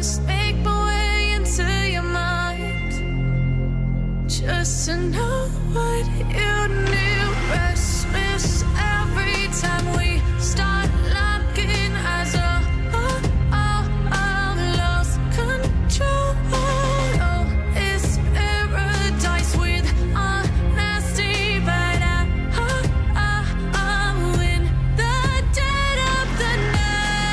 eyes make my way into your mind, just to know what you knew. Restless every time we start locking eyes. Lost control. Oh, it's paradise with honesty, but I'm in the dead of the night.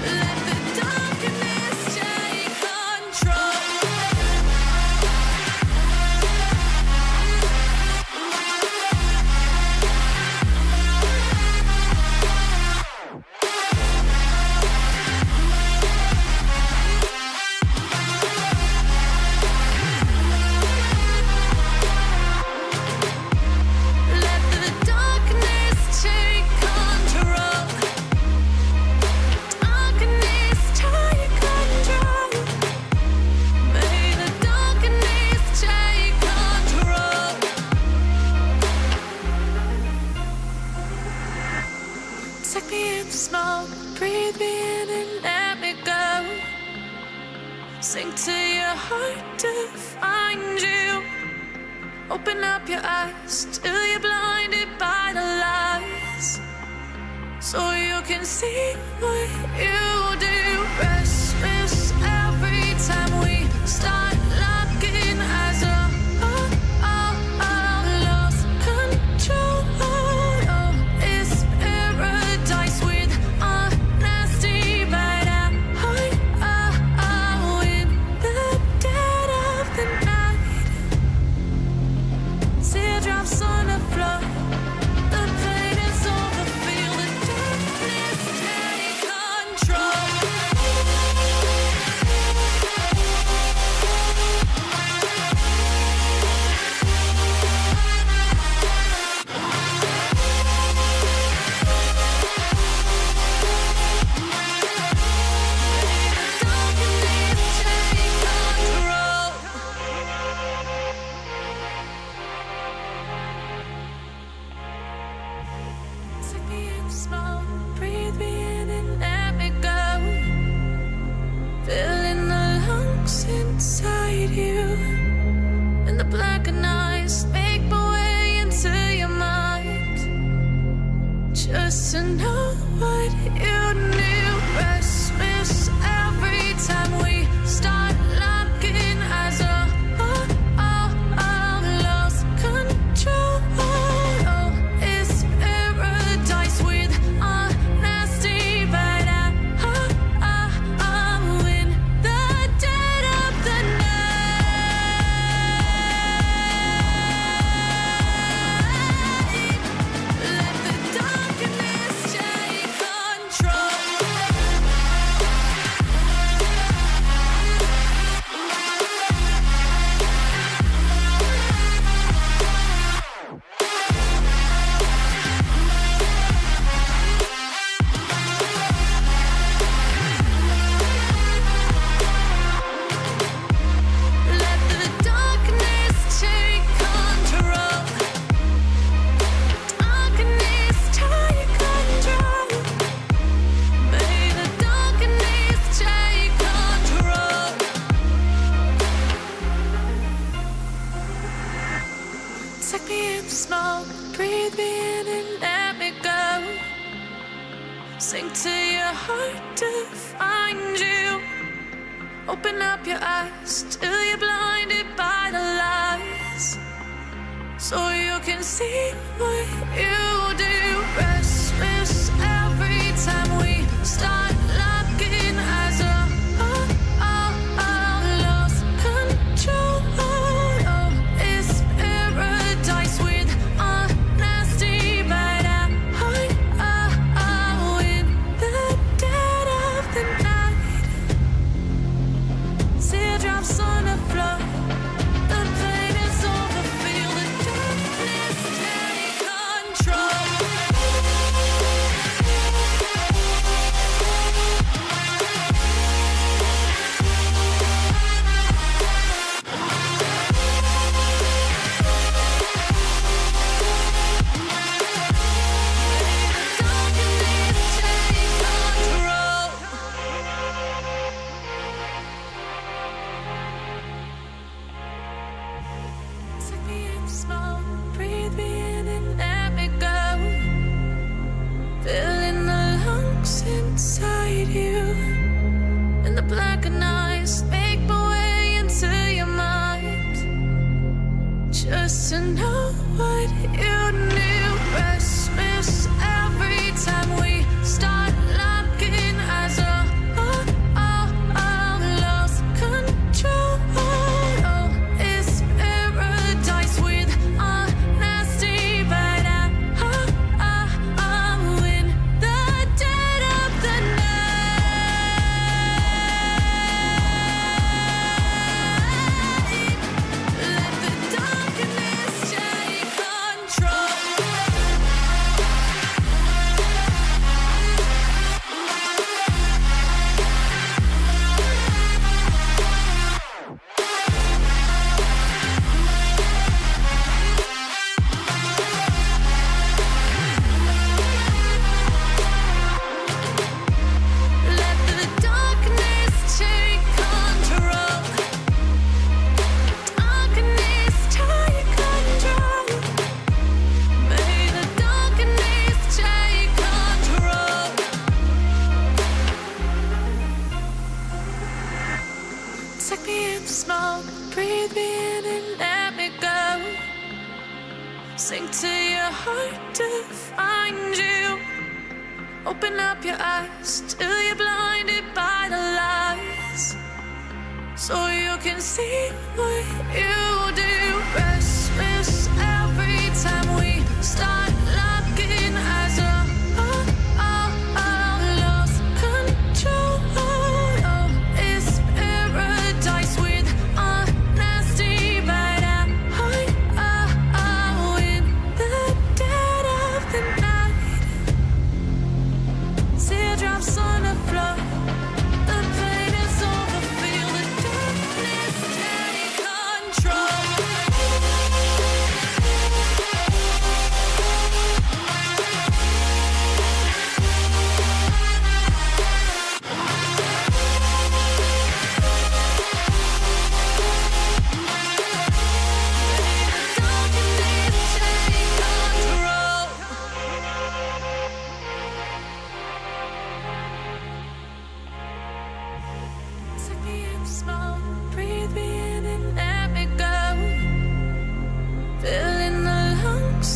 Let the darkness take control. Let the darkness take control. Darkness take control. May the darkness take control. Take me in the smoke, breathe me in and let me go. Sink to your heart to find you. Open up your eyes till you're blinded by the lies, so you can see what you do. Restless every time we start locking eyes. Lost control. Oh, it's paradise with honesty, but I'm in the dead of the night. Teardrops on the floor. The pain is over. Feel the darkness take control. Take me in the smoke, breathe me in and let me go. Filling the lungs inside you, and the blackened eyes make my way into your mind, just to know what you knew. Restless every time we start locking eyes. Lost control. Oh, it's paradise with honesty, but I'm in the dead of the night. Let the darkness take control. Let the darkness take control. Darkness take control. May the darkness take control. Take me in the smoke, breathe me in and let me go. Sink to your heart to find you. Open up your eyes till you're blinded by the lies, so you can see what you do. Restless every time we start locking eyes. Lost control. Oh, it's paradise with honesty, but I'm in the dead of the night. Teardrops on the floor. The pain is over. Feel the darkness take control. to your heart to find you. Open up your eyes till you're blinded by the lies, so you can see what you do. Restless every time we start locking eyes. Lost control. Oh, it's paradise with honesty, but in the dead of the night. Teardrops on the floor. The pain is over. Feel the darkness take control.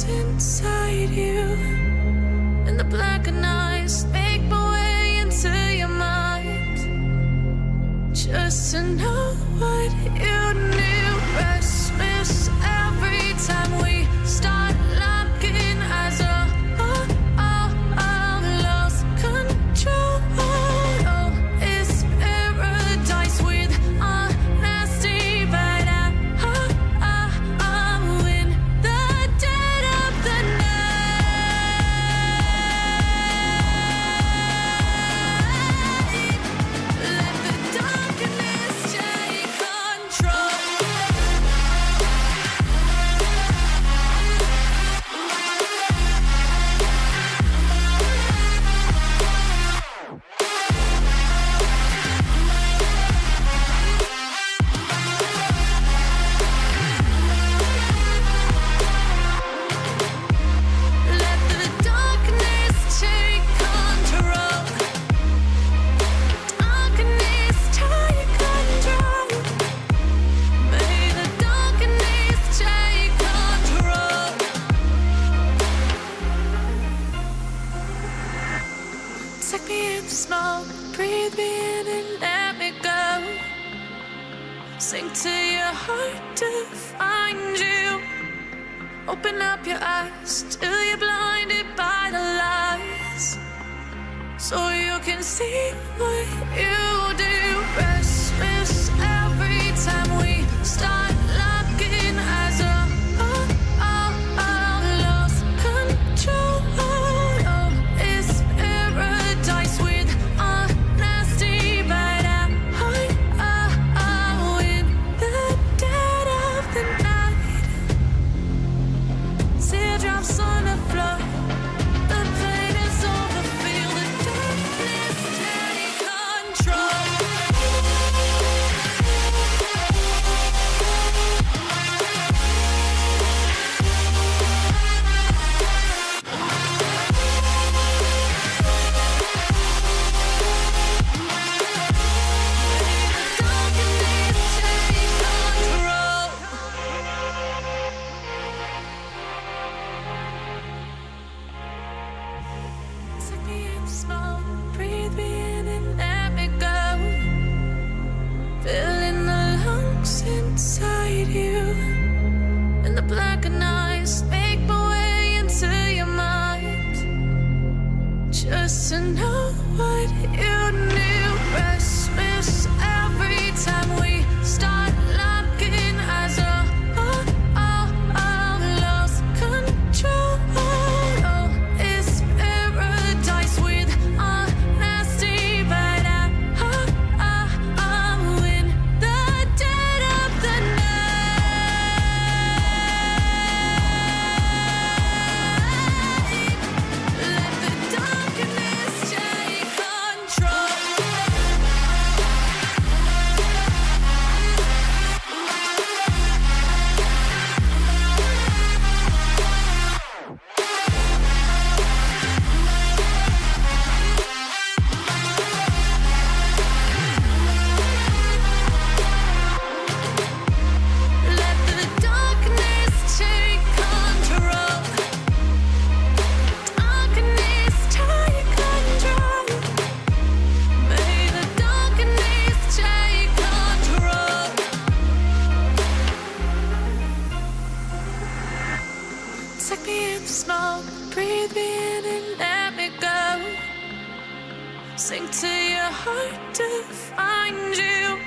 Inside you, and the blackened eyes make my way into your mind, just to know what you knew. Restless every time we start locking eyes. Lost control. Oh, it's paradise with honesty, but I'm in the dead of the night. Let the darkness take control. Let the darkness take control. Darkness take control. May the darkness take control. Take me in the smoke, breathe me in and let me go. Sink to your heart to find you. Open up your eyes till you're blinded by the lies, so you can see what you do. Restless every time we start locking eyes. Lost control. Oh, it's paradise with honesty, but I'm in the dead of the night. Teardrops on the floor. The pain is over. Feel the darkness take control. Take me in the smoke, breathe me in and let me go. Filling the lungs inside you, and the blackened eyes make my way into your mind, just to know what you knew. Restless every time we start locking eyes. Lost control. Oh, it's paradise with honesty, but I'm in the dead of the night. Let the darkness take control. sink to your heart to find you.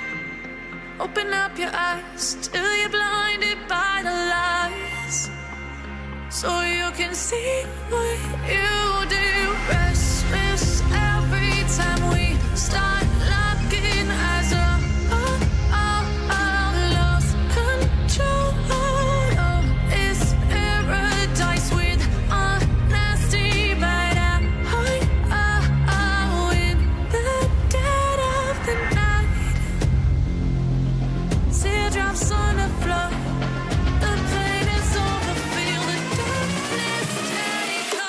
Open up your eyes till you're blinded by the lies, so you can see what you do. Restless every time we start locking eyes. Lost control. Oh, it's paradise with honesty, but in the dead of the night. Teardrops on the floor. The pain is over. Feel the darkness take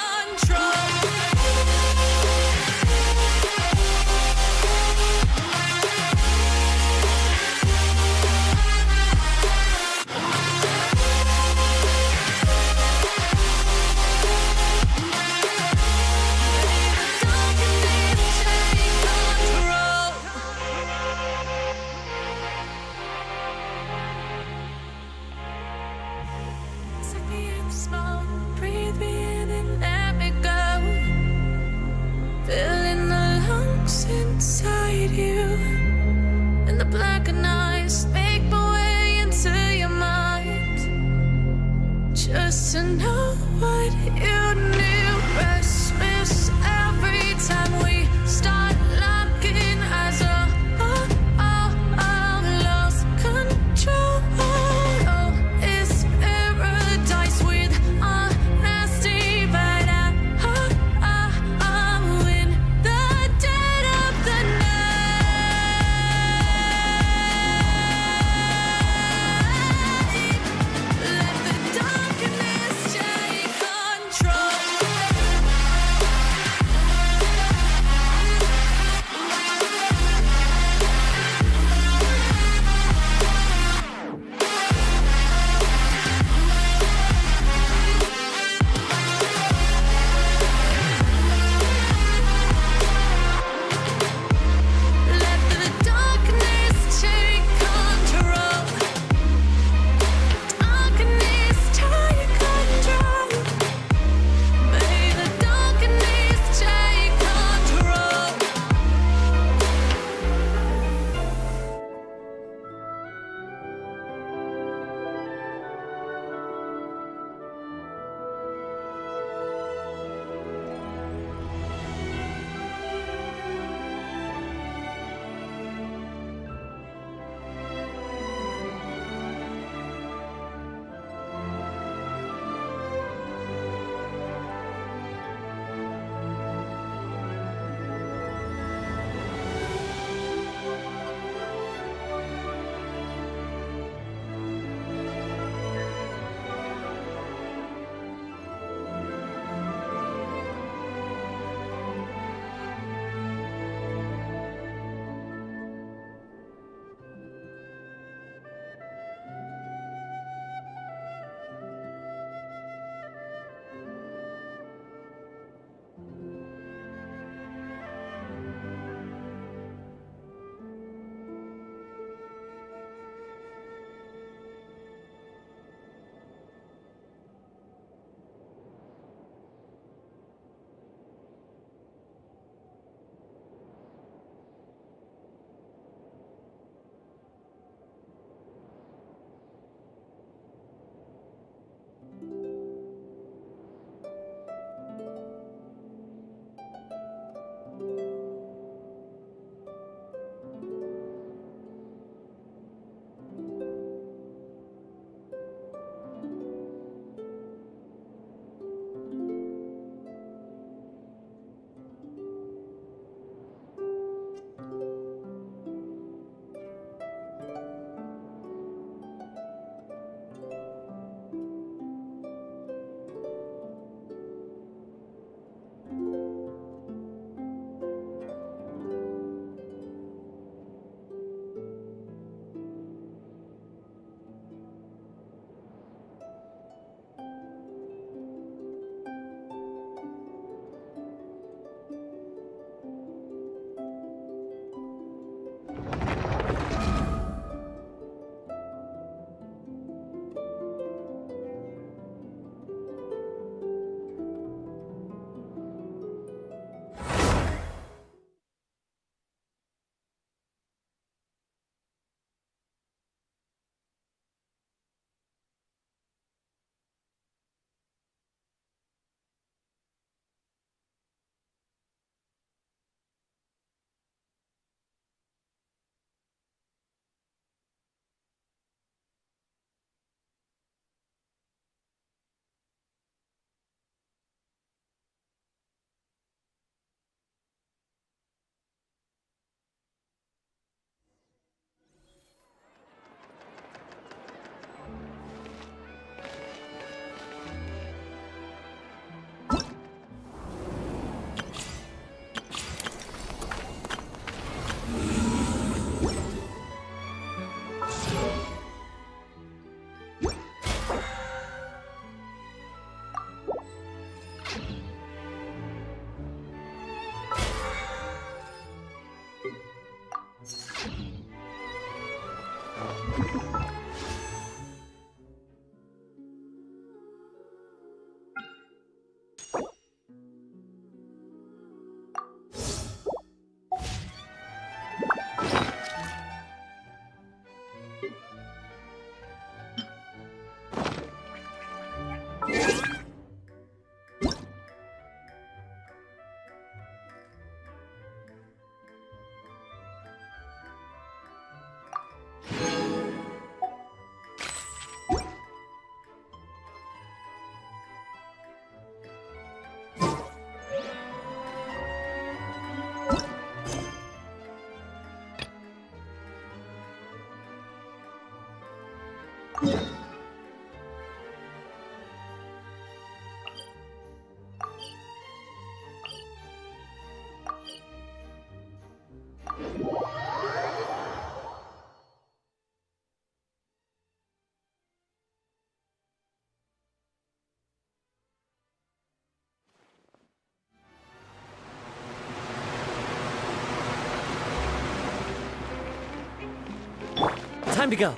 time to go.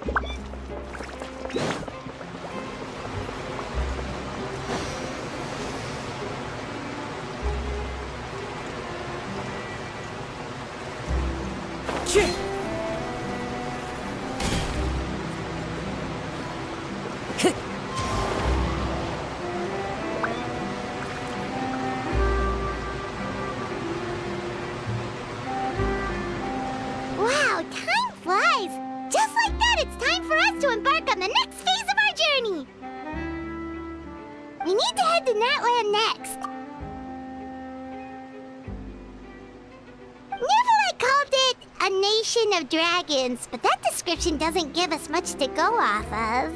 Wow, time flies! Just like that, it's time for us to embark on the next phase of our journey! We need to head to Natland next. Neverlight called it a nation of dragons, but that description doesn't give us much to go off of.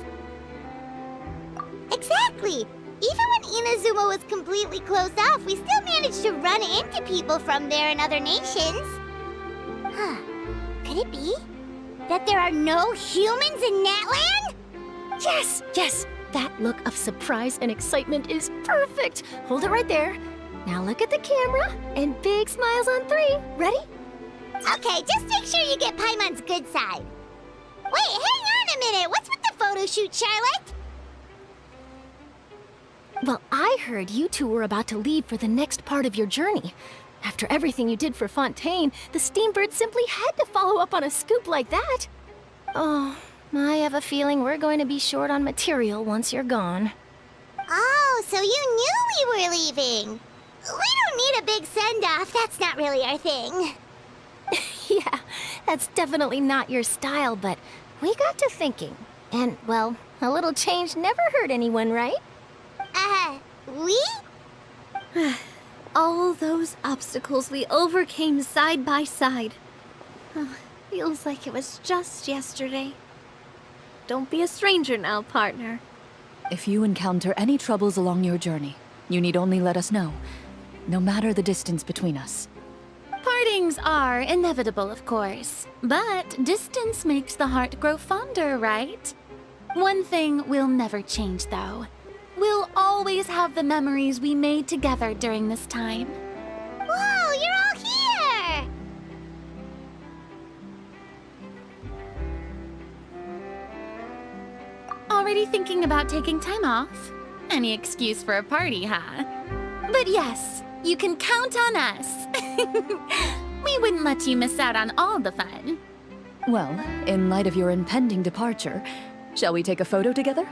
Exactly! Even when Inazuma was completely closed off, we still managed to run into people from there in other nations. Huh. Could it be that there are no humans in Natland? Yes, yes! That look of surprise and excitement is perfect! Hold it right there. Now look at the camera, and big smiles on 3. Ready? Okay, just make sure you get Paimon's good side. Wait, hang on a minute! What's with the photo shoot, Charlotte? Well, I heard you two were about to leave for the next part of your journey. After everything you did for Fontaine, the Steambird simply had to follow up on a scoop like that. Oh, I have a feeling we're going to be short on material once you're gone. Oh, so you knew we were leaving. We don't need a big send-off. That's not really our thing. Yeah, that's definitely not your style, but we got to thinking. And, well, a little change never hurt anyone, right? We? All those obstacles we overcame side by side. Oh, feels like it was just yesterday. Don't be a stranger now, partner. If you encounter any troubles along your journey, you need only let us know, no matter the distance between us. Partings are inevitable, of course, but distance makes the heart grow fonder, right? One thing will never change, though. We'll always have the memories we made together during this time. Whoa, you're all here! Already thinking about taking time off? Any excuse for a party, huh? But yes, you can count on us. We wouldn't let you miss out on all the fun. Well, in light of your impending departure, shall we take a photo together?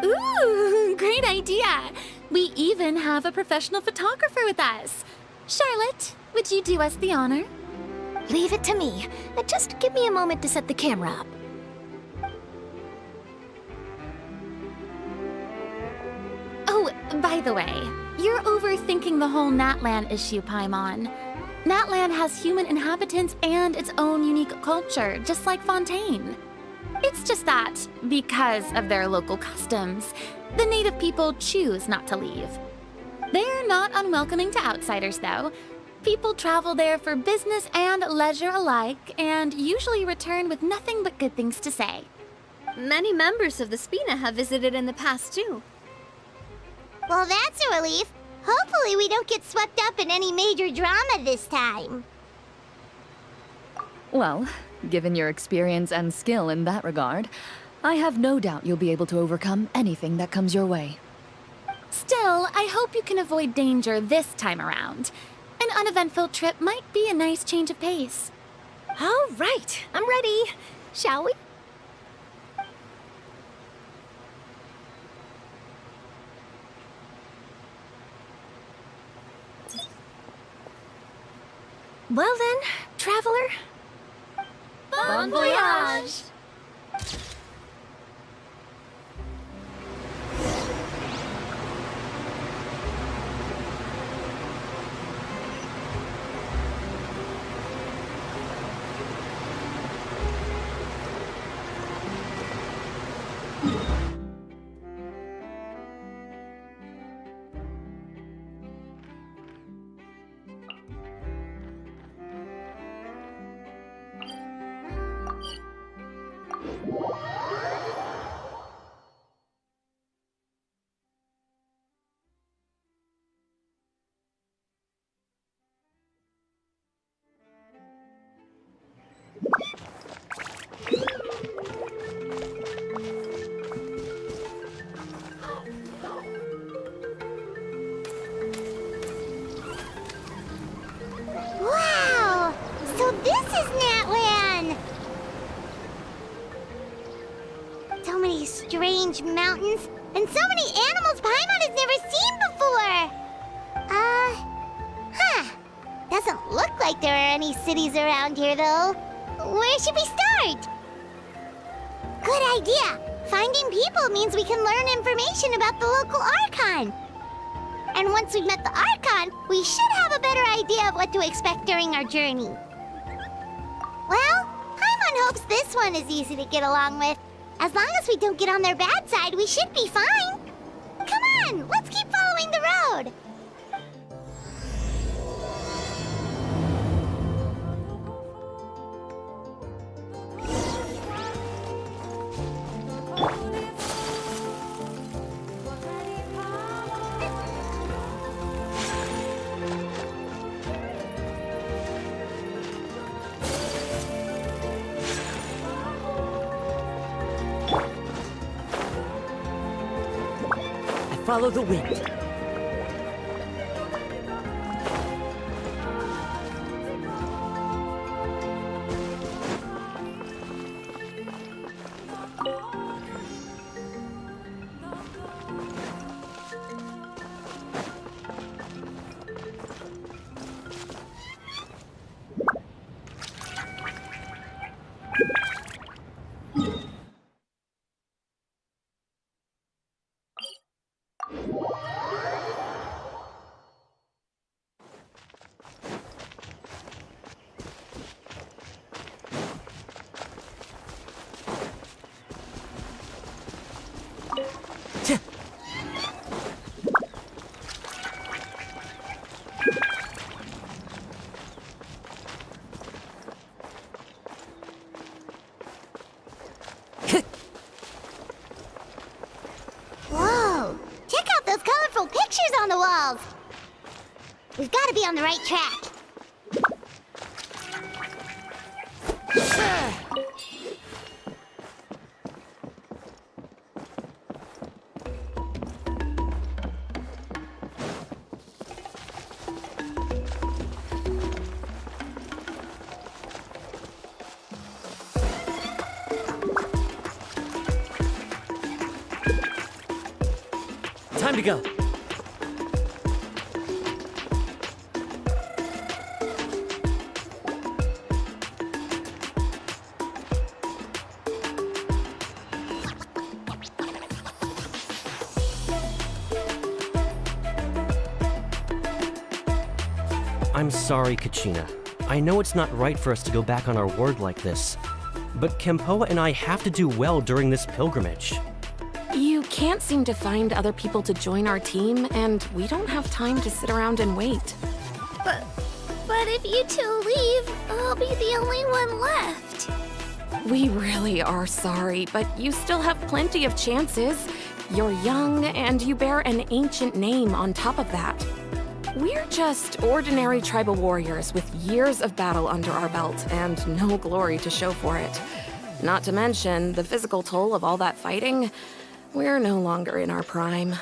Ooh, great idea! We even have a professional photographer with us. Charlotte, would you do us the honor? Leave it to me. Just give me a moment to set the camera up. Oh, by the way, you're overthinking the whole Natland issue, Paimon. Natland has human inhabitants and its own unique culture, just like Fontaine. It's just that, because of their local customs, the native people choose not to leave. They're not unwelcoming to outsiders, though. People travel there for business and leisure alike, and usually return with nothing but good things to say. Many members of the Spina have visited in the past, too. Well, that's a relief. Hopefully we don't get swept up in any major drama this time. Well, given your experience and skill in that regard, I have no doubt you'll be able to overcome anything that comes your way. Still, I hope you can avoid danger this time around. An uneventful trip might be a nice change of pace. All right, I'm ready. Shall we? Well then, traveler. Bon voyage! strange mountains, and so many animals Paimon has never seen before. Doesn't look like there are any cities around here, though. Where should we start? Good idea. Finding people means we can learn information about the local Archon. And once we've met the Archon, we should have a better idea of what to expect during our journey. Well, Paimon hopes this one is easy to get along with. As long as we don't get on their bad side, we should be fine. Come on, let's keep following the road. Follow the wind. Whoa! Check out those colorful pictures on the walls! We've got to be on the right track. Time to go. I'm sorry, Kachina. I know it's not right for us to go back on our word like this, but Kempoa and I have to do well during this pilgrimage. You can't seem to find other people to join our team, and we don't have time to sit around and wait. But if you two leave, I'll be the only one left. We really are sorry, but you still have plenty of chances. You're young, and you bear an ancient name on top of that. We're just ordinary tribal warriors with years of battle under our belt and no glory to show for it. Not to mention the physical toll of all that fighting. We're no longer in our prime.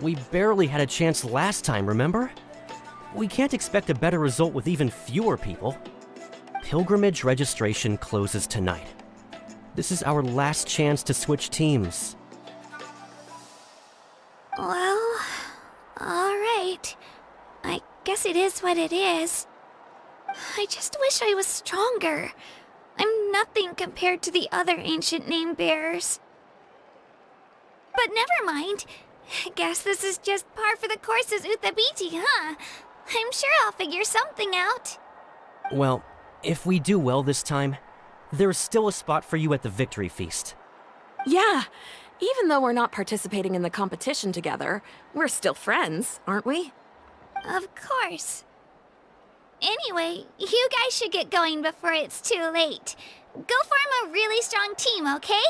We barely had a chance last time, remember? We can't expect a better result with even fewer people. Pilgrimage registration closes tonight. This is our last chance to switch teams. Well, alright. I guess it is what it is. I just wish I was stronger. I'm nothing compared to the other ancient name bearers. But never mind. Guess this is just par for the course as Uthabiti, huh? I'm sure I'll figure something out. Well, if we do well this time, there's still a spot for you at the victory feast. Yeah, even though we're not participating in the competition together, we're still friends, aren't we? Of course. Anyway, you guys should get going before it's too late. Go form a really strong team, okay?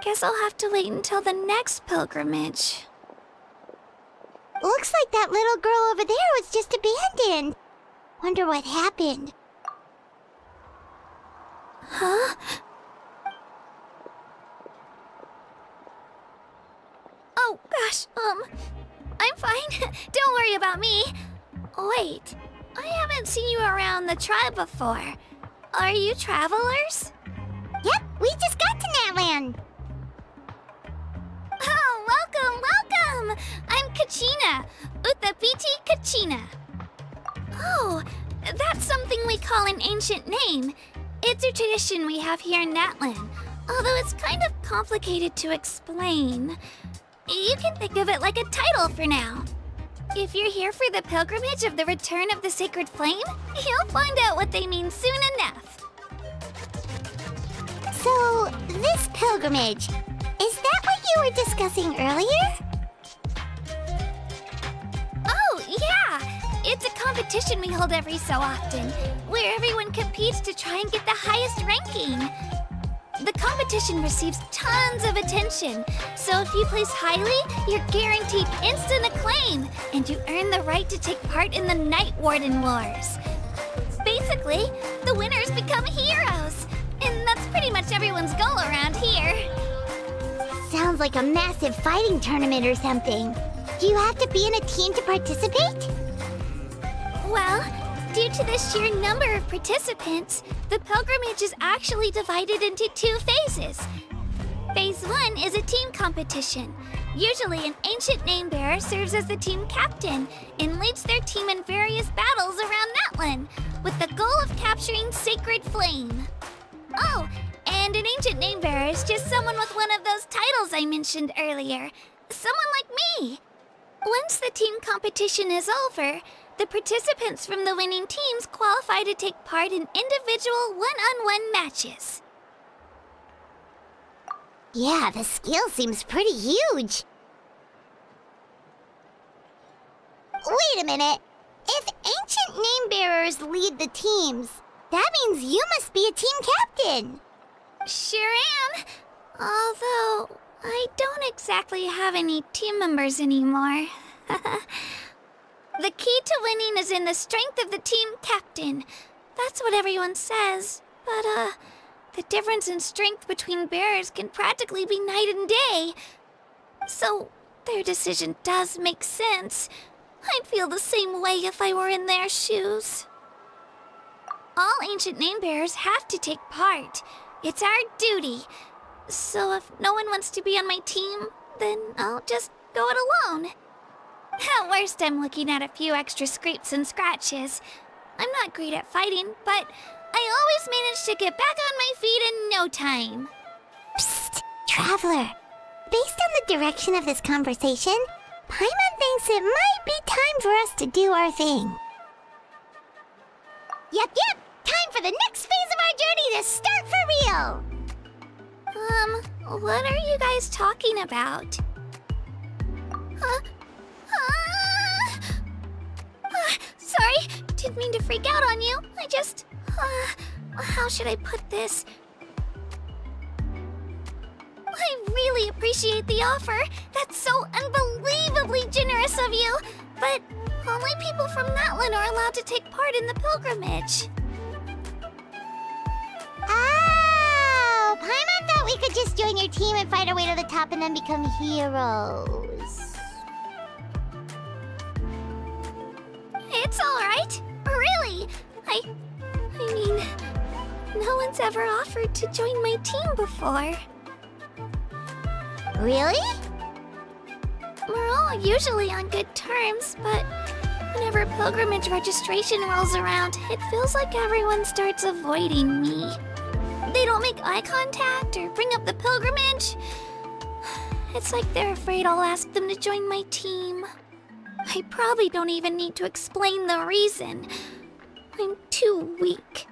Guess I'll have to wait until the next pilgrimage. Looks like that little girl over there was just abandoned. Wonder what happened. Huh? Oh, gosh, I'm fine. Don't worry about me. Wait, I haven't seen you around the tribe before. Are you travelers? Yep, we just got to Natland. Oh, welcome! I'm Kachina, Utapiti Kachina. Oh, that's something we call an ancient name. It's a tradition we have here in Natland, although it's kind of complicated to explain. You can think of it like a title for now. If you're here for the pilgrimage of the return of the sacred flame, you'll find out what they mean soon enough. So, this pilgrimage, is that what you were discussing earlier? Oh, yeah! It's a competition we hold every so often, where everyone competes to try and get the highest ranking. The competition receives tons of attention, so if you place highly, you're guaranteed instant acclaim, and you earn the right to take part in the Night Warden Wars. Basically, the winners become heroes, and that's pretty much everyone's goal around here. Sounds like a massive fighting tournament or something. Do you have to be in a team to participate? Well, due to the sheer number of participants, the pilgrimage is actually divided into 2 phases. Phase 1 is a team competition. Usually, an ancient name bearer serves as the team captain and leads their team in various battles around Natland, with the goal of capturing Sacred Flame. Oh, and an ancient name bearer is just someone with one of those titles I mentioned earlier. Someone like me. Once the team competition is over, the participants from the winning teams qualify to take part in individual one-on-one matches. Yeah, the scale seems pretty huge. Wait a minute. If ancient name bearers lead the teams, that means you must be a team captain. Sure am. Although, I don't exactly have any team members anymore. The key to winning is in the strength of the team captain. That's what everyone says. But, the difference in strength between bearers can practically be night and day. So, their decision does make sense. I'd feel the same way if I were in their shoes. All ancient name bearers have to take part. It's our duty. So if no one wants to be on my team, then I'll just go it alone. At worst, I'm looking at a few extra scrapes and scratches. I'm not great at fighting, but I always manage to get back on my feet in no time. Psst, Traveler. Based on the direction of this conversation, Paimon thinks it might be time for us to do our thing. Yep. Time for the next phase of our journey to start for real. What are you guys talking about? Sorry, didn't mean to freak out on you. I just, how should I put this? I really appreciate the offer. That's so unbelievably generous of you. But only people from Natland are allowed to take part in the pilgrimage. Oh, Paimon thought we could just join your team and fight our way to the top and then become heroes. It's all right. Really. I mean, no one's ever offered to join my team before. Really? We're all usually on good terms, but whenever pilgrimage registration rolls around, it feels like everyone starts avoiding me. They don't make eye contact or bring up the pilgrimage. It's like they're afraid I'll ask them to join my team. I probably don't even need to explain the reason. I'm too weak.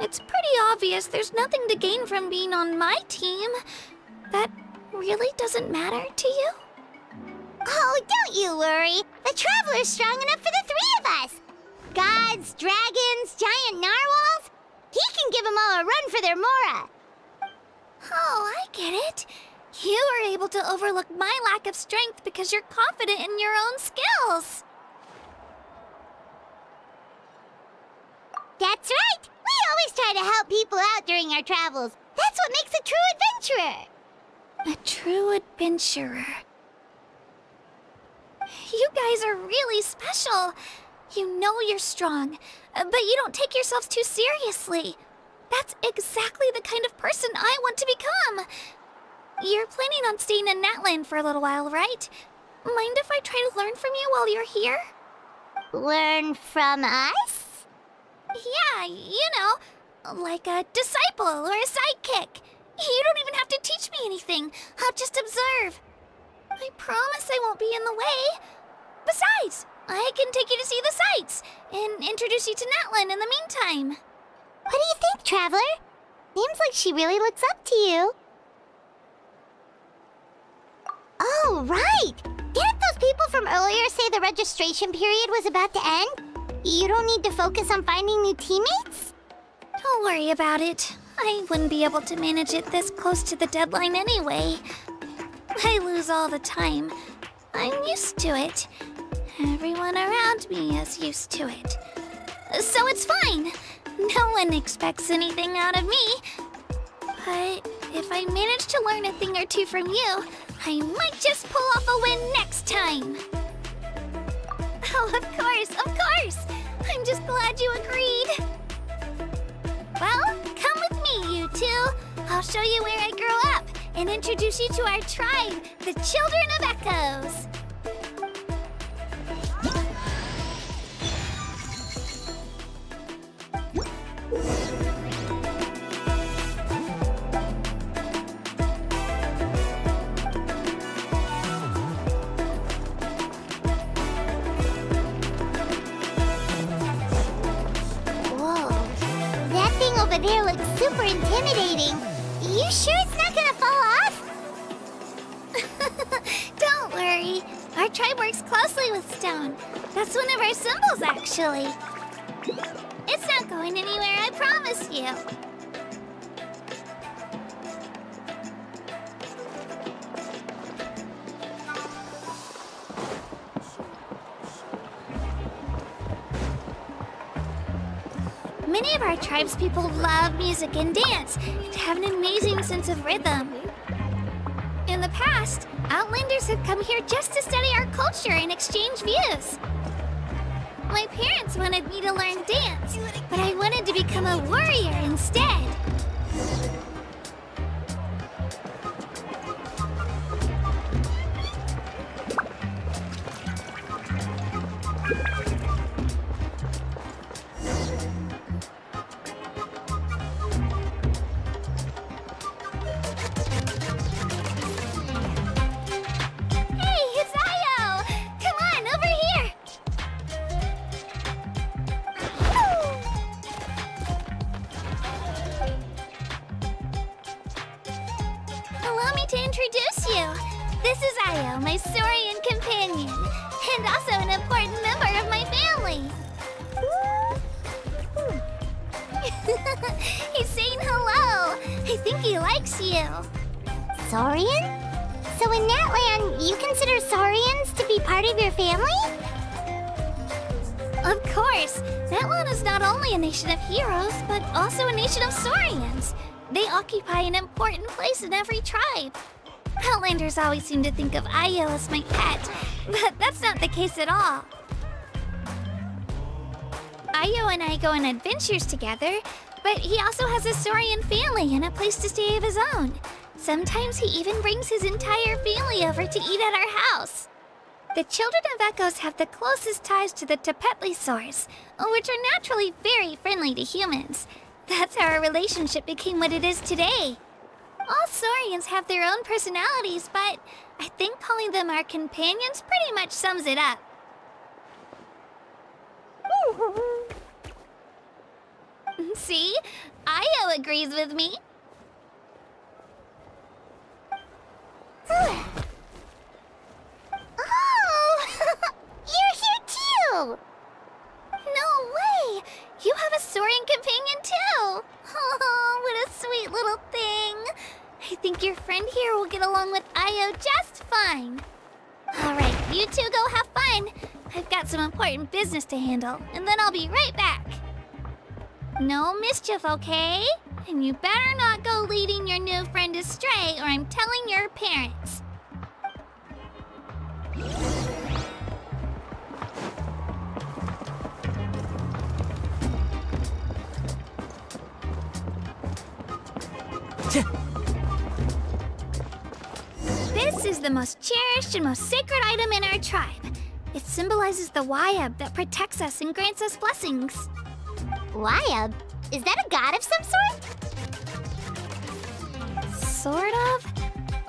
It's pretty obvious there's nothing to gain from being on my team. That really doesn't matter to you? Oh, don't you worry. The Traveler's strong enough for the 3 of us. Gods, dragons, giant narwhals. He can give them all a run for their Mora. Oh, I get it. You are able to overlook my lack of strength because you're confident in your own skills. That's right. We always try to help people out during our travels. That's what makes a true adventurer. A true adventurer. You guys are really special. You know you're strong, but you don't take yourselves too seriously. That's exactly the kind of person I want to become. You're planning on staying in Natland for a little while, right? Mind if I try to learn from you while you're here? Learn from us? Yeah, you know, like a disciple or a sidekick. You don't even have to teach me anything. I'll just observe. I promise I won't be in the way. Besides, I can take you to see the sights and introduce you to Natlan in the meantime. What do you think, Traveler? Seems like she really looks up to you. Oh, right! Didn't those people from earlier say the registration period was about to end? You don't need to focus on finding new teammates? Don't worry about it. I wouldn't be able to manage it this close to the deadline anyway. I lose all the time. I'm used to it. Everyone around me is used to it. So it's fine. No one expects anything out of me. But if I manage to learn a thing or two from you, I might just pull off a win next time. Oh, of course. I'm just glad you agreed. Well, come with me, you two. I'll show you where I grew up and introduce you to our tribe, the Children of Echoes. Over there looks super intimidating. You sure it's not gonna fall off? Don't worry. Our tribe works closely with stone. That's one of our symbols, actually. It's not going anywhere, I promise you. Many of our tribespeople love music and dance and have an amazing sense of rhythm. In the past, Outlanders have come here just to study our culture and exchange views. My parents wanted me to learn dance, but I wanted to become a warrior instead. This is Io, my Saurian companion, and also an important member of my family. He's saying hello. I think he likes you. Saurian? So in Natland, you consider Saurians to be part of your family? Of course. Natland is not only a nation of heroes, but also a nation of Saurians. They occupy an important place in every tribe. Outlanders always seem to think of Io as my pet, but that's not the case at all. Io and I go on adventures together, but he also has a Saurian family and a place to stay of his own. Sometimes he even brings his entire family over to eat at our house. The Children of Echoes have the closest ties to the Tepetlisaurs, which are naturally very friendly to humans. That's how our relationship became what it is today. All Saurians have their own personalities, but I think calling them our companions pretty much sums it up. See? Io agrees with me. Oh! You're here too! No way! You have a Saurian companion too! Oh, what a sweet little thing! I think your friend here will get along with Io just fine. Alright, you two go have fun. I've got some important business to handle, and then I'll be right back. No mischief, okay? And you better not go leading your new friend astray, or I'm telling your parents. This is the most cherished and most sacred item in our tribe. It symbolizes the Wayab that protects us and grants us blessings. Wayab? Is that a god of some sort? Sort of.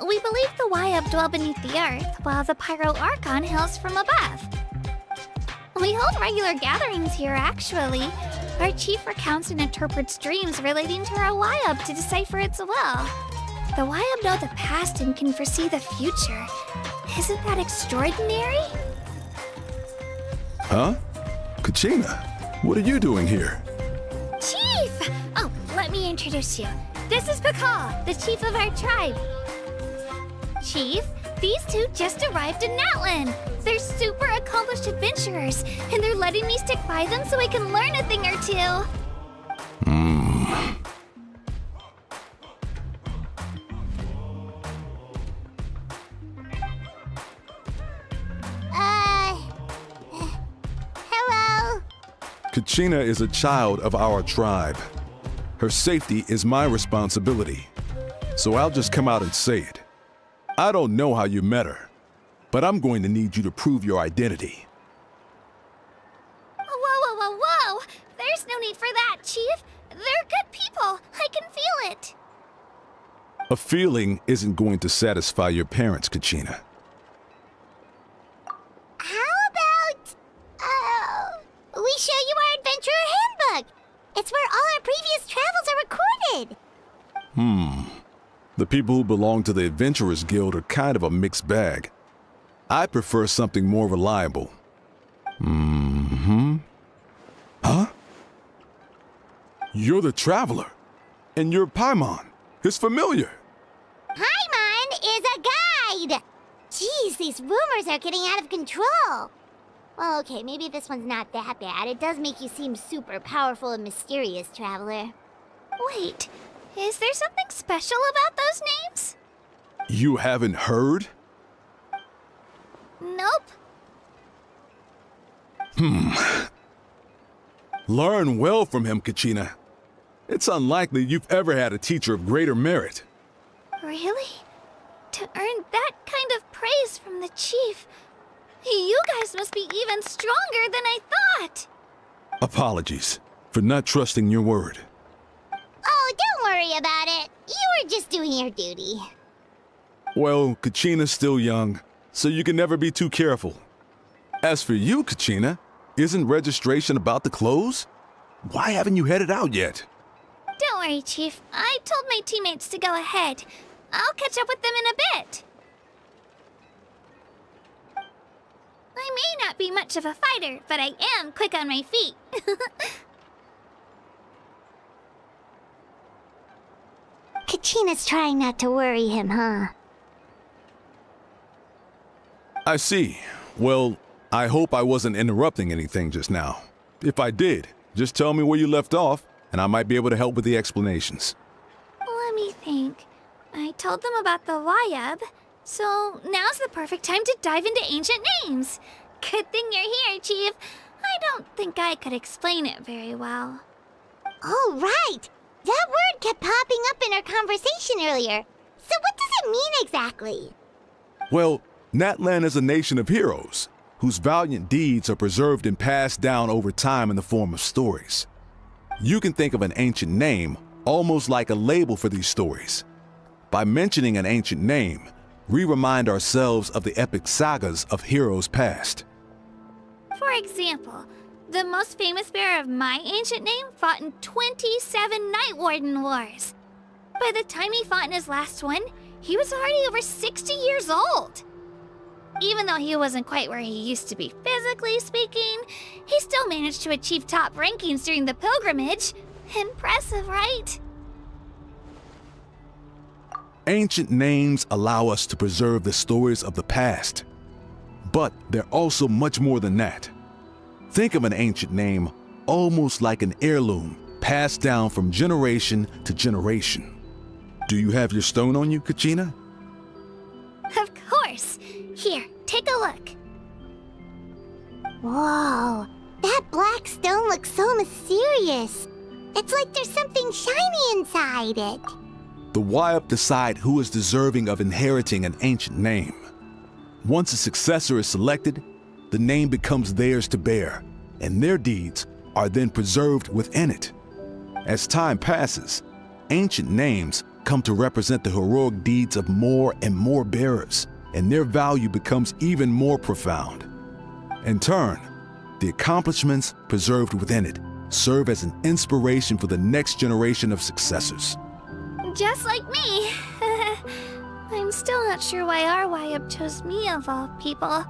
We believe the Wayab dwell beneath the earth, while the Pyro Archon hails from above. We hold regular gatherings here, actually. Our chief recounts and interprets dreams relating to our Wayab to decipher its will. The Wayab know the past and can foresee the future. Isn't that extraordinary? Huh? Kachina, what are you doing here? Chief! Oh, let me introduce you. This is Pakal, the chief of our tribe. Chief, these two just arrived in Natlan. They're super accomplished adventurers, and they're letting me stick by them so I can learn a thing or two. Hello? Kachina is a child of our tribe. Her safety is my responsibility. So I'll just come out and say it. I don't know how you met her, but I'm going to need you to prove your identity. Whoa. There's no need for that, Chief. They're good people. I can feel it. A feeling isn't going to satisfy your parents, Kachina. How about, we show you our adventurer handbook? It's where all our previous travels are recorded. The people who belong to the Adventurers Guild are kind of a mixed bag. I prefer something more reliable. Huh? You're the Traveler, and you're Paimon, his familiar. Paimon is a guide! Jeez, these rumors are getting out of control. Well, okay, maybe this one's not that bad. It does make you seem super powerful and mysterious, Traveler. Wait, is there something special about those names? You haven't heard? Nope. Learn well from him, Kachina. It's unlikely you've ever had a teacher of greater merit. Really? To earn that kind of praise from the chief, you guys must be even stronger than I thought. Apologies for not trusting your word. Oh, don't worry about it. You were just doing your duty. Well, Kachina's still young, so you can never be too careful. As for you, Kachina, isn't registration about to close? Why haven't you headed out yet? Don't worry, Chief. I told my teammates to go ahead. I'll catch up with them in a bit. I may not be much of a fighter, but I am quick on my feet. Kachina's trying not to worry him, huh? I see. Well, I hope I wasn't interrupting anything just now. If I did, just tell me where you left off, and I might be able to help with the explanations. Let me think. I told them about the Wayab, so now's the perfect time to dive into ancient names. Good thing you're here, Chief. I don't think I could explain it very well. Oh, right! That word kept popping up in our conversation earlier. So what does it mean exactly? Well, Natlan is a nation of heroes, whose valiant deeds are preserved and passed down over time in the form of stories. You can think of an ancient name almost like a label for these stories. By mentioning an ancient name, we remind ourselves of the epic sagas of heroes past. For example, the most famous bearer of my ancient name fought in 27 Night Warden Wars. By the time he fought in his last one, he was already over 60 years old. Even though he wasn't quite where he used to be physically speaking, he still managed to achieve top rankings during the pilgrimage. Impressive, right? Ancient names allow us to preserve the stories of the past. But they're also much more than that. Think of an ancient name almost like an heirloom passed down from generation to generation. Do you have your stone on you, Kachina? Of course. Here, take a look. Whoa, that black stone looks so mysterious. It's like there's something shiny inside it. The Wayup decide who is deserving of inheriting an ancient name. Once a successor is selected, the name becomes theirs to bear, and their deeds are then preserved within it. As time passes, ancient names come to represent the heroic deeds of more and more bearers, and their value becomes even more profound. In turn, the accomplishments preserved within it serve as an inspiration for the next generation of successors. Just like me. I'm still not sure why our Wayup chose me of all people.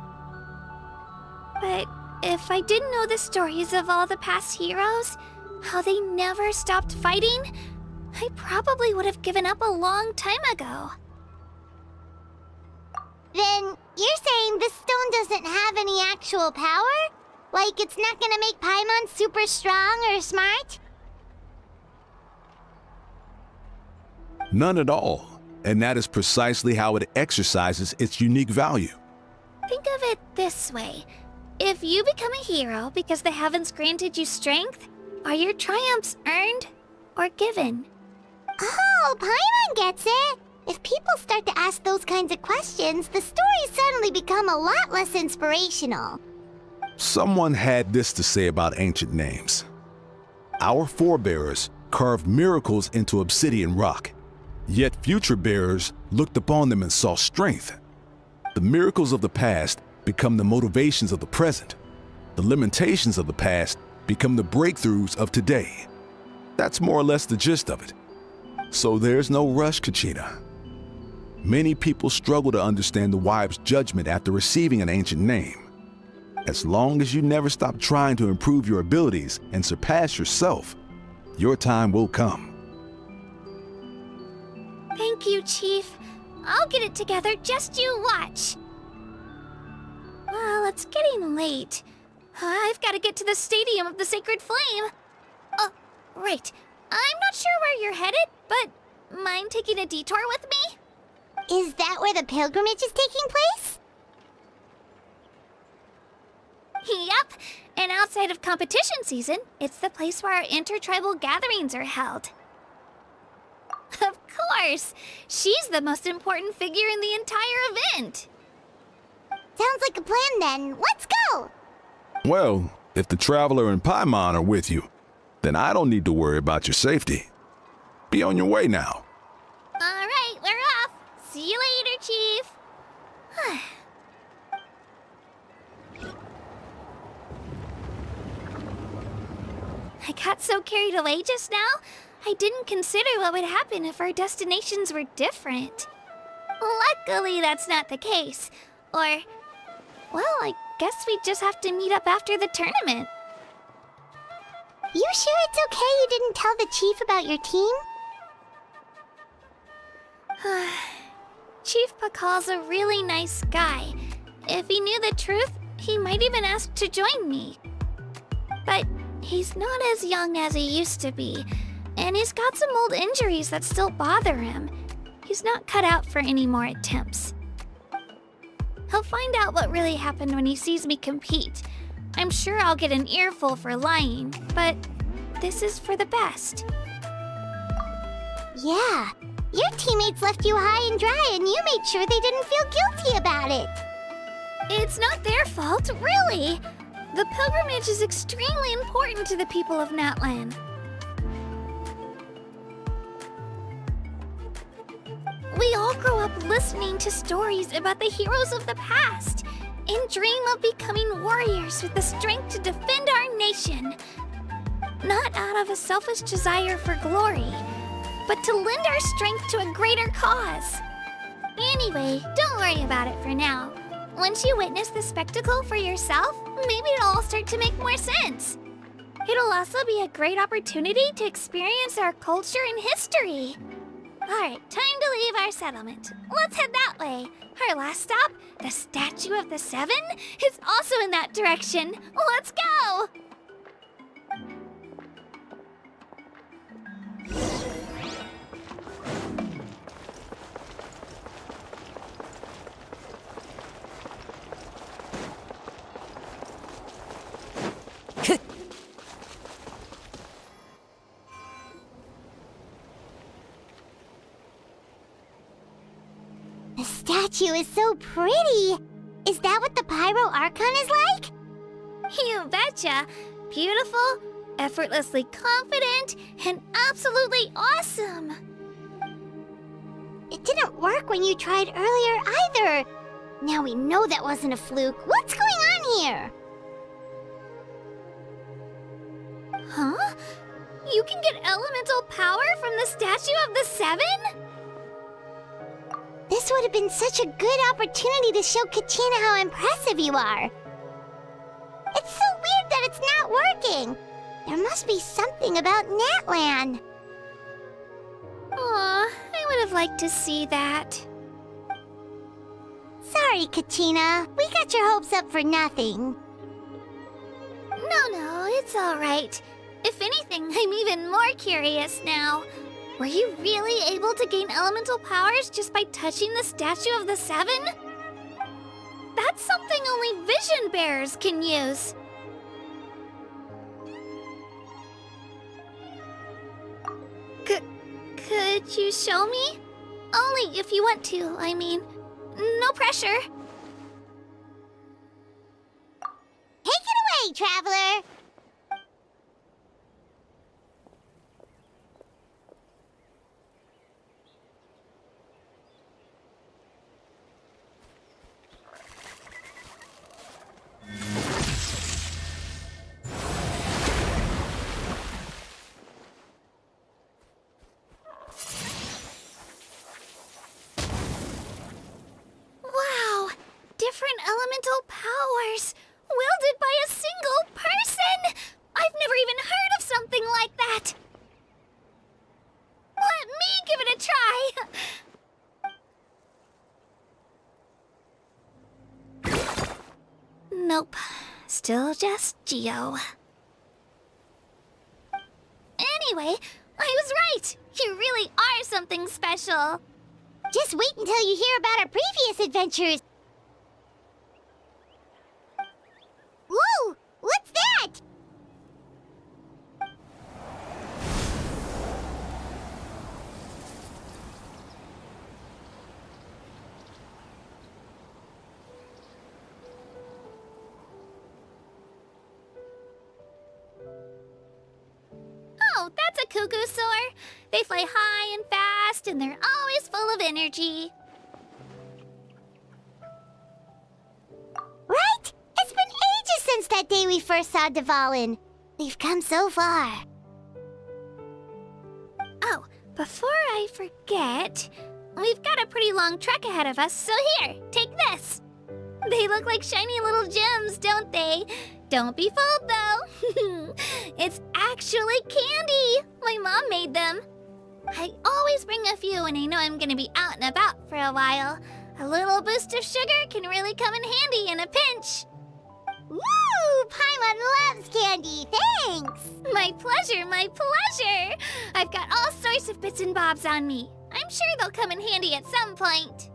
But if I didn't know the stories of all the past heroes, how they never stopped fighting, I probably would have given up a long time ago. Then you're saying this stone doesn't have any actual power? Like it's not gonna make Paimon super strong or smart? None at all, and that is precisely how it exercises its unique value. Think of it this way. If you become a hero because the heavens granted you strength, are your triumphs earned or given? Oh, Paimon gets it! If people start to ask those kinds of questions, the stories suddenly become a lot less inspirational. Someone had this to say about ancient names. Our forebears carved miracles into obsidian rock, yet future bearers looked upon them and saw strength. The miracles of the past become the motivations of the present. The limitations of the past become the breakthroughs of today. That's more or less the gist of it. So there's no rush, Kachina. Many people struggle to understand the Wayup's judgment after receiving an ancient name. As long as you never stop trying to improve your abilities and surpass yourself, your time will come. Thank you, Chief. I'll get it together, just you watch. Well, it's getting late. I've got to get to the Stadium of the Sacred Flame. Oh, right. I'm not sure where you're headed, but mind taking a detour with me? Is that where the pilgrimage is taking place? Yep, and outside of competition season, it's the place where our intertribal gatherings are held. Of course! She's the most important figure in the entire event! Sounds like a plan then. Let's go! Well, if the Traveler and Paimon are with you, then I don't need to worry about your safety. Be on your way now. Alright, we're off! See you later, Chief! I got so carried away just now, I didn't consider what would happen if our destinations were different. Luckily, that's not the case. Or, well, I guess we just have to meet up after the tournament. You sure it's okay you didn't tell the chief about your team? Chief Pakal's a really nice guy. If he knew the truth, he might even ask to join me. But he's not as young as he used to be, and he's got some old injuries that still bother him. He's not cut out for any more attempts. He'll find out what really happened when he sees me compete. I'm sure I'll get an earful for lying, but this is for the best. Yeah, your teammates left you high and dry and you made sure they didn't feel guilty about it. It's not their fault, really. The pilgrimage is extremely important to the people of Natlan. We all grow up listening to stories about the heroes of the past and dream of becoming warriors with the strength to defend our nation. Not out of a selfish desire for glory, but to lend our strength to a greater cause. Anyway, don't worry about it for now. Once you witness the spectacle for yourself, maybe it'll all start to make more sense. It'll also be a great opportunity to experience our culture and history. Alright, time to leave our settlement. Let's head that way. Our last stop, the Statue of the Seven, is also in that direction. Let's go! statue is so pretty. Is that what the Pyro Archon is like? You betcha. Beautiful, effortlessly confident, and absolutely awesome. It didn't work when you tried earlier either. Now we know that wasn't a fluke. What's going on here? Huh? You can get elemental power from the Statue of the Seven? This would have been such a good opportunity to show Katina how impressive you are. It's so weird that it's not working. There must be something about Natlan. Aw, I would have liked to see that. Sorry, Katina. We got your hopes up for nothing. No, it's all right. If anything, I'm even more curious now. Were you really able to gain elemental powers just by touching the Statue of the Seven? That's something only vision bearers can use. Could you show me? Only if you want to, I mean. No pressure. Take it away, Traveler! Wow! Different elemental powers! Wielded by a single person! I've never even heard of something like that! Let me give it a try! Nope. Still just Geo. Anyway, I was right! You really are something special! Just wait until you hear about our previous adventures. Whoa! What's that? Oh, that's a cuckoo soar. They fly high and fast, and they're always full of energy. Right? It's been ages since that day we first saw Dvalin. We've come so far. Oh, before I forget, we've got a pretty long trek ahead of us, so here, take this. They look like shiny little gems, don't they? Don't be fooled, though. It's actually candy. My mom made them. I always bring a few when I know I'm gonna be out and about for a while. A little boost of sugar can really come in handy in a pinch. Woo! Paimon loves candy. Thanks. My pleasure, my pleasure. I've got all sorts of bits and bobs on me. I'm sure they'll come in handy at some point.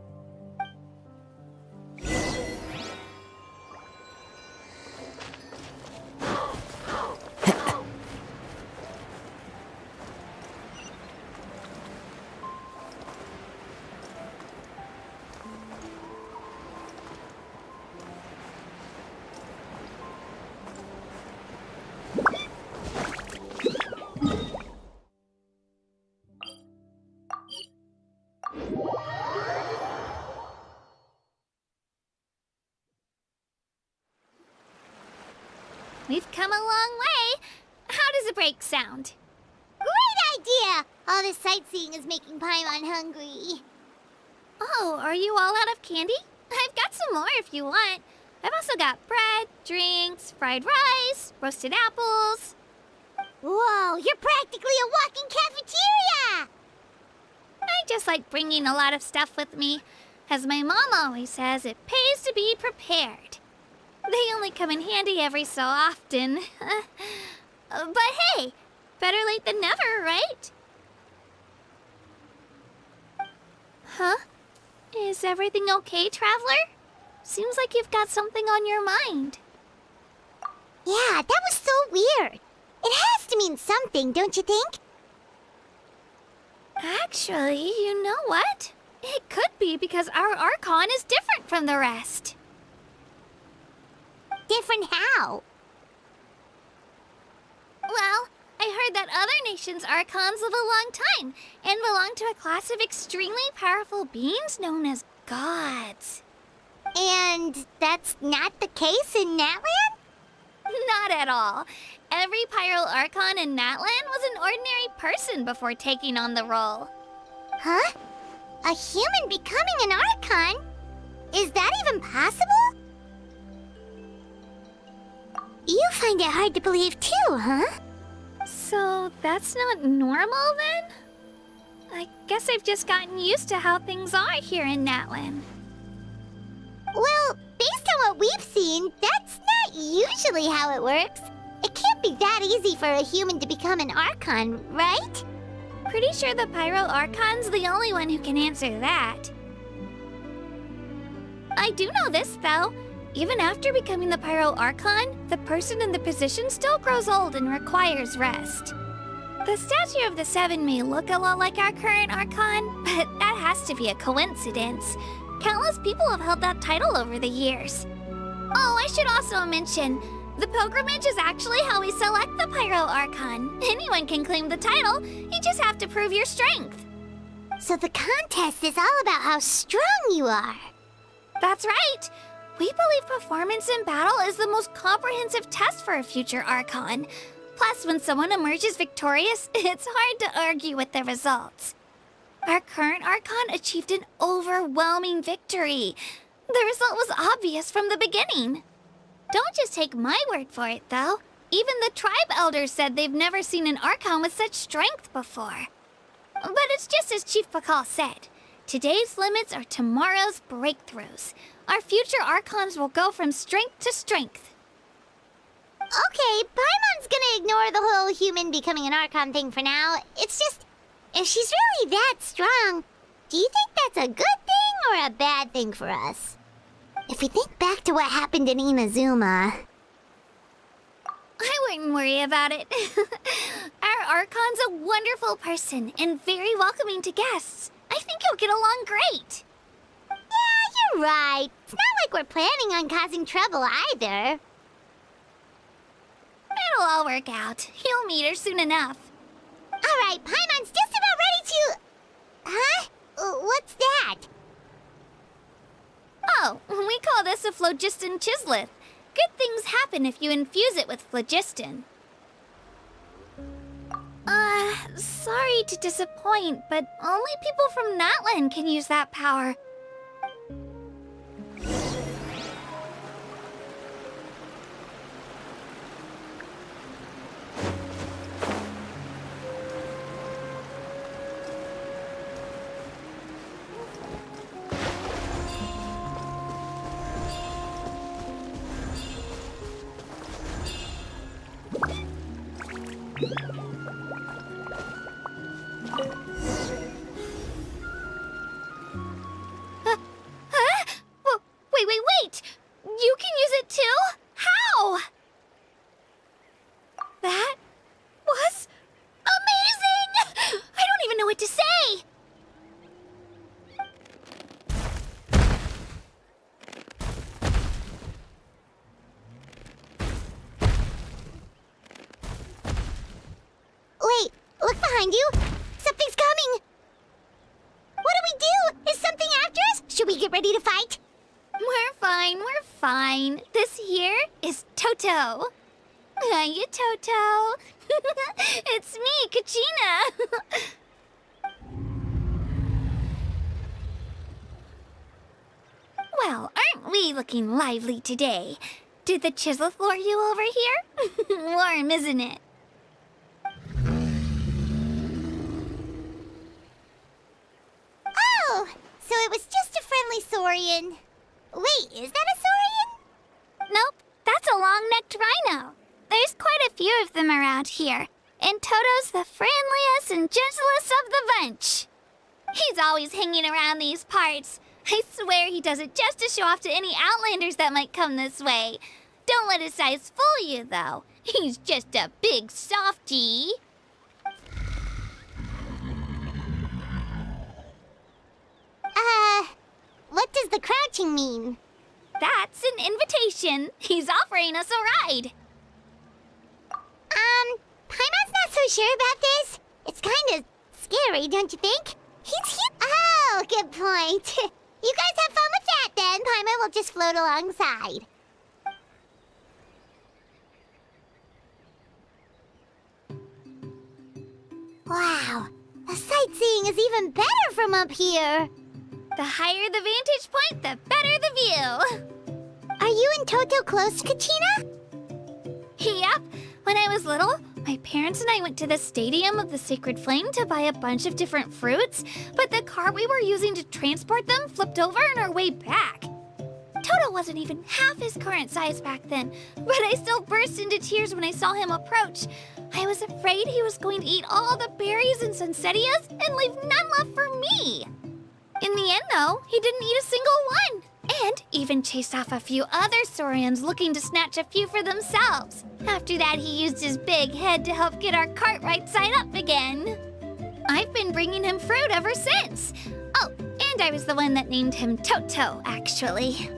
We've come a long way. How does a break sound? Great idea! All this sightseeing is making Paimon hungry. Oh, are you all out of candy? I've got some more if you want. I've also got bread, drinks, fried rice, roasted apples. Whoa, you're practically a walking cafeteria! I just like bringing a lot of stuff with me. As my mom always says, it pays to be prepared. They only come in handy every so often. But hey, better late than never, right? Huh? Is everything okay, Traveler? Seems like you've got something on your mind. Yeah, that was so weird. It has to mean something, don't you think? Actually, you know what? It It could be because our Archon is different from the rest. Different how? Well, I heard that other nations' Archons live a long time and belong to a class of extremely powerful beings known as gods. And that's not the case in Natlan? Not at all. Every Pyro Archon in Natlan was an ordinary person before taking on the role. Huh? A human becoming an Archon? Is that even possible? You find it hard to believe too, huh? So that's not normal then? I guess I've just gotten used to how things are here in Natlan. Well, based on what we've seen, that's not usually how it works. It can't be that easy for a human to become an Archon, right? Pretty sure the Pyro Archon's the only one who can answer that. I do know this, though. Even after becoming the Pyro Archon, the person in the position still grows old and requires rest. The statue of the Seven may look a lot like our current Archon, but that has to be a coincidence. Countless people have held that title over the years. Oh, I should also mention, the pilgrimage is actually how we select the Pyro Archon. Anyone can claim the title, you just have to prove your strength. So the contest is all about how strong you are. That's right. We believe performance in battle is the most comprehensive test for a future Archon. Plus, when someone emerges victorious, it's hard to argue with the results. Our current Archon achieved an overwhelming victory. The result was obvious from the beginning. Don't just take my word for it, though. Even the tribe elders said they've never seen an Archon with such strength before. But it's just as Chief Pakal said. Today's limits are tomorrow's breakthroughs. Our future Archons will go from strength to strength. Okay, Paimon's gonna ignore the whole human becoming an Archon thing for now. It's just, if she's really that strong, do you think that's a good thing or a bad thing for us? If we think back to what happened in Inazuma... I wouldn't worry about it. Our Archon's a wonderful person and very welcoming to guests. I think you'll get along great. Yeah, you're right. It's not like we're planning on causing trouble either. It'll all work out. You'll meet her soon enough. Alright, Paimon's just about ready to... Huh? What's that? Oh, we call this a phlogiston chisleth. Good things happen if you infuse it with phlogiston. Sorry to disappoint, but only people from Natlan can use that power. Wait! You can use it too? How? That was amazing! I don't even know what to say! Wait, look behind you. Something's coming. What do we do? Is something after us? Should we get ready to fight? We're fine. This here is Toto. Hiya, Toto. It's me, Kachina. Well, aren't we looking lively today? Did the Chisleth lure you over here? Warm, isn't it? Oh, so it was just a friendly saurian. Wait, is that a saurian? Nope, that's a long-necked rhino. There's quite a few of them around here, and Toto's the friendliest and gentlest of the bunch. He's always hanging around these parts. I swear he does it just to show off to any outlanders that might come this way. Don't let his size fool you, though. He's just a big softie. catching mean? That's an invitation. He's offering us a ride. Paimon's not so sure about this. It's kind of scary, don't you think? Oh, good point. You guys have fun with that then. Paimon will just float alongside. Wow, the sightseeing is even better from up here. The higher the vantage point, the better the view. Are you and Toto close, Kachina? Yep. When I was little, my parents and I went to the Stadium of the Sacred Flame to buy a bunch of different fruits, but the car we were using to transport them flipped over on our way back. Toto wasn't even half his current size back then, but I still burst into tears when I saw him approach. I was afraid he was going to eat all the berries and sunsettias and leave none left for me. In the end, though, he didn't eat a single one, and even chased off a few other Saurians looking to snatch a few for themselves. After that, he used his big head to help get our cart right side up again. I've been bringing him fruit ever since. Oh, and I was the one that named him Toto, actually.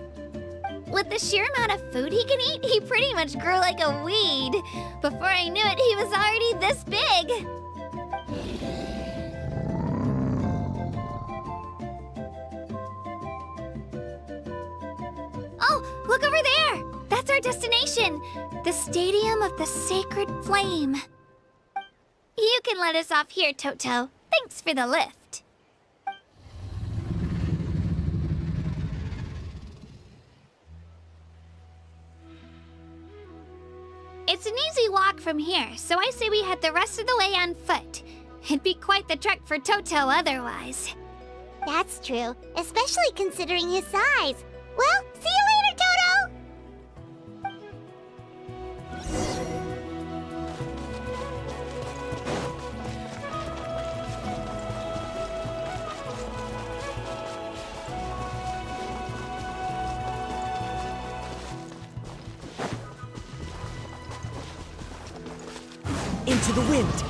With the sheer amount of food he can eat, he pretty much grew like a weed. Before I knew it, he was already this big. Oh, look over there! That's our destination, the Stadium of the Sacred Flame. You can let us off here, Toto. Thanks for the lift. It's an easy walk from here, so I say we head the rest of the way on foot. It'd be quite the trek for Toto otherwise. That's true, especially considering his size. Well, see you later, Toto! Into the wind.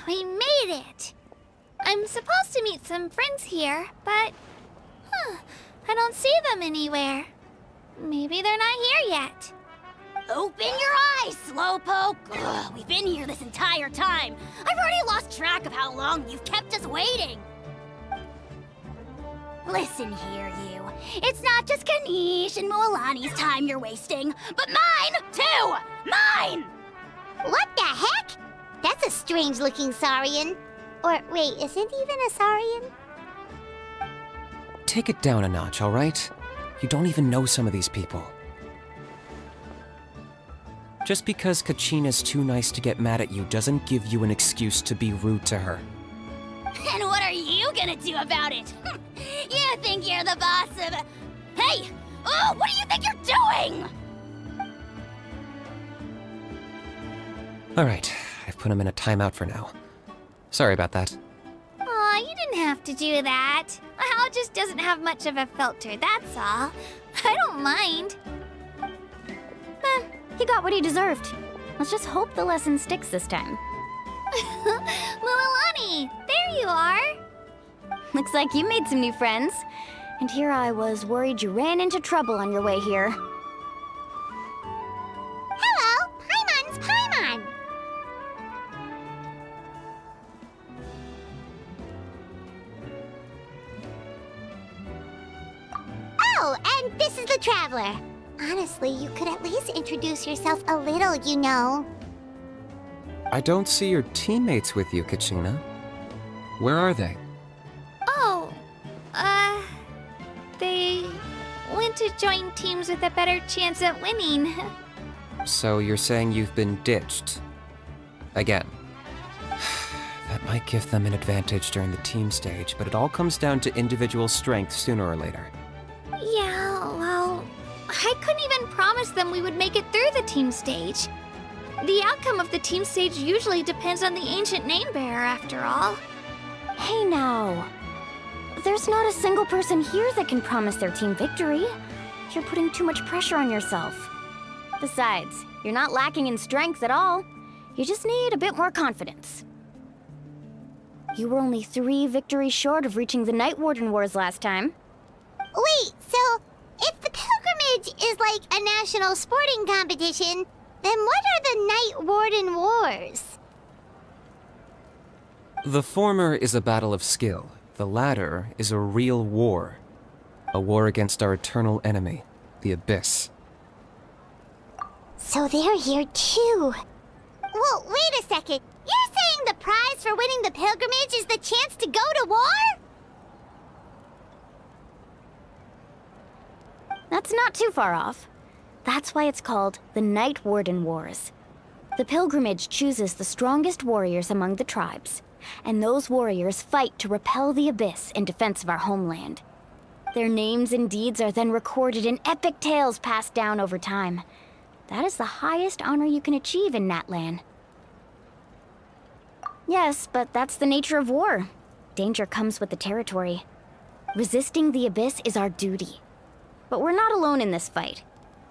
We made it! I'm supposed to meet some friends here, but... I don't see them anywhere. Maybe they're not here yet. Open your eyes, Slowpoke! Ugh, we've been here this entire time. I've already lost track of how long you've kept us waiting. Listen here, you. It's not just Kanish and Moalani's time you're wasting, but mine, too! Mine! What the heck? That's a strange-looking Saurian. Or, wait, is it even a Saurian? Take it down a notch, all right? You don't even know some of these people. Just because Kachina's too nice to get mad at you doesn't give you an excuse to be rude to her. And what are you gonna do about it? You think you're the boss of... Hey! Oh, what do you think you're doing? All right, I've put him in a timeout for now. Sorry about that. Aw, you didn't have to do that. Hal just doesn't have much of a filter, that's all. I don't mind. He got what he deserved. Let's just hope the lesson sticks this time. Mualani, there you are. Looks like you made some new friends. And here I was worried you ran into trouble on your way here. Hello, Paimon's Paimon. Oh, Oh, and this is the Traveler. Honestly, you could at least introduce yourself a little, you know. I don't see your teammates with you, Kachina. Where are they? Oh, they went to join teams with a better chance at winning. So you're saying you've been ditched? Again. That might give them an advantage during the team stage, but it all comes down to individual strength sooner or later. Yeah, well, I couldn't even promise them we would make it through the team stage. The outcome of the team stage usually depends on the ancient name bearer, after all. Hey now. There's not a single person here that can promise their team victory. You're putting too much pressure on yourself. Besides, you're not lacking in strength at all. You just need a bit more confidence. You were only 3 victories short of reaching the Night Warden Wars last time. Wait, so if the pilgrimage is like a national sporting competition, then what are the Night Warden Wars? The former is a battle of skill. The latter is a real war. A war against our eternal enemy, the Abyss. So they're here too. Well, wait a second. You're saying the prize for winning the pilgrimage is the chance to go to war? That's not too far off. That's why it's called the Night Warden Wars. The pilgrimage chooses the strongest warriors among the tribes, and those warriors fight to repel the Abyss in defense of our homeland. Their names and deeds are then recorded in epic tales passed down over time. That is the highest honor you can achieve in Natlan. Yes, but that's the nature of war. Danger comes with the territory. Resisting the Abyss is our duty. But we're not alone in this fight.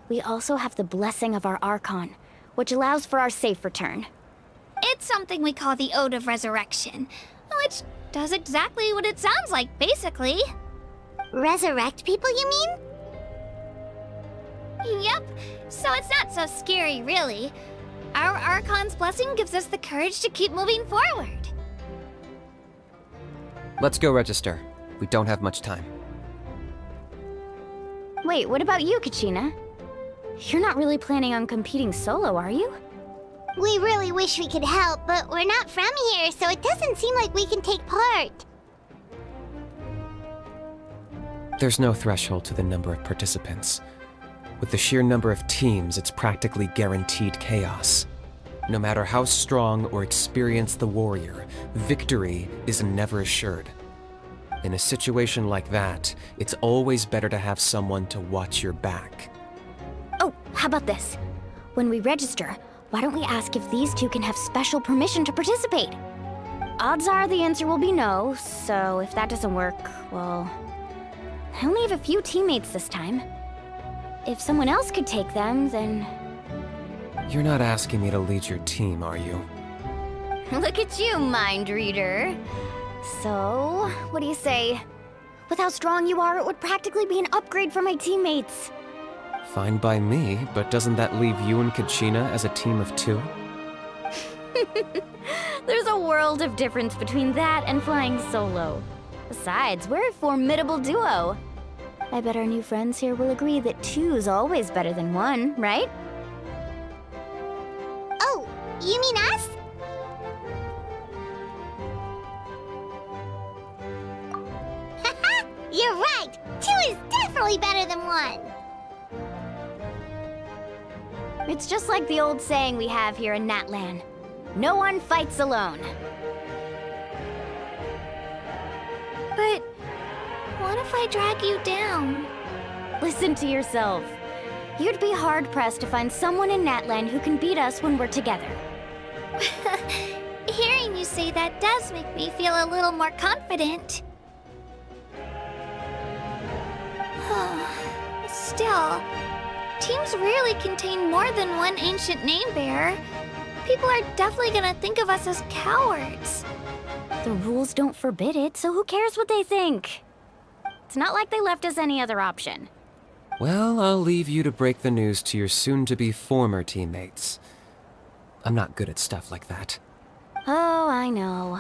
We also have the blessing of our Archon, which allows for our safe return. It's something we call the Ode of Resurrection, which does exactly what it sounds like, basically. Resurrect people, you mean? Yep, so it's not so scary, really. Our Archon's blessing gives us the courage to keep moving forward. Let's go register. We don't have much time. Wait, what about you, Kachina? You're not really planning on competing solo, are you? We really wish we could help, but we're not from here, so it doesn't seem like we can take part. There's no threshold to the number of participants. With the sheer number of teams, it's practically guaranteed chaos. No matter how strong or experienced the warrior, victory is never assured. In a situation like that, it's always better to have someone to watch your back. Oh, how about this? When we register, why don't we ask if these two can have special permission to participate? Odds are the answer will be no, so if that doesn't work, well... I only have a few teammates this time. If someone else could take them, then... You're not asking me to lead your team, are you? Look at you, mind reader. So, what do you say? With how strong you are, it would practically be an upgrade for my teammates. Fine by me, but doesn't that leave you and Kachina as a team of 2? There's a world of difference between that and flying solo. Besides, we're a formidable duo. I bet our new friends here will agree that 2's always better than 1, right? Oh, you mean us? Haha, you're right! 2 is definitely better than 1! It's just like the old saying we have here in Natlan. No one fights alone. But what if I drag you down? Listen to yourself. You'd be hard-pressed to find someone in Natlan who can beat us when we're together. Hearing you say that does make me feel a little more confident. Still, teams rarely contain more than one ancient name bearer. People are definitely gonna think of us as cowards. The rules don't forbid it, so who cares what they think? It's not like they left us any other option. Well, I'll leave you to break the news to your soon-to-be former teammates. I'm not good at stuff like that. Oh, I know.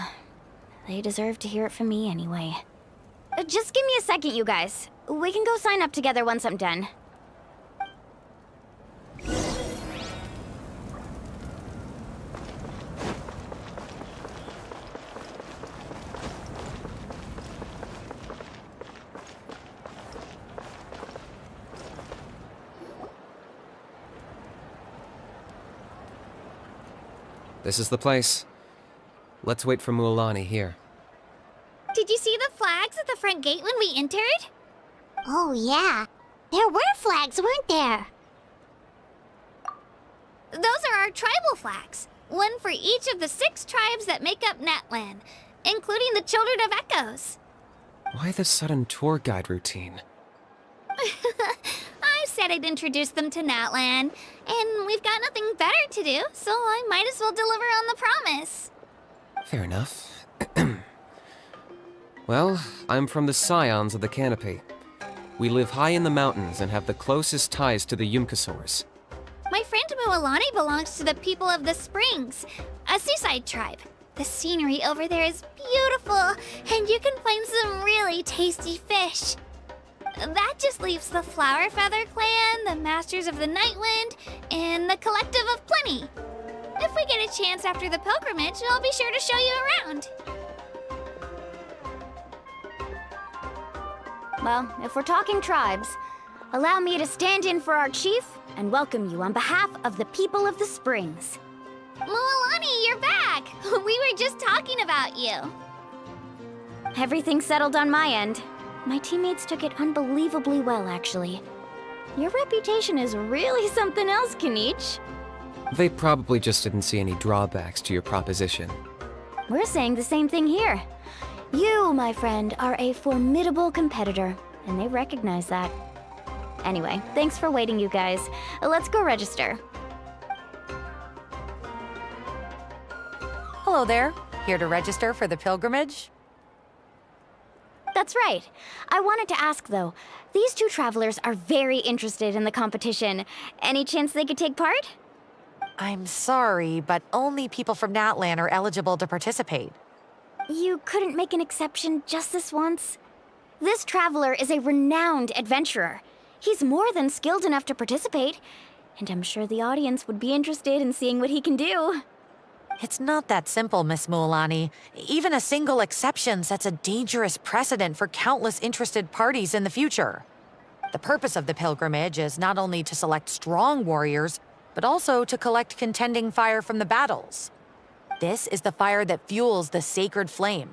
They deserve to hear it from me anyway. Just give me a second, you guys. We can go sign up together once I'm done. This is the place. Let's wait for Mualani here. Did you see the flags at the front gate when we entered? Oh, yeah. There were flags, weren't there? Those are our tribal flags. One for each of the 6 tribes that make up Natlan, including the Children of Echoes. Why the sudden tour guide routine? I said I'd introduce them to Natlan, and we've got nothing better to do, so I might as well deliver on the promise. Fair enough. Well, I'm from the Scions of the Canopy. We live high in the mountains and have the closest ties to the Yumkasaurs. My friend Mualani belongs to the people of the Springs, a seaside tribe. The scenery over there is beautiful, and you can find some really tasty fish. That just leaves the Flower Feather Clan, the Masters of the Nightwind, and the Collective of Plenty. If we get a chance after the pilgrimage, I'll be sure to show you around. Well, if we're talking tribes, allow me to stand in for our chief and welcome you on behalf of the people of the Springs. Mualani, you're back! We were just talking about you. Everything's settled on my end. My teammates took it unbelievably well, actually. Your reputation is really something else, Kanich. They probably just didn't see any drawbacks to your proposition. We're saying the same thing here. You, my friend, are a formidable competitor, and they recognize that. Anyway, thanks for waiting, you guys. Let's go register. Hello there. Here to register for the pilgrimage? That's right. I wanted to ask, though. These 2 travelers are very interested in the competition. Any chance they could take part? I'm sorry, but only people from Natlan are eligible to participate. You couldn't make an exception just this once? This traveler is a renowned adventurer. He's more than skilled enough to participate, and I'm sure the audience would be interested in seeing what he can do. It's not that simple, Miss Mualani. Even a single exception sets a dangerous precedent for countless interested parties in the future. The purpose of the pilgrimage is not only to select strong warriors, but also to collect contending fire from the battles. This is the fire that fuels the sacred flame.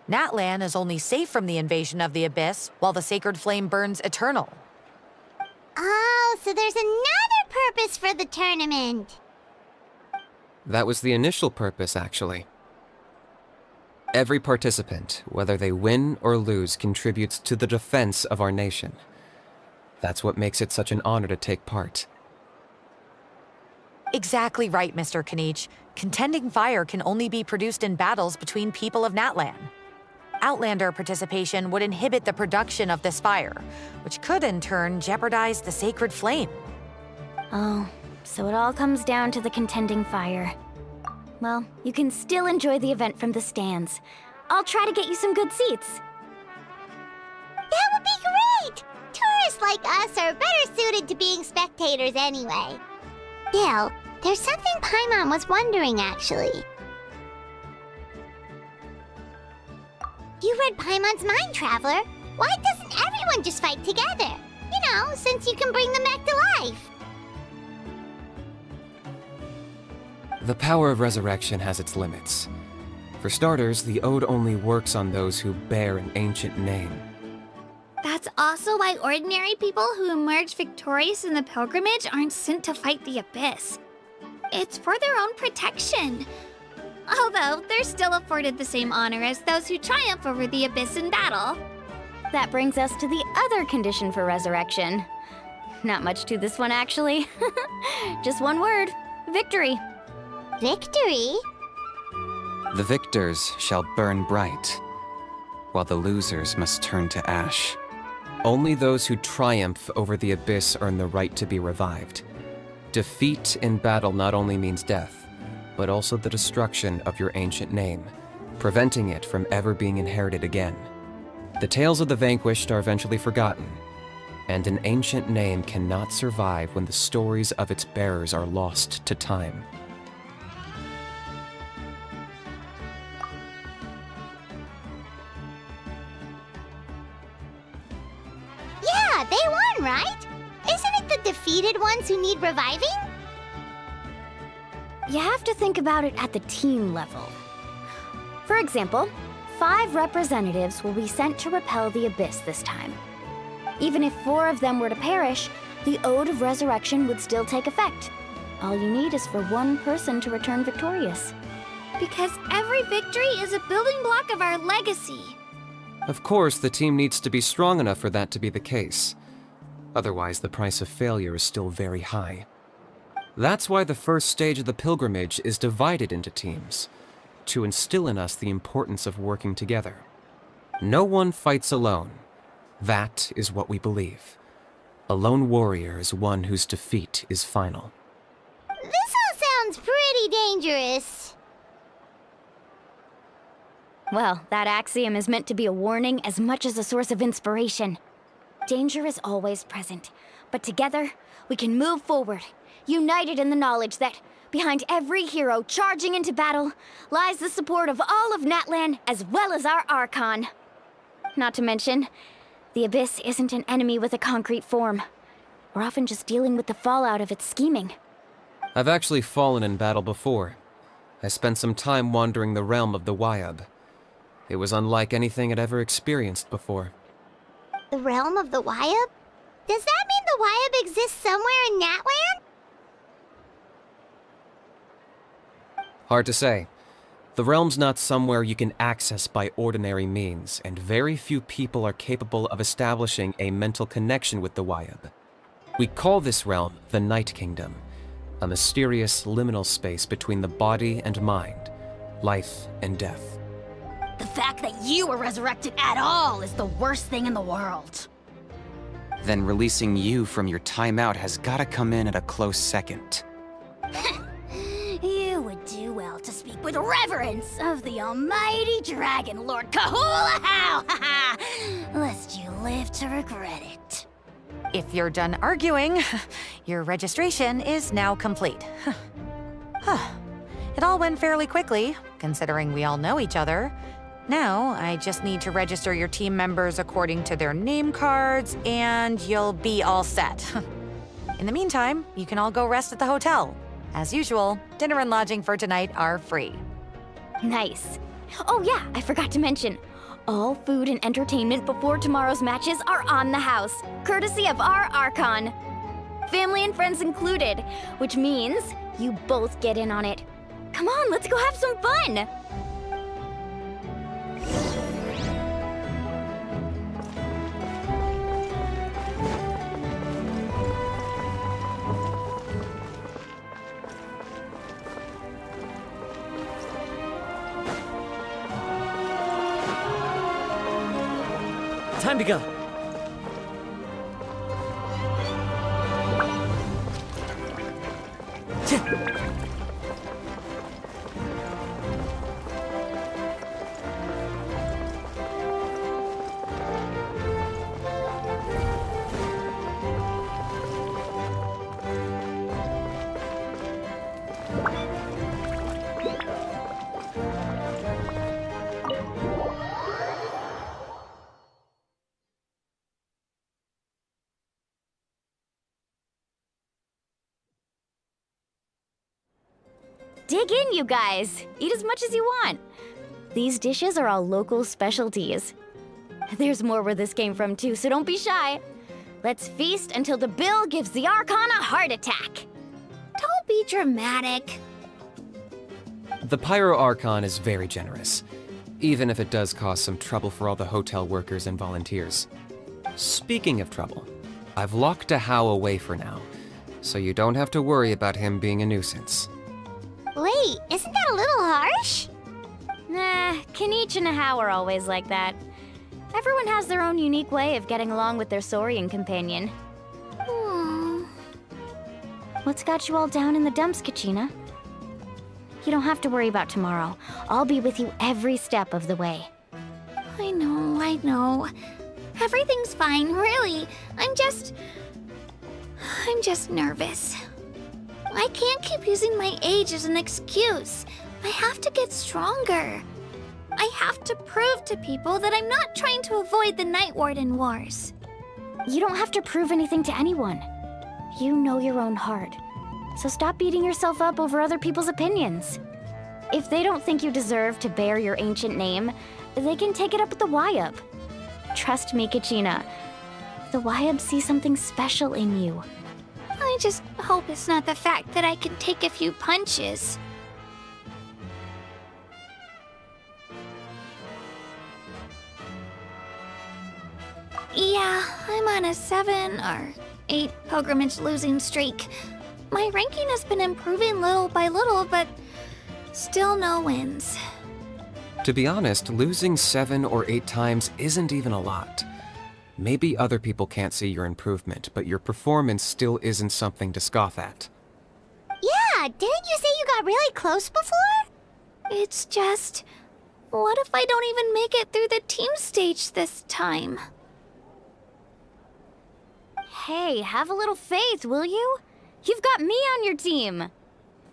Natlan is only safe from the invasion of the Abyss while the sacred flame burns eternal. Oh, so there's another purpose for the tournament. That was the initial purpose, actually. Every participant, whether they win or lose, contributes to the defense of our nation. That's what makes it such an honor to take part. Exactly right, Mr. Kanich. Contending fire can only be produced in battles between people of Natlan. Outlander participation would inhibit the production of this fire, which could in turn jeopardize the sacred flame. Oh, so it all comes down to the contending fire. Well, you can still enjoy the event from the stands. I'll try to get you some good seats. That would be great! Tourists like us are better suited to being spectators anyway. Still, there's something Paimon was wondering, actually. You read Paimon's mind, Traveler. Why doesn't everyone just fight together? You know, since you can bring them back to life. The power of resurrection has its limits. For starters, the ode only works on those who bear an ancient name. That's also why ordinary people who emerge victorious in the pilgrimage aren't sent to fight the Abyss. It's for their own protection. Although, they're still afforded the same honor as those who triumph over the Abyss in battle. That brings us to the other condition for resurrection. Not much to this one, actually. Just one word: victory. Victory? The victors shall burn bright, while the losers must turn to ash. Only those who triumph over the Abyss earn the right to be revived. Defeat in battle not only means death, but also the destruction of your ancient name, preventing it from ever being inherited again. The tales of the vanquished are eventually forgotten, and an ancient name cannot survive when the stories of its bearers are lost to time. Yeah, they won, right? Isn't it the defeated ones who need reviving? You have to think about it at the team level. For example, 5 representatives will be sent to repel the Abyss this time. Even if 4 of them were to perish, the Ode of Resurrection would still take effect. All you need is for 1 person to return victorious. Because every victory is a building block of our legacy. Of course, the team needs to be strong enough for that to be the case. Otherwise, the price of failure is still very high. That's why the first stage of the pilgrimage is divided into teams, to instill in us the importance of working together. No one fights alone. That is what we believe. A lone warrior is one whose defeat is final. This all sounds pretty dangerous. Well, that axiom is meant to be a warning as much as a source of inspiration. Danger is always present, but together, we can move forward, united in the knowledge that behind every hero charging into battle lies the support of all of Natlan as well as our Archon. Not to mention, the Abyss isn't an enemy with a concrete form. We're often just dealing with the fallout of its scheming. I've actually fallen in battle before. I spent some time wandering the realm of the Wyab. It was unlike anything I'd ever experienced before. The realm of the Wyab? Does that mean the Wyab exists somewhere in Natlan? Hard to say. The realm's not somewhere you can access by ordinary means, and very few people are capable of establishing a mental connection with the Wyab. We call this realm the Night Kingdom, a mysterious liminal space between the body and mind, life and death. The fact that you were resurrected at all is the worst thing in the world. Then releasing you from your timeout has gotta come in at a close second. You would do well to speak with reverence of the almighty Dragon Lord Kahula-How, lest you live to regret it. If you're done arguing, your registration is now complete. It all went fairly quickly, considering we all know each other. Now, I just need to register your team members according to their name cards, and you'll be all set. In the meantime, you can all go rest at the hotel. As usual, dinner and lodging for tonight are free. Nice. Oh yeah, I forgot to mention. All food and entertainment before tomorrow's matches are on the house, courtesy of our Archon. Family and friends included, which means you both get in on it. Come on, let's go have some fun! Time to go. Dig in, you guys. Eat as much as you want. These dishes are all local specialties. There's more where this came from too, so don't be shy. Let's feast until the bill gives the Archon a heart attack. Don't be dramatic. The Pyro Archon is very generous, even if it does cause some trouble for all the hotel workers and volunteers. Speaking of trouble, I've locked a How away for now, so you don't have to worry about him being a nuisance. Wait, isn't that a little harsh? Nah, Kenichi and How are always like that. Everyone has their own unique way of getting along with their Saurian companion. What's got you all down in the dumps, Kachina? You don't have to worry about tomorrow. I'll be with you every step of the way. I know. Everything's fine, really. I'm just nervous. I can't keep using my age as an excuse. I have to get stronger. I have to prove to people that I'm not trying to avoid the Night Warden Wars. You don't have to prove anything to anyone. You know your own heart. So stop beating yourself up over other people's opinions. If they don't think you deserve to bear your ancient name, they can take it up with the YUP. Trust me, Kachina. The YUP see something special in you. I just hope it's not the fact that I can take a few punches. Yeah, I'm on a 7 or 8 pilgrimage losing streak. My ranking has been improving little by little, but still no wins. To be honest, losing 7 or 8 times isn't even a lot. Maybe other people can't see your improvement, but your performance still isn't something to scoff at. Yeah, didn't you say you got really close before? It's just, what if I don't even make it through the team stage this time? Hey, have a little faith, will you? You've got me on your team.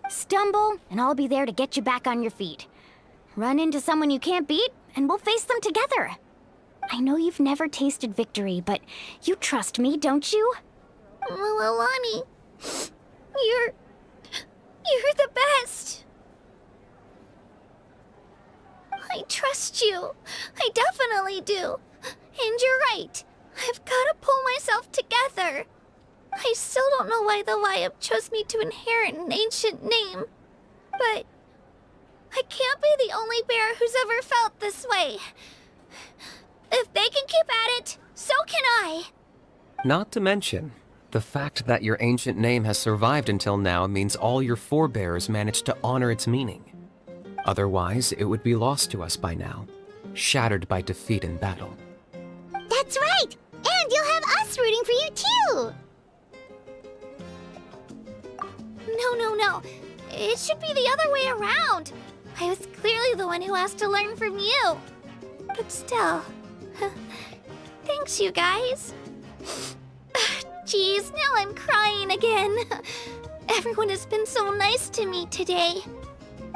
Stumble, and I'll be there to get you back on your feet. Run into someone you can't beat, and we'll face them together. I know you've never tasted victory, but you trust me, don't you? Alani, you're the best. I trust you. I definitely do. And you're right. I've got to pull myself together. I still don't know why the YUP chose me to inherit an ancient name. But I can't be the only bear who's ever felt this way. If they can keep at it, so can I. Not to mention, the fact that your ancient name has survived until now means all your forebears managed to honor its meaning. Otherwise, it would be lost to us by now, shattered by defeat in battle. That's right! And you'll have us rooting for you too! No. It should be the other way around. I was clearly the one who asked to learn from you. But still, thanks you guys. Geez, now I'm crying again. Everyone has been so nice to me today.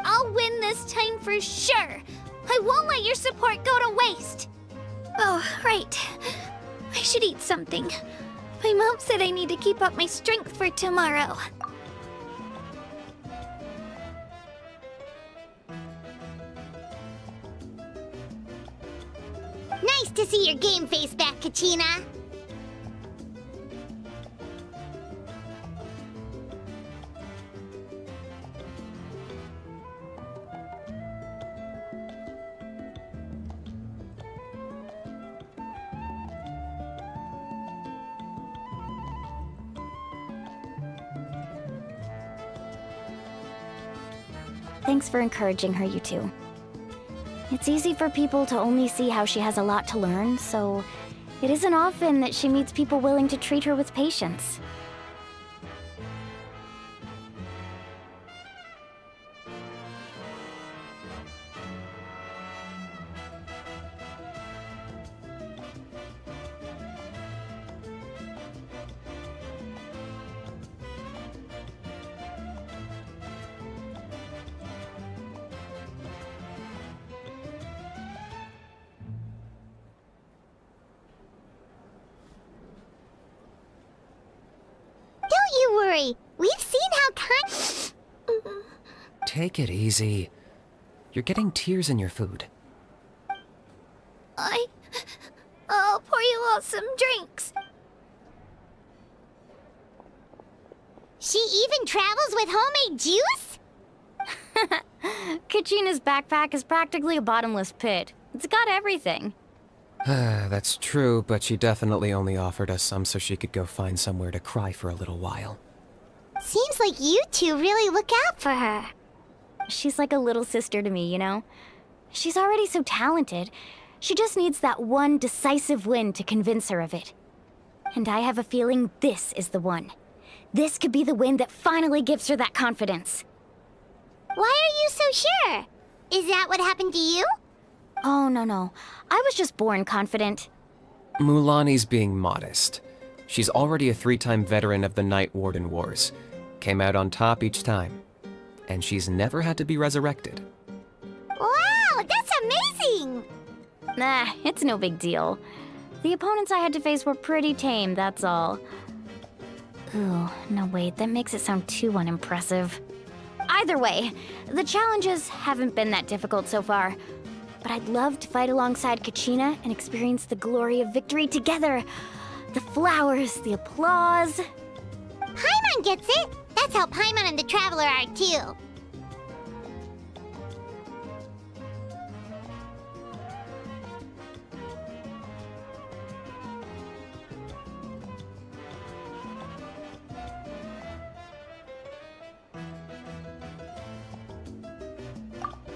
I'll win this time for sure. I won't let your support go to waste. Oh, right. I should eat something. My mom said I need to keep up my strength for tomorrow. Nice to see your game face back, Kachina. Thanks for encouraging her, you two. It's easy for people to only see how she has a lot to learn, so it isn't often that she meets people willing to treat her with patience. Don't you worry. We've seen how kind... Take it easy. You're getting tears in your food. I'll pour you all some drinks. She even travels with homemade juice? Kachina's backpack is practically a bottomless pit. It's got everything. That's true, but she definitely only offered us some so she could go find somewhere to cry for a little while. Seems like you two really look out for her. She's like a little sister to me, you know? She's already so talented. She just needs that one decisive win to convince her of it. And I have a feeling this is the one. This could be the win that finally gives her that confidence. Why are you so sure? Is that what happened to you? Oh, no. I was just born confident. Mulaney's being modest. She's already a 3-time veteran of the Night Warden Wars. Came out on top each time. And she's never had to be resurrected. Wow, that's amazing! Nah, it's no big deal. The opponents I had to face were pretty tame, that's all. Ooh, no wait, that makes it sound too unimpressive. Either way, the challenges haven't been that difficult so far. But I'd love to fight alongside Kachina and experience the glory of victory together. The flowers, the applause. Paimon gets it! That's how Paimon and the Traveler are too.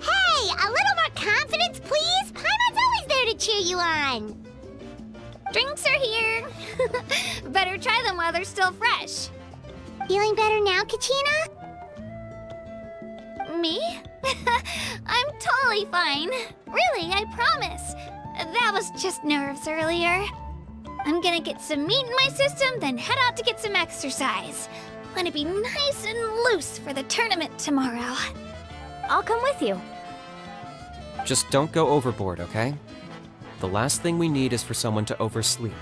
Hey, a little more confidence, please? Paimon's always there to cheer you on. Drinks are here. Better try them while they're still fresh. Feeling better now, Kachina? Me? I'm totally fine. Really, I promise. That was just nerves earlier. I'm gonna get some meat in my system, then head out to get some exercise. Wanna be nice and loose for the tournament tomorrow. I'll come with you. Just don't go overboard, okay? The last thing we need is for someone to oversleep.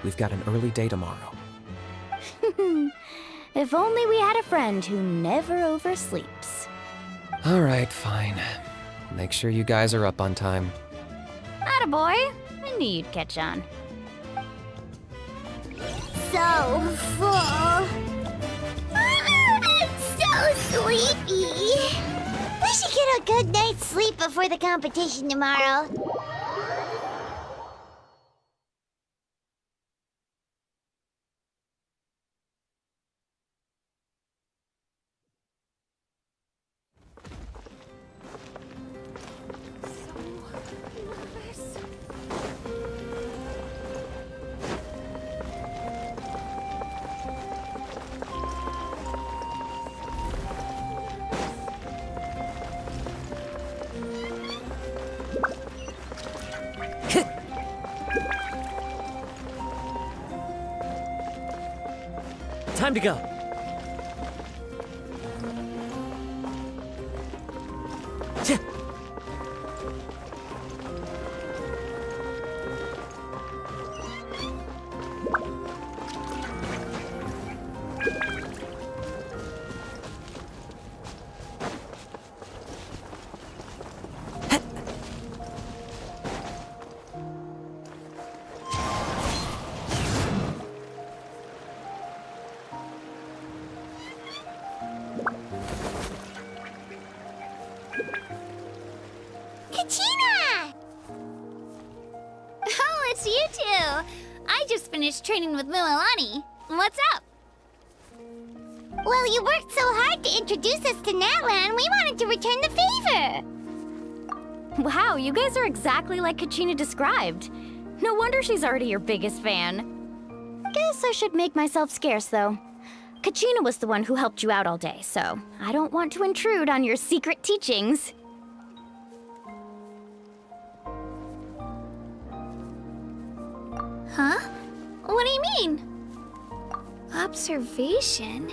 We've got an early day tomorrow. If only we had a friend who never oversleeps. All right, fine. Make sure you guys are up on time. Attaboy! I knew you'd catch on. So full. I'm so sleepy. We should get a good night's sleep before the competition tomorrow. Time to go. Kachina! Oh, it's you two. I just finished training with Mililani. What's up? Well, you worked so hard to introduce us to Natlan, we wanted to return the favor. Wow, you guys are exactly like Kachina described. No wonder she's already your biggest fan. Guess I should make myself scarce, though. Kachina was the one who helped you out all day, so I don't want to intrude on your secret teachings. Huh? What do you mean? Observation?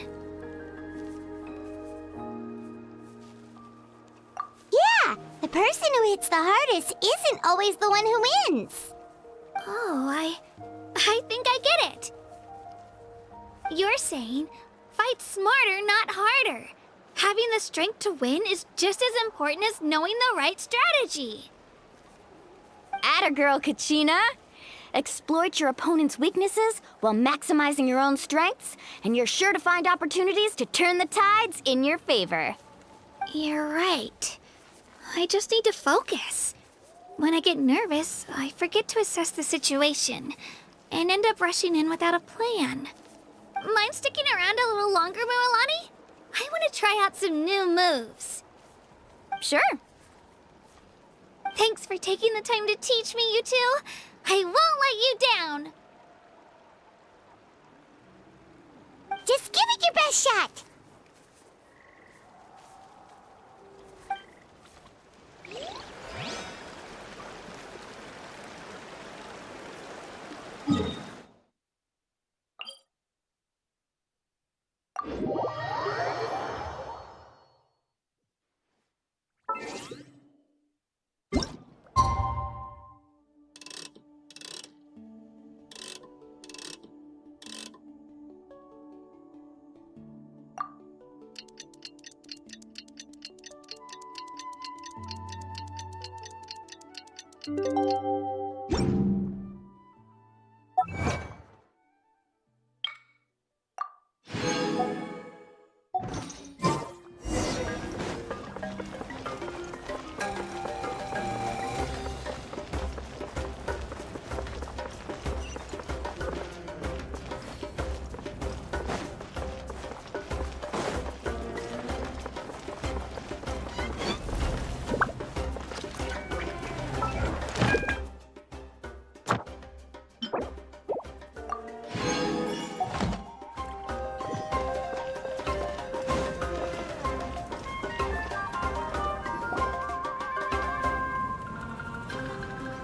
Yeah, the person who hits the hardest isn't always the one who wins. Oh, I think I get it. You're saying, fight smarter, not harder. Having the strength to win is just as important as knowing the right strategy. Atta girl, Kachina! Exploit your opponent's weaknesses while maximizing your own strengths, and you're sure to find opportunities to turn the tides in your favor. You're right. I just need to focus. When I get nervous, I forget to assess the situation and end up rushing in without a plan. Mind sticking around a little longer, Mililani? I want to try out some new moves. Sure. Thanks for taking the time to teach me, you two. I won't let you down. Just give it your best shot.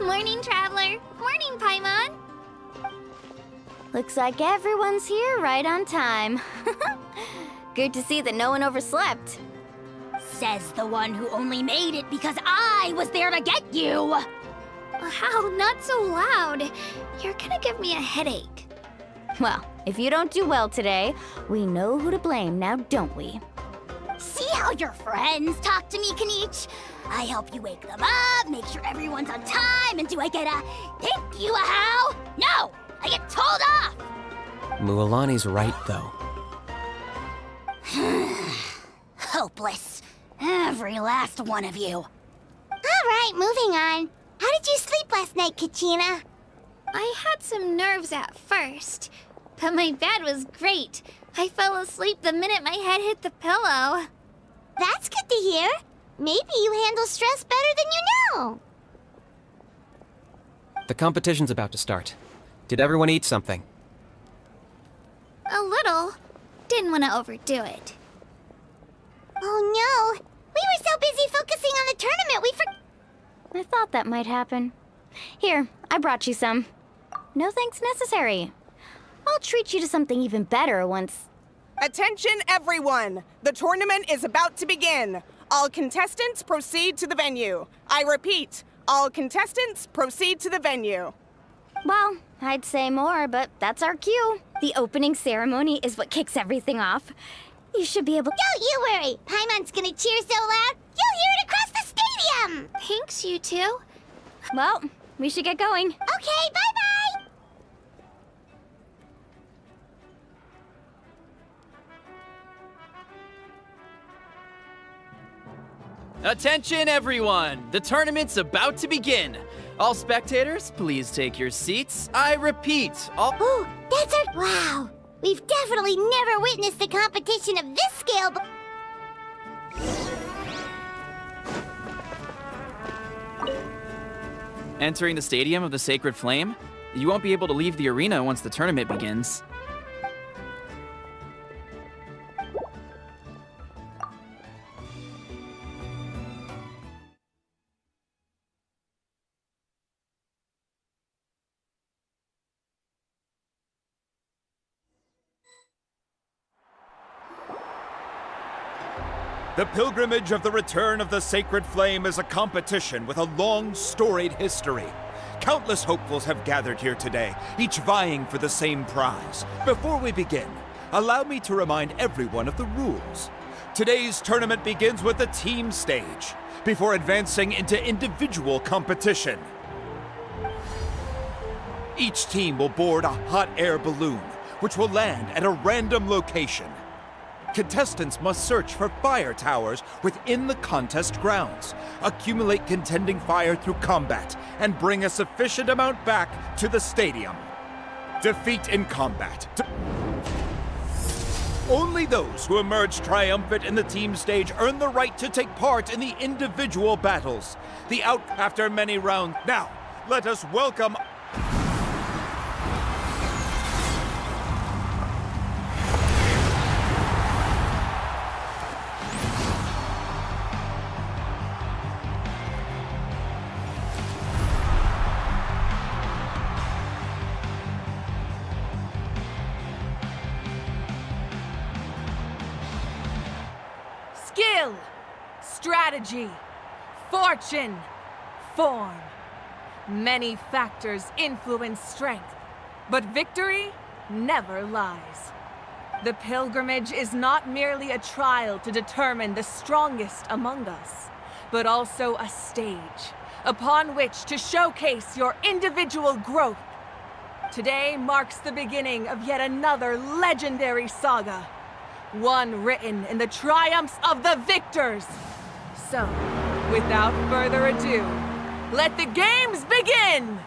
Morning, Traveler. Morning, Paimon. Looks like everyone's here right on time. Good to see that no one overslept. Says the one who only made it because I was there to get you! How? Not so loud. You're gonna give me a headache. Well, if you don't do well today, we know who to blame now, don't we? See how your friends talk to me, Kanich? I help you wake them up, make sure everyone's on time, and do I get a thank you a how? No! I get told off! Mualani's right, though. Hopeless. Every last one of you. Alright, moving on. How did you sleep last night, Kachina? I had some nerves at first, but my bed was great. I fell asleep the minute my head hit the pillow. That's good to hear. Maybe you handle stress better than you know. The competition's about to start. Did everyone eat something? A little. Didn't want to overdo it. Oh no! We were so busy focusing on the tournament we I thought that might happen. Here, I brought you some. No thanks necessary. I'll treat you to something even better once... Attention, everyone! The tournament is about to begin. All contestants proceed to the venue. I repeat, all contestants proceed to the venue. Well, I'd say more, but that's our cue. The opening ceremony is what kicks everything off. You should be able... Don't you worry! Paimon's gonna cheer so loud, you'll hear it across the stadium! Thanks, you two. Well, we should get going. Okay, bye-bye! Attention, everyone! The tournament's about to begin. All spectators, please take your seats. I repeat, all... Oh, that's our... Wow! We've definitely never witnessed a competition of this scale but... Entering the Stadium of the Sacred Flame, you won't be able to leave the arena once the tournament begins. The pilgrimage of the return of the Sacred Flame is a competition with a long, storied history. Countless hopefuls have gathered here today, each vying for the same prize. Before we begin, allow me to remind everyone of the rules. Today's tournament begins with the team stage, before advancing into individual competition. Each team will board a hot air balloon, which will land at a random location. Contestants must search for fire towers within the contest grounds, accumulate contending fire through combat, and bring a sufficient amount back to the stadium. Defeat in combat. Only those who emerge triumphant in the team stage earn the right to take part in the individual battles. The after many rounds. Now, let us welcome... skill, strategy, fortune, form. Many factors influence strength, but victory never lies. The pilgrimage is not merely a trial to determine the strongest among us, but also a stage upon which to showcase your individual growth. Today marks the beginning of yet another legendary saga, one written in the triumphs of the victors. So, without further ado, let the games begin!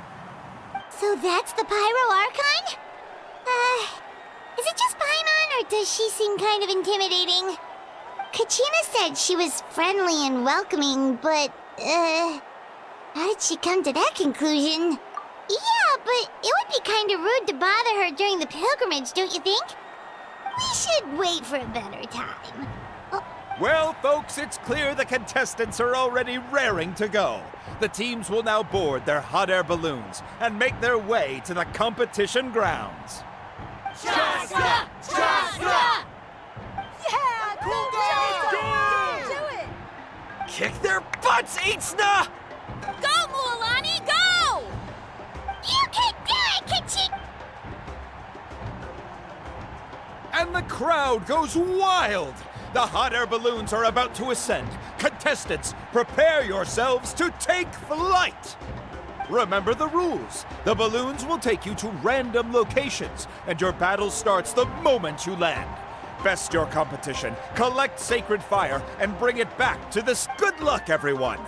So that's the Pyro Archon? Is it just Paimon, or does she seem kind of intimidating? Kachina said she was friendly and welcoming, but, how did she come to that conclusion? Yeah, but it would be kind of rude to bother her during the pilgrimage, don't you think? We should wait for a better time. Well, folks, it's clear the contestants are already raring to go. The teams will now board their hot air balloons and make their way to the competition grounds. Chaska! Chaska! Yeah, cool guys! Do it! Kick their butts, Itzna! Go, Mualani, go! You can do it, Kachina! And the crowd goes wild! The hot air balloons are about to ascend. Contestants, prepare yourselves to take flight! Remember the rules. The balloons will take you to random locations, and your battle starts the moment you land. Best your competition, collect sacred fire, and bring it back to this. Good luck, everyone!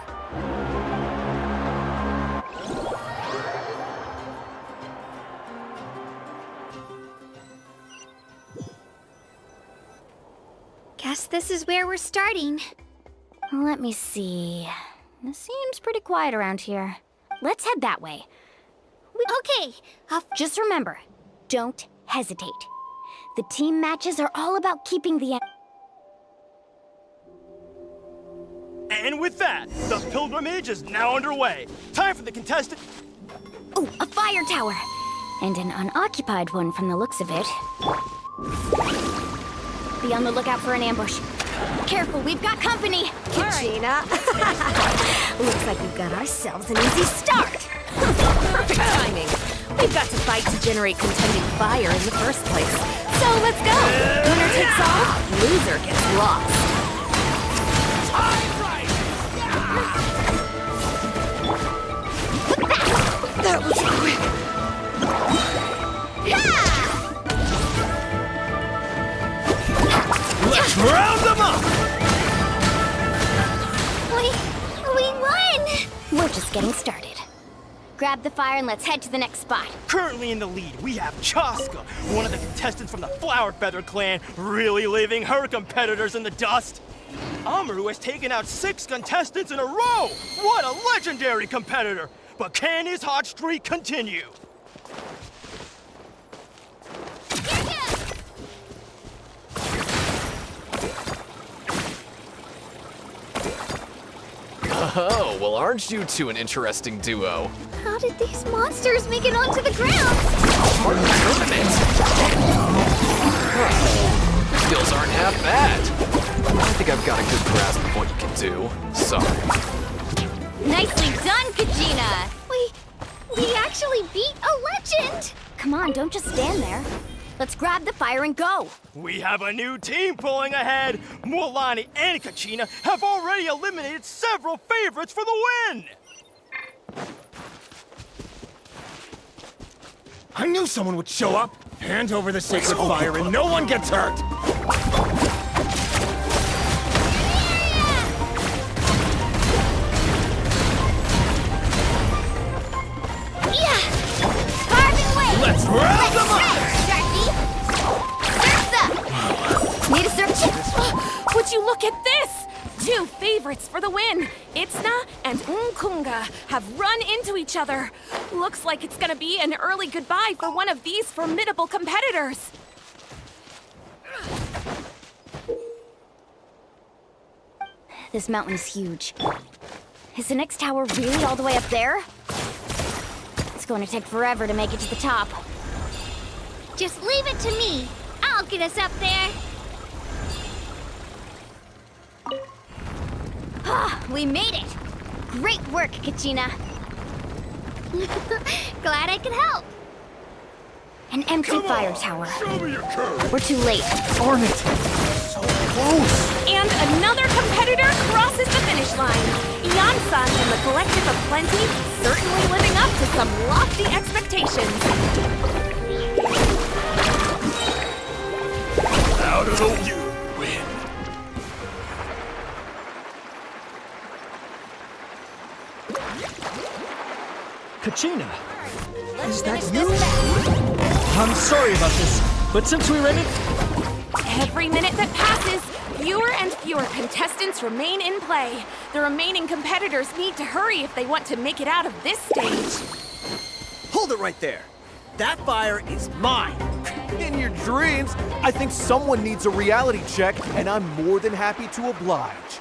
Guess this is where we're starting. Let me see. It seems pretty quiet around here. Let's head that way. Okay. Just remember, don't hesitate. The team matches are all about keeping the... And with that, the pilgrimage is now underway. Time for the contestant... Oh, a fire tower! And an unoccupied one from the looks of it. Be on the lookout for an ambush. Careful, we've got company! Kachina. Looks like we've got ourselves an easy start! Perfect timing. We've got to fight to generate contending fire in the first place. So let's go! Winner takes all, loser gets lost. That was quick! Let's round them up! We won! We're just getting started. Grab the fire and let's head to the next spot. Currently in the lead, we have Chaska, one of the contestants from the Flower Feather clan, really leaving her competitors in the dust. Amaru has taken out 6 contestants in a row! What a legendary competitor! But can his hot streak continue? Oh, well, aren't you two an interesting duo? How did these monsters make it onto the ground? Part of the tournament? Huh. Skills aren't half bad. I think I've got a good grasp of what you can do. Sorry. Nicely done, Kachina! We actually beat a legend! Come on, don't just stand there. Let's grab the fire and go! We have a new team pulling ahead! Mualani and Kachina have already eliminated several favorites for the win! I knew someone would show up! Hand over the sacred fire and no one gets hurt! Let's round them up! Need a search? Would you look at this? 2 favorites for the win. Itzna and Unkunga have run into each other. Looks like it's gonna be an early goodbye for one of these formidable competitors. This mountain is huge. Is the next tower really all the way up there? It's going to take forever to make it to the top. Just leave it to me. I'll get us up there. We made it! Great work, Kachina. Glad I could help. An empty fire tower. Show me your courage. We're too late. Darn it! So close! And another competitor crosses the finish line. Ian-san and the Collective of Plenty certainly living up to some lofty expectations. Out of the you win. Kachina, is that you? I'm sorry about this, but since we ran it... Every minute that passes, fewer and fewer contestants remain in play. The remaining competitors need to hurry if they want to make it out of this stage. Hold it right there. That fire is mine. In your dreams, I think someone needs a reality check, and I'm more than happy to oblige.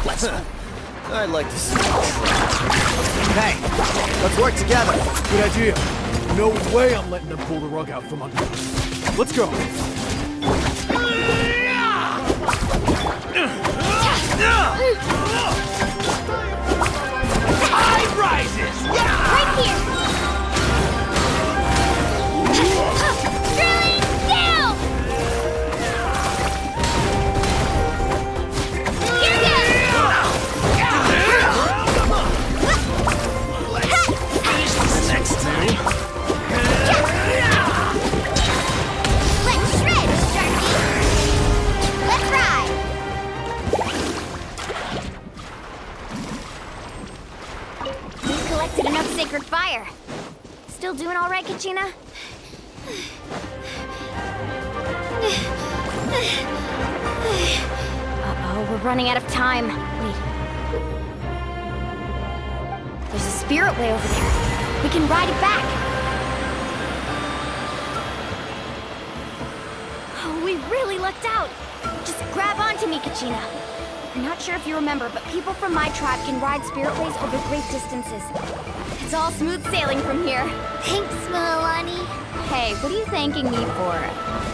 Let's go. I'd like to see you try. Hey, let's work together. Good idea. No way I'm letting them pull the rug out from under us. Let's go. Tide rises! Yeah! Right here! Drilling down! Here Let's finish this next time. Let's shred, Sharky! Let's ride! We've collected enough sacred fire. Still doing all right, Kachina? Uh-oh, we're running out of time. Wait. There's a spirit way over there. We can ride it back. Oh, we really lucked out. Just grab onto me, Kachina. I'm not sure if you remember, but people from my tribe can ride spirit ways over great distances. It's all smooth sailing from here. Thanks, Milani. Hey, what are you thanking me for?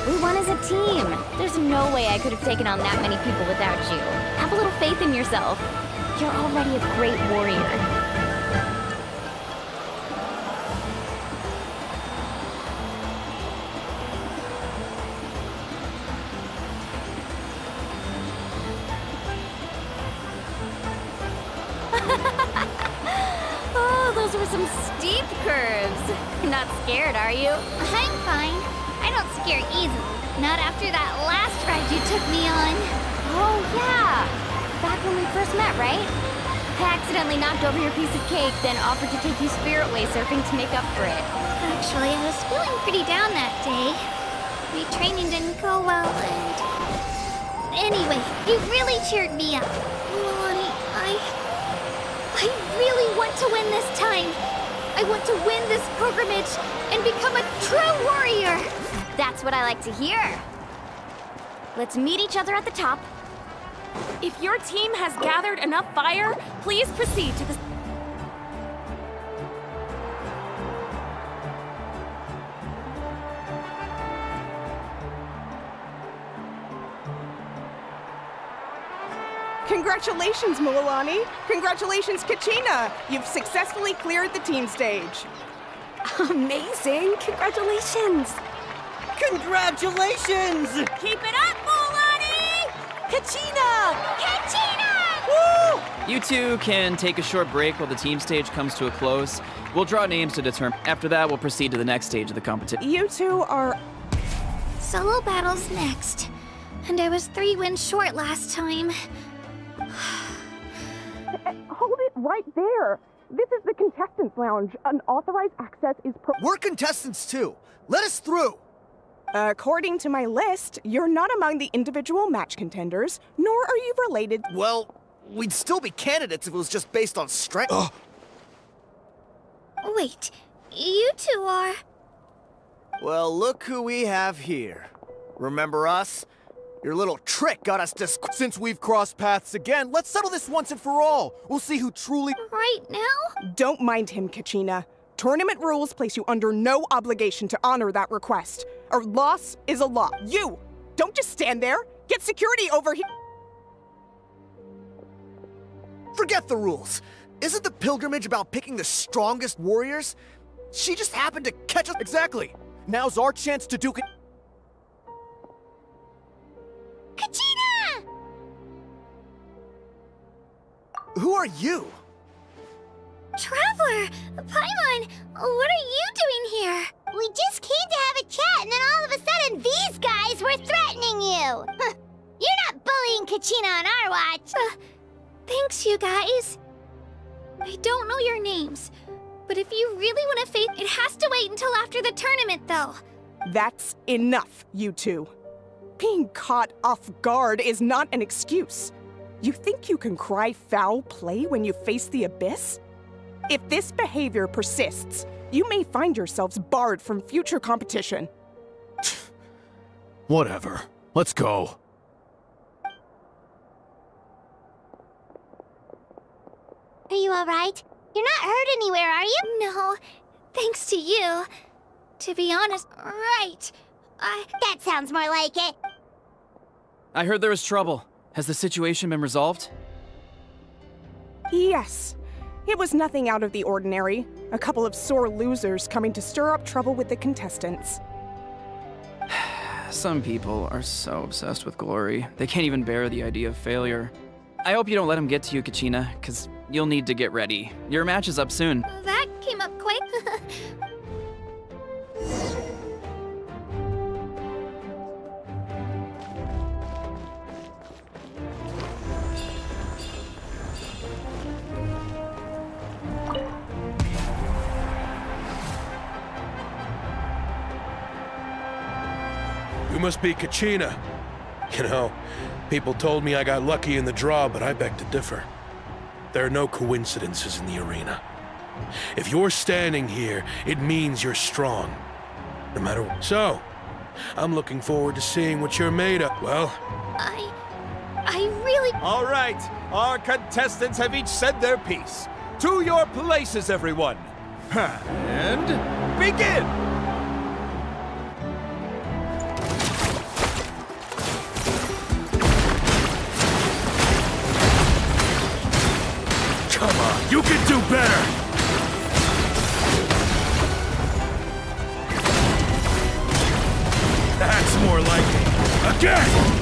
We won as a team. There's no way I could have taken on that many people without you. Have a little faith in yourself. You're already a great warrior. Oh, those were some steep curves. You're not scared, are you? I'm fine. I don't scare easily. Not after that last ride you took me on. Oh, yeah. Back when we first met, right? I accidentally knocked over your piece of cake, then offered to take you spirit way surfing to make up for it. Actually, I was feeling pretty down that day. My training didn't go well, and... Anyway, you really cheered me up. Milani, I really want to win this time. I want to win this pilgrimage and become a true warrior. That's what I like to hear. Let's meet each other at the top. If your team has gathered enough fire, please proceed to the... Congratulations, Milani. Congratulations, Kachina. You've successfully cleared the team stage. Amazing! Congratulations! Congratulations! Keep it up, Milani! Kachina! Kachina! Woo! You two can take a short break while the team stage comes to a close. We'll draw names to determine. After that, we'll proceed to the next stage of the competition. You two are... Solo battles next. And I was 3 wins short last time. Hold it right there. This is the contestants' lounge. Unauthorized access is We're contestants too. Let us through. According to my list, you're not among the individual match contenders, nor are you related. Well, we'd still be candidates if it was just based on strength. Wait, you two are... Well, look who we have here. Remember us? Your little trick got us Since we've crossed paths again, let's settle this once and for all. We'll see who truly... Right now? Don't mind him, Kachina. Tournament rules place you under no obligation to honor that request. A loss is a loss. You! Don't just stand there! Get security over here! Forget the rules. Isn't the pilgrimage about picking the strongest warriors? She just happened to catch us. Exactly. Now's our chance to do it. Kachina! Who are you? Traveler! Paimon! What are you doing here? We just came to have a chat, and then all of a sudden these guys were threatening you! You're not bullying Kachina on our watch! Thanks, you guys. I don't know your names, but if you really want to face, it has to wait until after the tournament, though. That's enough, you two. Being caught off guard is not an excuse. You think you can cry foul play when you face the abyss? If this behavior persists, you may find yourselves barred from future competition. Whatever. Let's go. Are you alright? You're not hurt anywhere, are you? No, thanks to you. To be honest, right. That sounds more like it. I heard there was trouble. Has the situation been resolved? Yes. It was nothing out of the ordinary. A couple of sore losers coming to stir up trouble with the contestants. Some people are so obsessed with glory, they can't even bear the idea of failure. I hope you don't let them get to you, Kachina, because you'll need to get ready. Your match is up soon. That came up quick. You must be Kachina. You know, people told me I got lucky in the draw, but I beg to differ. There are no coincidences in the arena. If you're standing here, it means you're strong. No matter what. So, I'm looking forward to seeing what you're made of. Well, I really... All right, our contestants have each said their piece. To your places, everyone. And begin! come on, you can do better! That's more like it. Again!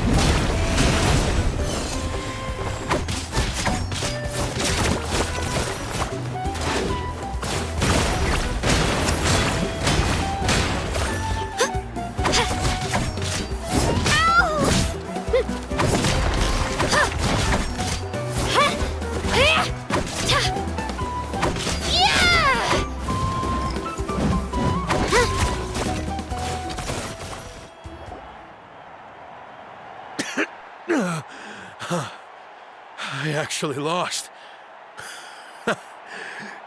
I actually lost.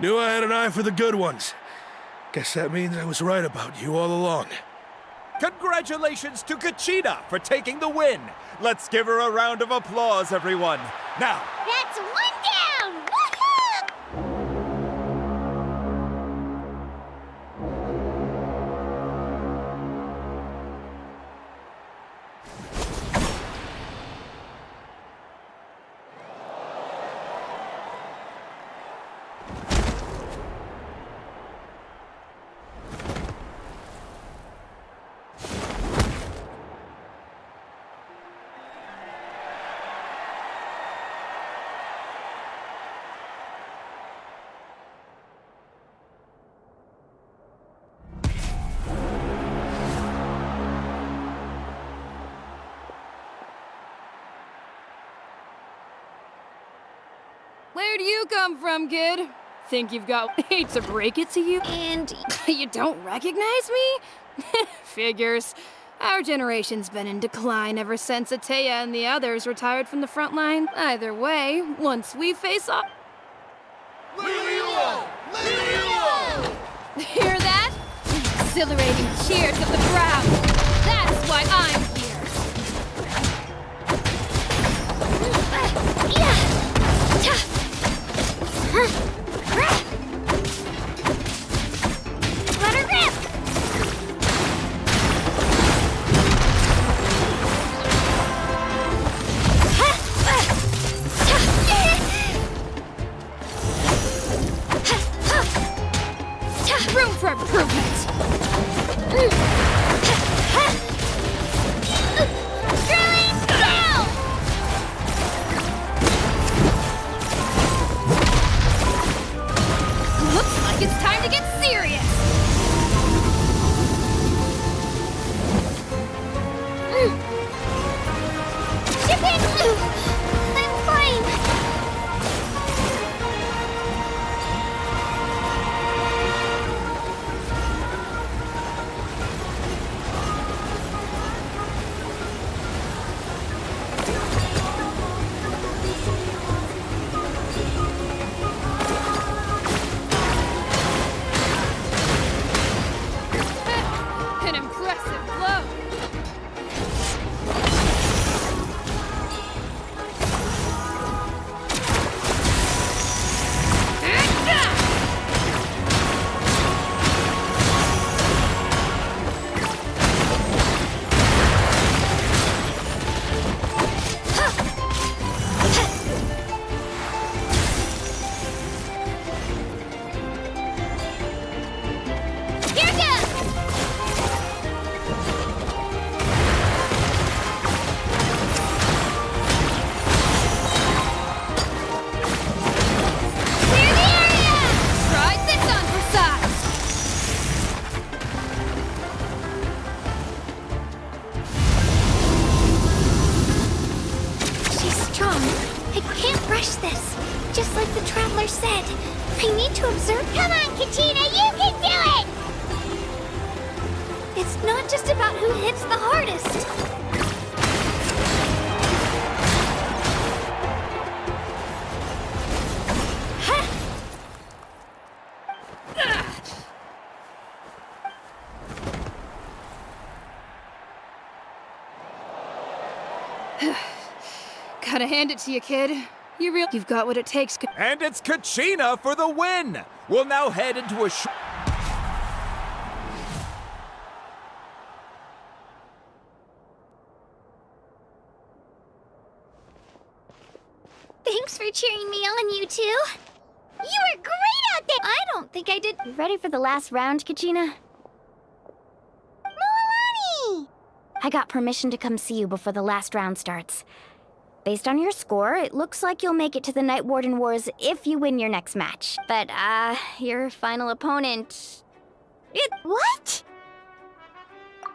Knew I had an eye for the good ones. Guess that means I was right about you all along. Congratulations to Kachina for taking the win. Let's give her a round of applause, everyone. Now, That's one down! Woohoo! Where do you come from, kid? Think you've got... hate to break it to you? And you don't recognize me? Figures. Our generation's been in decline ever since Ateya and the others retired from the front line. Either way, once we face off... Hear that? Exhilarating cheers of the crowd. That's why I'm here. Let her rip! aggressive blow. Just like the Traveler said, I need to observe. Come on, Kachina, you can do it! It's not just about who hits the hardest. Gotta hand it to you, kid. You've got what it takes. And it's Kachina for the win! We'll now head into a Thanks for cheering me on, you two. You were great out there! I don't think I did. You ready for the last round, Kachina? Moalani! I got permission to come see you before the last round starts. Based on your score, it looks like you'll make it to the Night Warden Wars if you win your next match. But, your final opponent... What?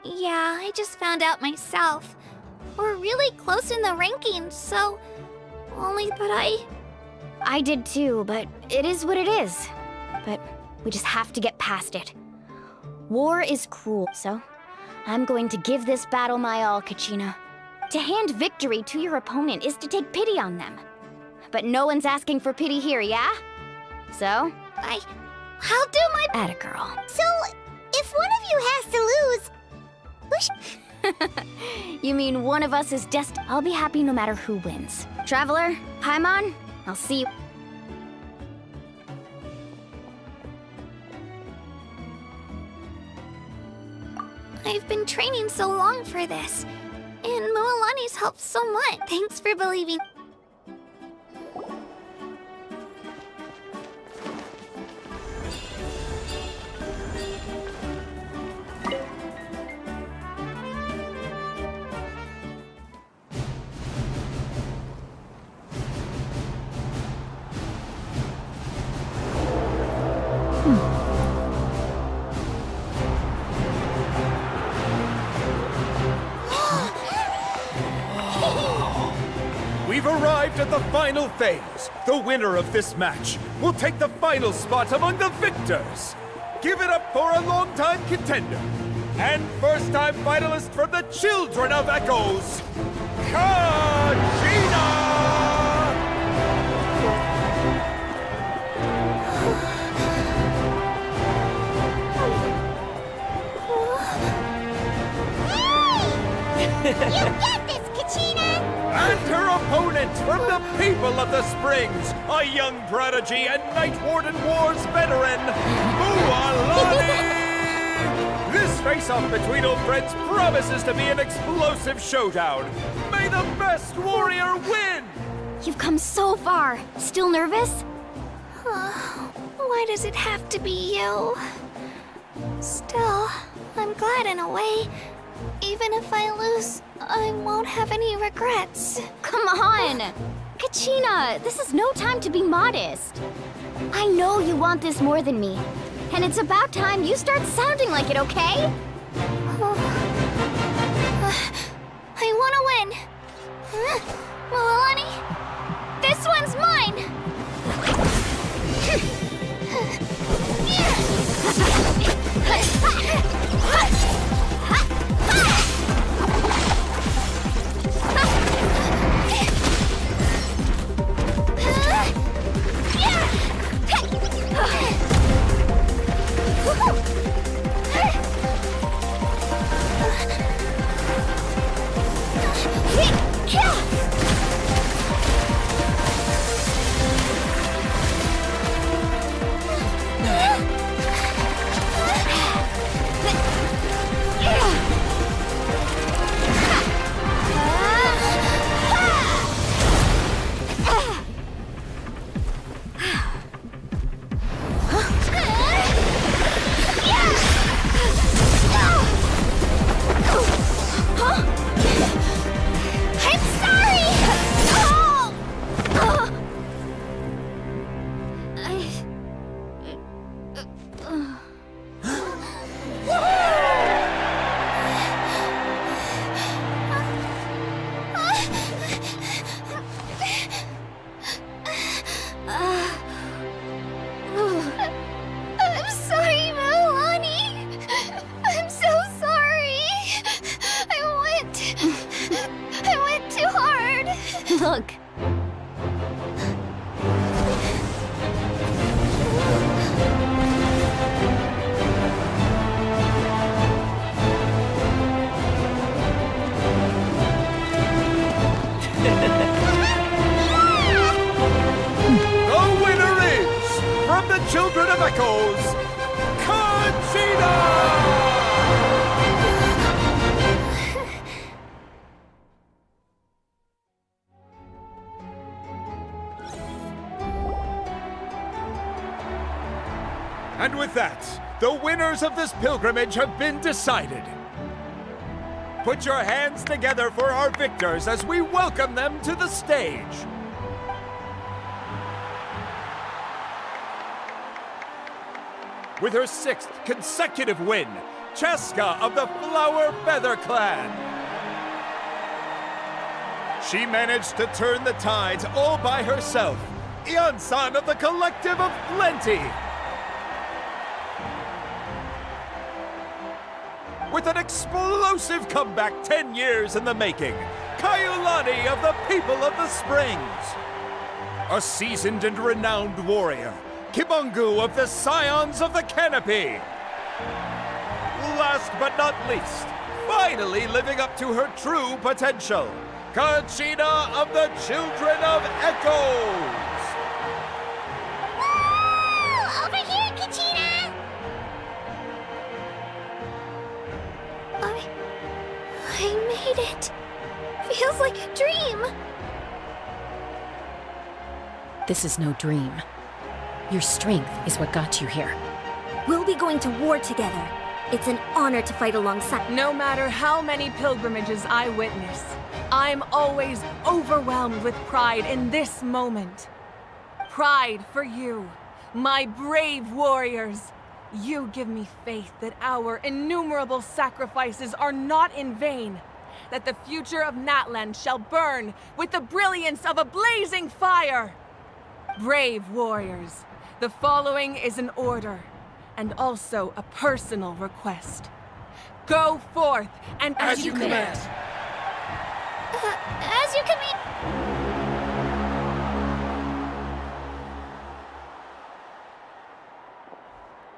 Yeah, I just found out myself. We're really close in the rankings, so... I did too, but it is what it is. But we just have to get past it. War is cruel, so I'm going to give this battle my all, Kachina. To hand victory to your opponent is to take pity on them. But no one's asking for pity here, yeah? So? I'll do my... Atta girl. So, if one of you has to lose... You mean one of us is destined? I'll be happy no matter who wins. Traveler, Paimon, I'll see you. I've been training so long for this. And Moalani's helped so much. Thanks for believing. We've arrived at the final phase. The winner of this match will take the final spot among the victors. Give it up for a longtime contender and first-time finalist from the Children of Echoes, Kachina! You get this, Kachina! And her opponent from the people of the Springs, a young prodigy and Night Warden Wars veteran, Moalani! This face-off between old friends promises to be an explosive showdown. May the best warrior win! You've come so far. Still nervous? Why does it have to be you? Still, I'm glad in a way. Even if I lose, I won't have any regrets. Come on! Kachina, this is no time to be modest. I know you want this more than me. And it's about time you start sounding like it, okay? I want to win. Moalani, this one's mine! Look. The winner is, from the Children of Echoes, Conchita! And with that, the winners of this pilgrimage have been decided. Put your hands together for our victors as we welcome them to the stage. With her 6th consecutive win, Cheska of the Flower Feather Clan. She managed to turn the tides all by herself. Ian-san of the Collective of Plenty. With an explosive comeback 10 years in the making, Kaiulani of the People of the Springs. A seasoned and renowned warrior, Kibangu of the Scions of the Canopy. Last but not least, finally living up to her true potential, Conchita of the Children of Echoes. Woo! Over here, Conchita! I made it. Feels like a dream. This is no dream. Your strength is what got you here. We'll be going to war together. It's an honor to fight alongside. No matter how many pilgrimages I witness, I'm always overwhelmed with pride in this moment. Pride for you, my brave warriors. You give me faith that our innumerable sacrifices are not in vain, that the future of Natlan shall burn with the brilliance of a blazing fire. Brave warriors, the following is an order, and also a personal request. Go forth and As you command. As you command.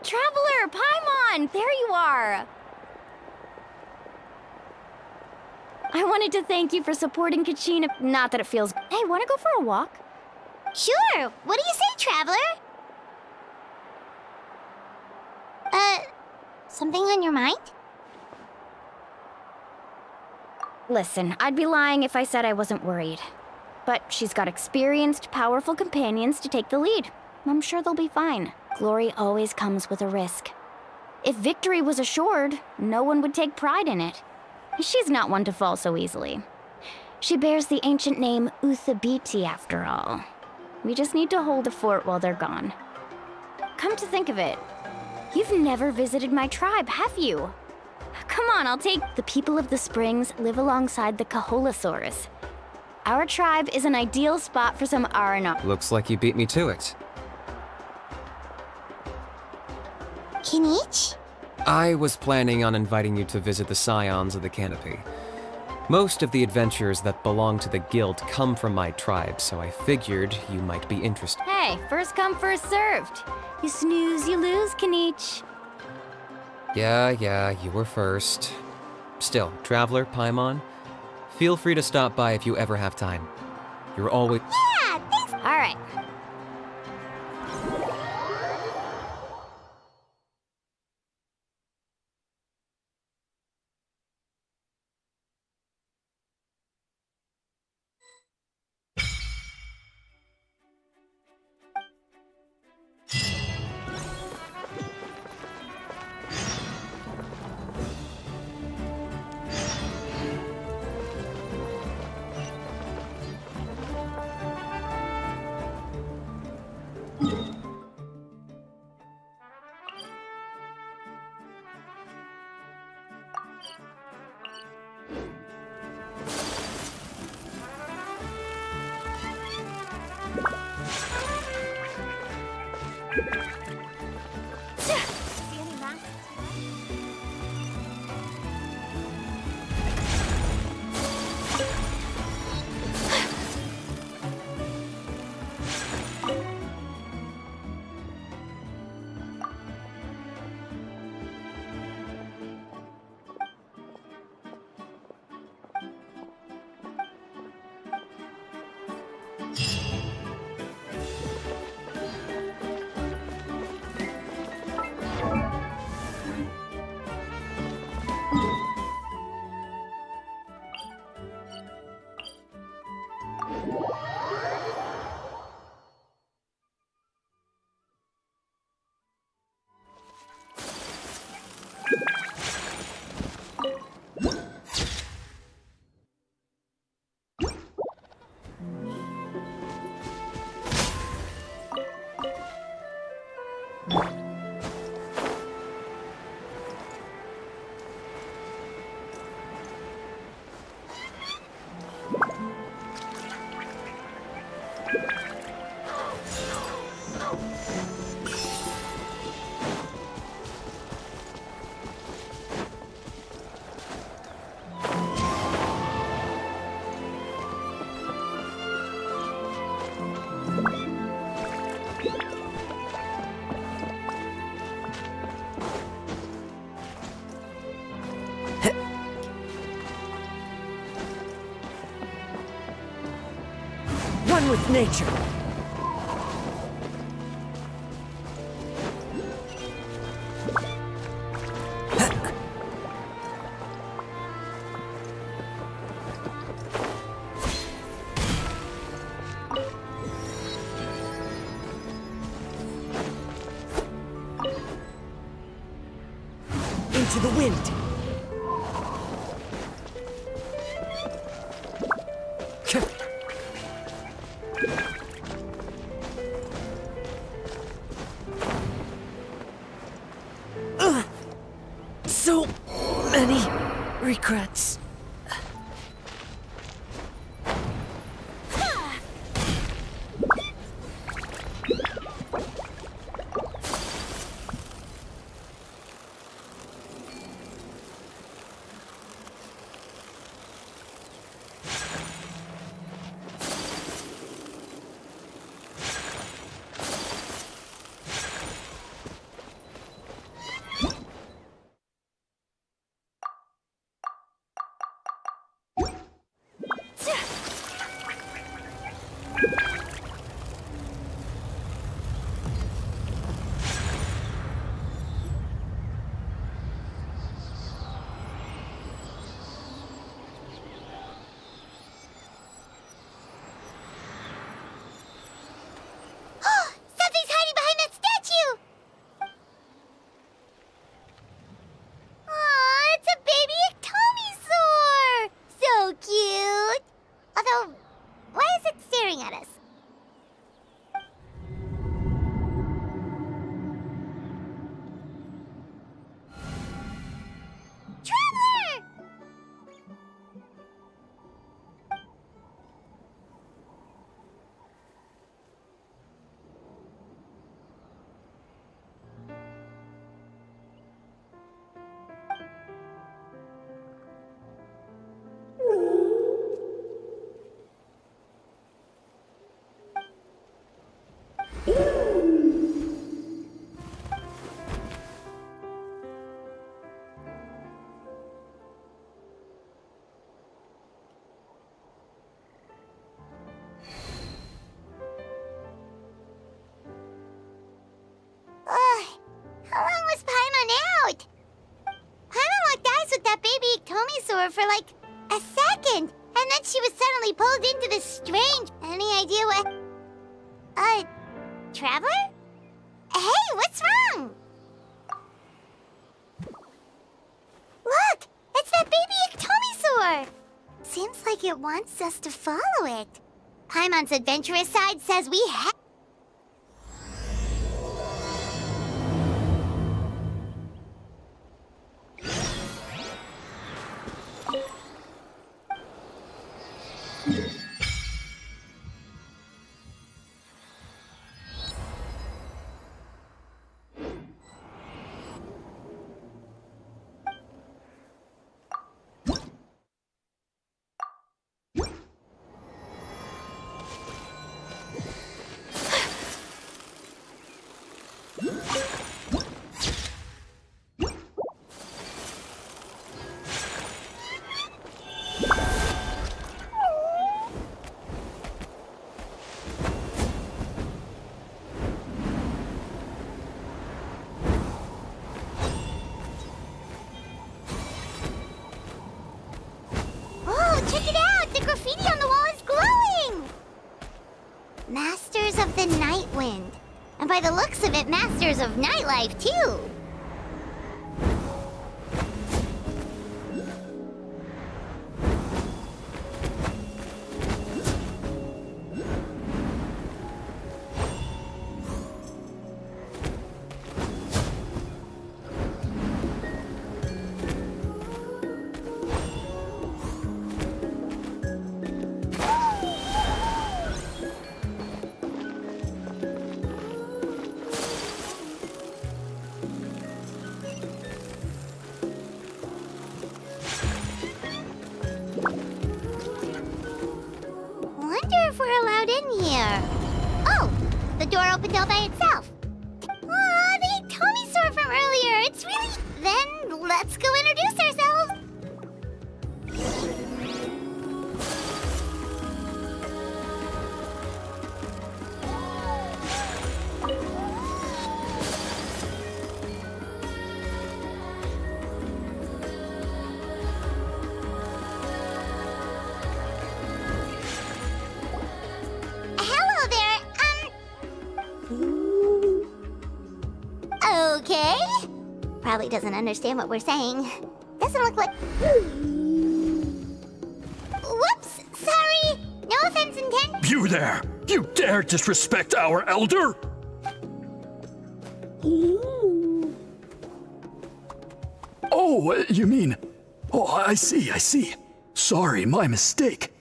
Traveler, Paimon, there you are. I wanted to thank you for supporting Kachina. Not that it feels. Hey, wanna go for a walk? Sure. What do you say, Traveler? Something on your mind? Listen, I'd be lying if I said I wasn't worried. But she's got experienced, powerful companions to take the lead. I'm sure they'll be fine. Glory always comes with a risk. If victory was assured, no one would take pride in it. She's not one to fall so easily. She bears the ancient name Uthabiti, after all. We just need to hold the fort while they're gone. Come to think of it, you've never visited my tribe, have you? Come on, I'll take. The people of the springs live alongside the Kaholasaurus. Our tribe is an ideal spot for some R&R. Looks like you beat me to it. Kinich? I was planning on inviting you to visit the Scions of the Canopy. Most of the adventurers that belong to the guild come from my tribe, so I figured you might be interested. Hey, first come, first served. You snooze, you lose, Kinich. Yeah, you were first. Still, Traveler, Paimon, feel free to stop by if you ever have time. You're always— Yeah, thanks. All right. One with nature. Into the wind. So many regrets. Something's hiding behind that statue! Aw, it's a baby Ectomisaur! So cute! Although, why is it staring at us? Traveler! How long was Paimon out? Paimon locked eyes with that baby Ectomisaur for like a second, and then she was suddenly pulled into this strange... Any idea what... Traveler? Hey, what's wrong? Look! It's that baby Ectomisaur! Seems like it wants us to follow it. Paimon's adventurous side says we have... Check it out! The graffiti on the wall is glowing! Masters of the Night Wind. And by the looks of it, masters of nightlife, too. Wonder if we're allowed in here. Oh, the door opened all by itself. Aw, the Tomisaur from earlier. It's really... Then let's go introduce ourselves. Hello there, okay. Probably doesn't understand what we're saying. Doesn't look like... Whoops, sorry. No offense intended. You there! You dare disrespect our elder? Oh, you mean... Oh, I see. Sorry, my mistake.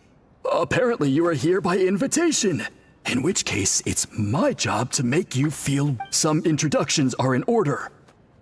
Apparently you are here by invitation. In which case, it's my job to make you feel some introductions are in order.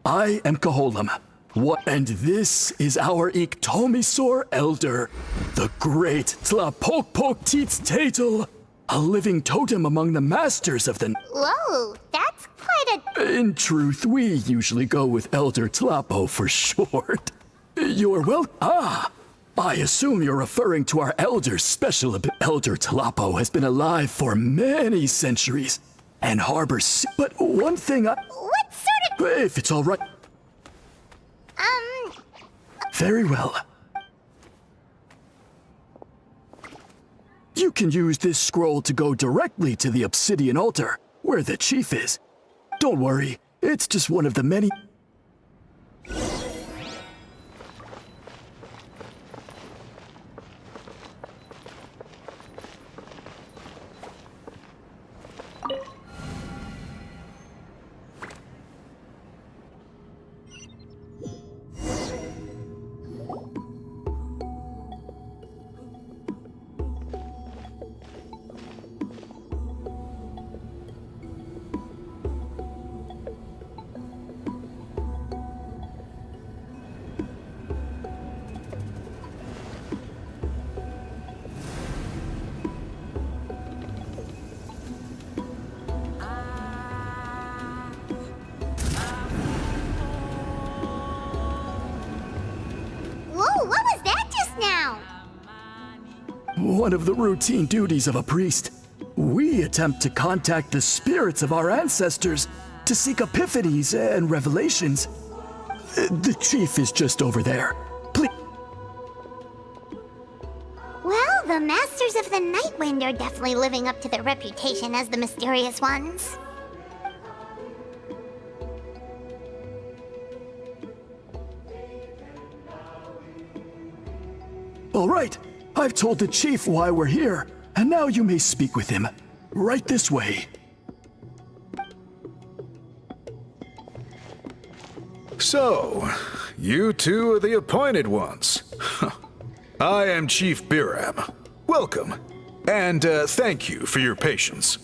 I am Kaholam. What? And this is our Iktomisaur elder, the great Tlapokpok Teets Tatel, a living totem among the masters of the... Whoa, that's quite a... In truth, we usually go with Elder Tlapo for short. You're well... Ah! I assume you're referring to our elder's special ability. Elder Tlapo has been alive for many centuries and harbors... But one thing I... What sort of... If it's all right... Very well. You can use this scroll to go directly to the obsidian altar, where the chief is. Don't worry, it's just one of the many... Whoa, what was that just now? One of the routine duties of a priest. We attempt to contact the spirits of our ancestors to seek epiphanies and revelations. The chief is just over there. Please. Well, the Masters of the Night Wind are definitely living up to their reputation as the mysterious ones. All right, I've told the chief why we're here, and now you may speak with him. Right this way. So, you two are the appointed ones. I am Chief Biram. Welcome, and thank you for your patience.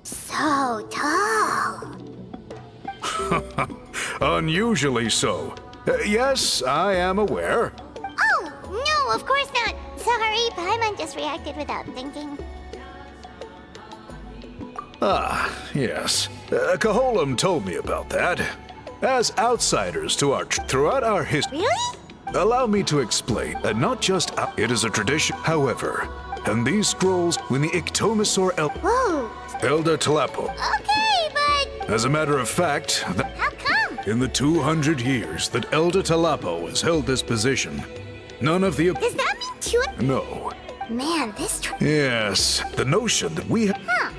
So tall. Unusually so. Yes, I am aware. Oh, no, of course not. Sorry, Paimon just reacted without thinking. Ah, yes. Kaholam told me about that. As outsiders to throughout our history... Really? Allow me to explain that not just it is a tradition, however, and these scrolls when the Iktomisaur Whoa. Elder Tlapo. Okay, but... As a matter of fact, How come? in the 200 years that Elder Tlapo has held this position, none of the... Does that mean two... No. Man, this... Yes, the notion that we... Huh.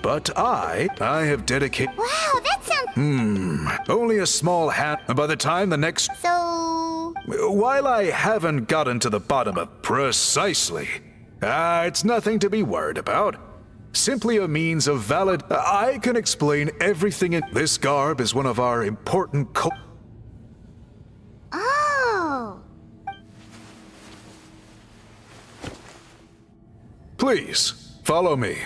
But I have dedicated... Wow, that sounds... Only a small hat, and by the time the next... So... While I haven't gotten to the bottom of precisely, it's nothing to be worried about. Simply a means of valid... I can explain everything in... This garb is one of our important Oh. Please, follow me.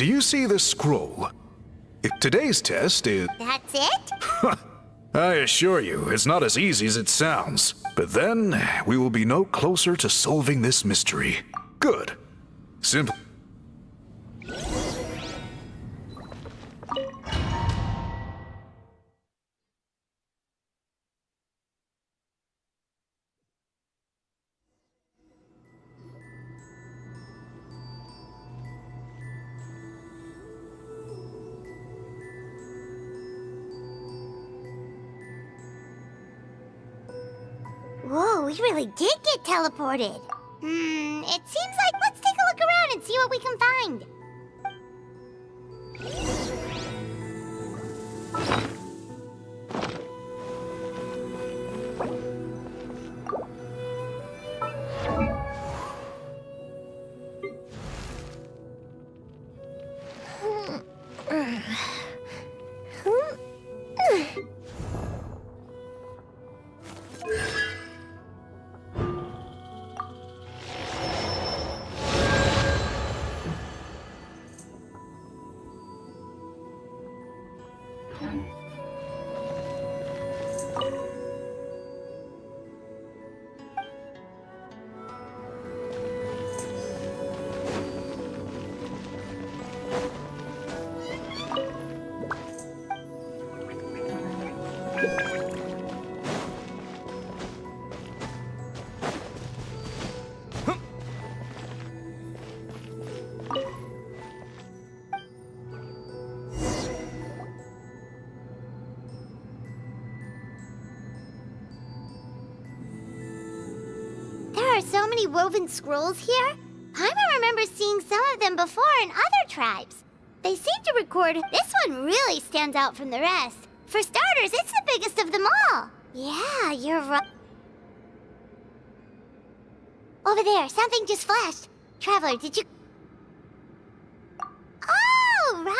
do you see this scroll? If today's test is... That's it? I assure you, it's not as easy as it sounds. But then, we will be no closer to solving this mystery. Good. Simple. Whoa, we really did get teleported. It seems like let's take a look around and see what we can find. So many woven scrolls here? Paimon remembers seeing some of them before in other tribes. They seem to record this one really stands out from the rest. For starters, it's the biggest of them all. Yeah, you're right. Over there, something just flashed. Traveler, did you... Oh, right.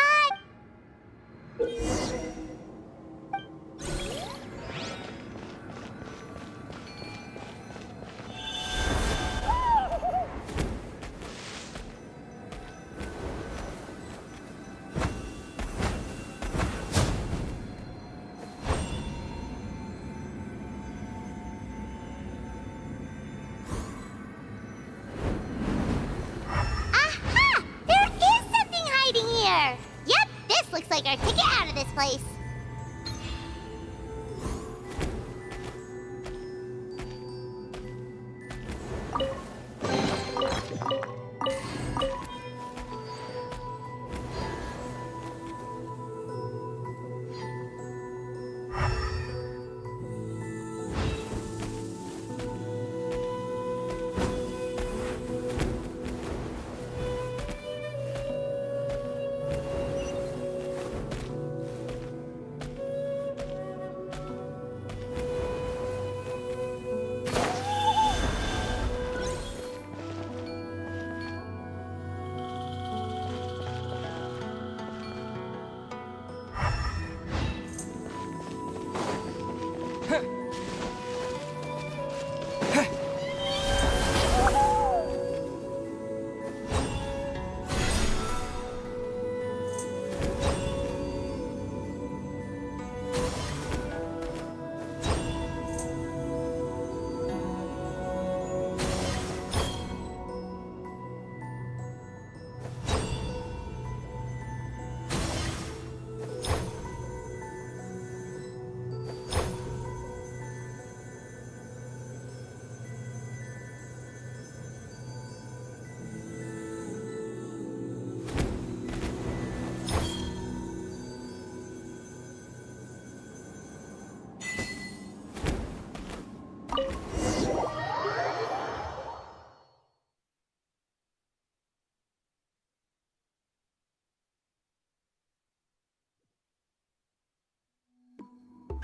Looks like our ticket out of this place.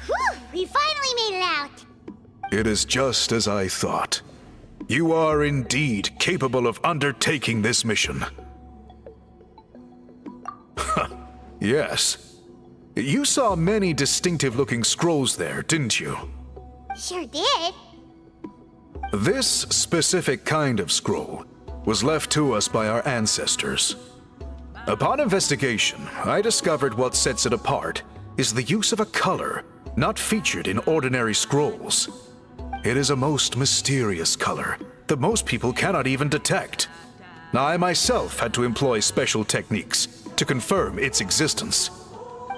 Whew! We finally made it out! It is just as I thought. You are indeed capable of undertaking this mission. Yes. You saw many distinctive-looking scrolls there, didn't you? Sure did. This specific kind of scroll was left to us by our ancestors. Upon investigation, I discovered what sets it apart is the use of a color not featured in ordinary scrolls. It is a most mysterious color that most people cannot even detect. I myself had to employ special techniques to confirm its existence.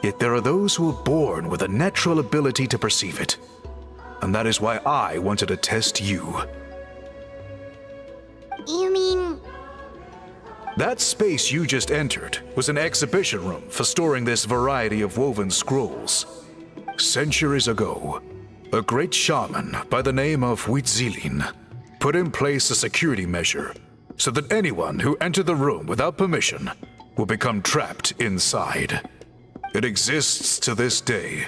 Yet there are those who are born with a natural ability to perceive it. And that is why I wanted to test you. You mean... That space you just entered was an exhibition room for storing this variety of woven scrolls. Centuries ago, a great shaman by the name of Huitzilin put in place a security measure so that anyone who entered the room without permission will become trapped inside. It exists to this day.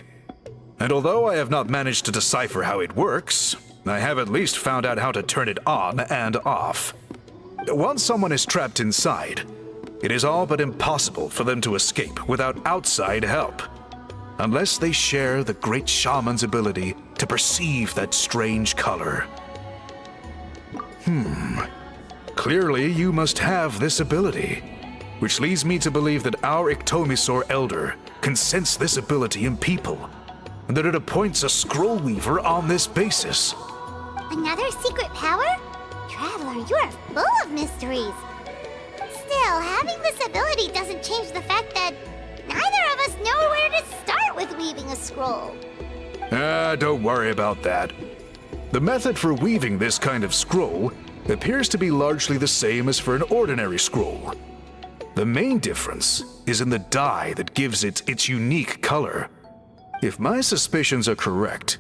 And although I have not managed to decipher how it works, I have at least found out how to turn it on and off. Once someone is trapped inside, it is all but impossible for them to escape without outside help, unless they share the great shaman's ability to perceive that strange color. Clearly you must have this ability, which leads me to believe that our Iktomisor Elder can sense this ability in people, and that it appoints a scroll weaver on this basis. Another secret power? Traveler, you are full of mysteries. Still, having this ability doesn't change the fact that neither of us know where to start with weaving a scroll. Don't worry about that. The method for weaving this kind of scroll appears to be largely the same as for an ordinary scroll. The main difference is in the dye that gives it its unique color. If my suspicions are correct,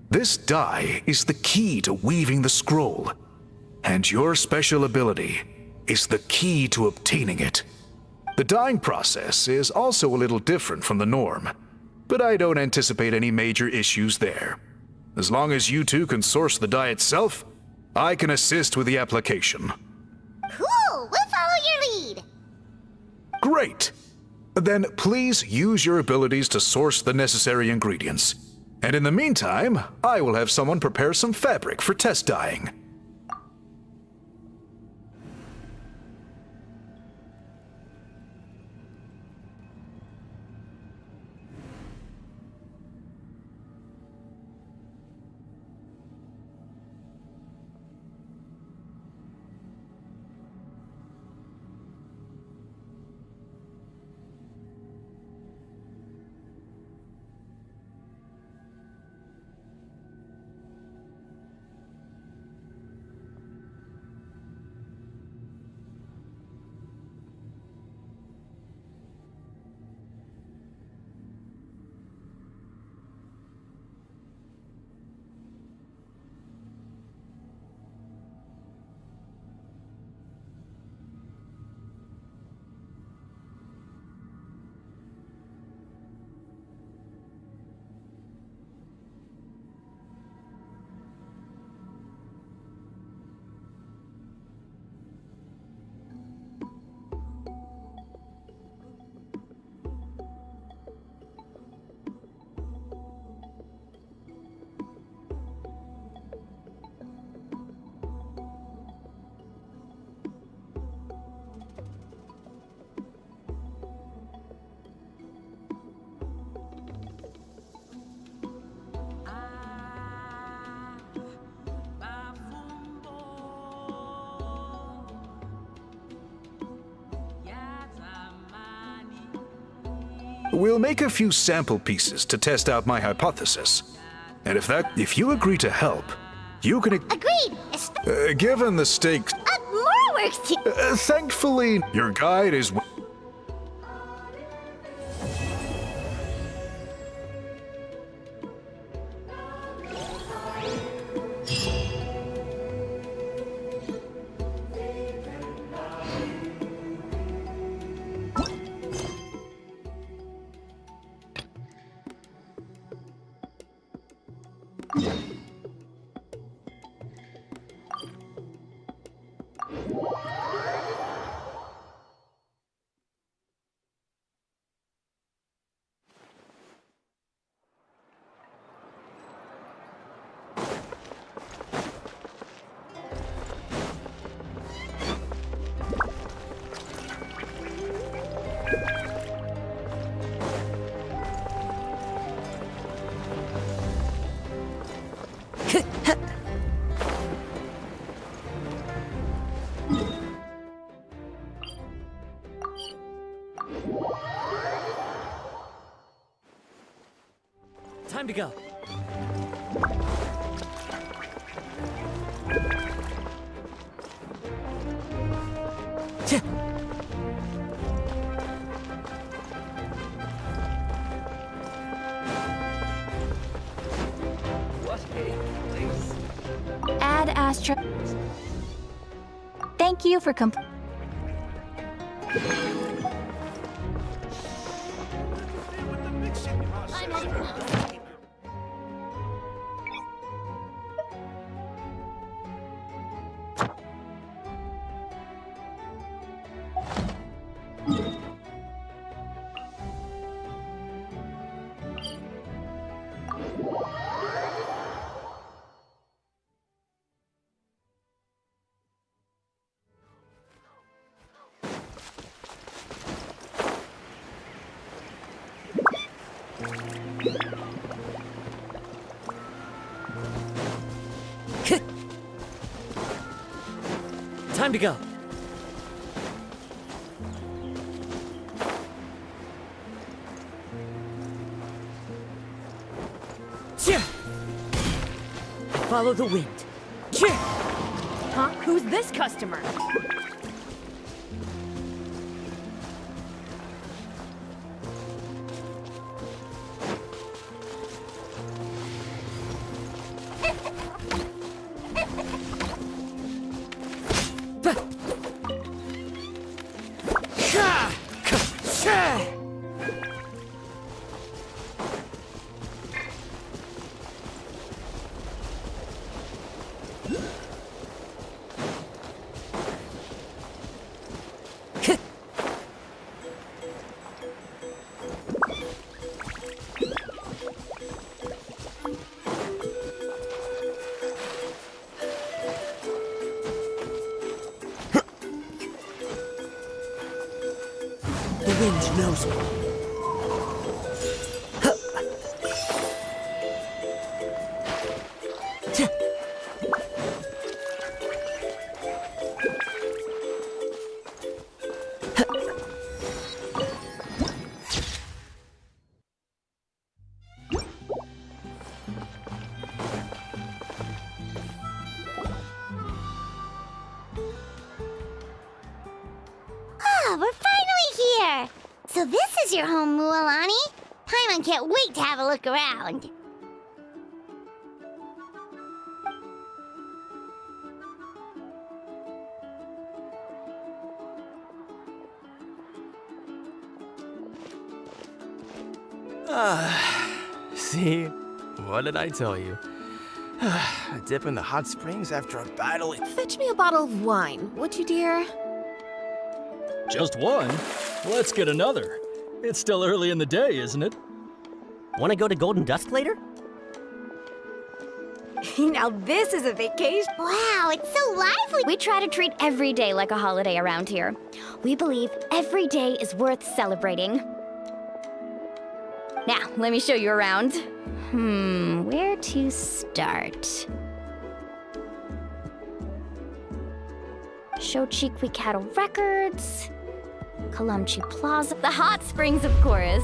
this dye is the key to weaving the scroll, and your special ability is the key to obtaining it. The dyeing process is also a little different from the norm, but I don't anticipate any major issues there. As long as you two can source the dye itself, I can assist with the application. Cool! We'll follow your lead! Great! Then please use your abilities to source the necessary ingredients. And in the meantime, I will have someone prepare some fabric for test dyeing. We'll make a few sample pieces to test out my hypothesis. And if you agree to help, you can... Agreed! Given the stakes... more work to... thankfully, your guide is... Time to go. Add Astra. Thank you for Time to go. Follow the wind. Huh? Who's this customer? The wind knows me. Ah, we're finally here! So this is your home, Mualani? Paimon can't wait to have a look around. See? What did I tell you? A dip in the hot springs after a battle. Fetch me a bottle of wine, would you, dear? Just one? Let's get another. It's still early in the day, isn't it? Want to go to Golden Dusk later? Now this is a vacation. Wow, it's so lively. We try to treat every day like a holiday around here. We believe every day is worth celebrating. Now, let me show you around. Where to start? Shochiqui Cattle Records, Kalamchi Plaza, the hot springs, of course.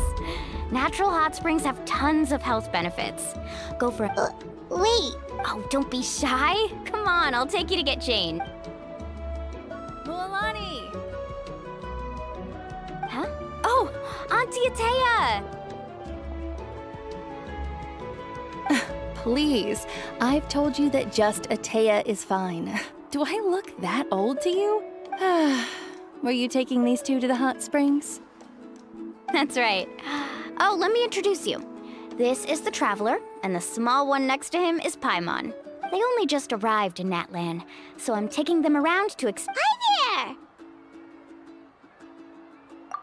Natural hot springs have tons of health benefits. Go for wait. Oh, don't be shy. Come on, I'll take you to get Jane. Mualani! Huh? Oh, Auntie Atea! Please, I've told you that just Atea is fine. Do I look that old to you? Were you taking these two to the hot springs? That's right. Oh, let me introduce you. This is the Traveler, and the small one next to him is Paimon. They only just arrived in Natlan, so I'm taking them around to Hi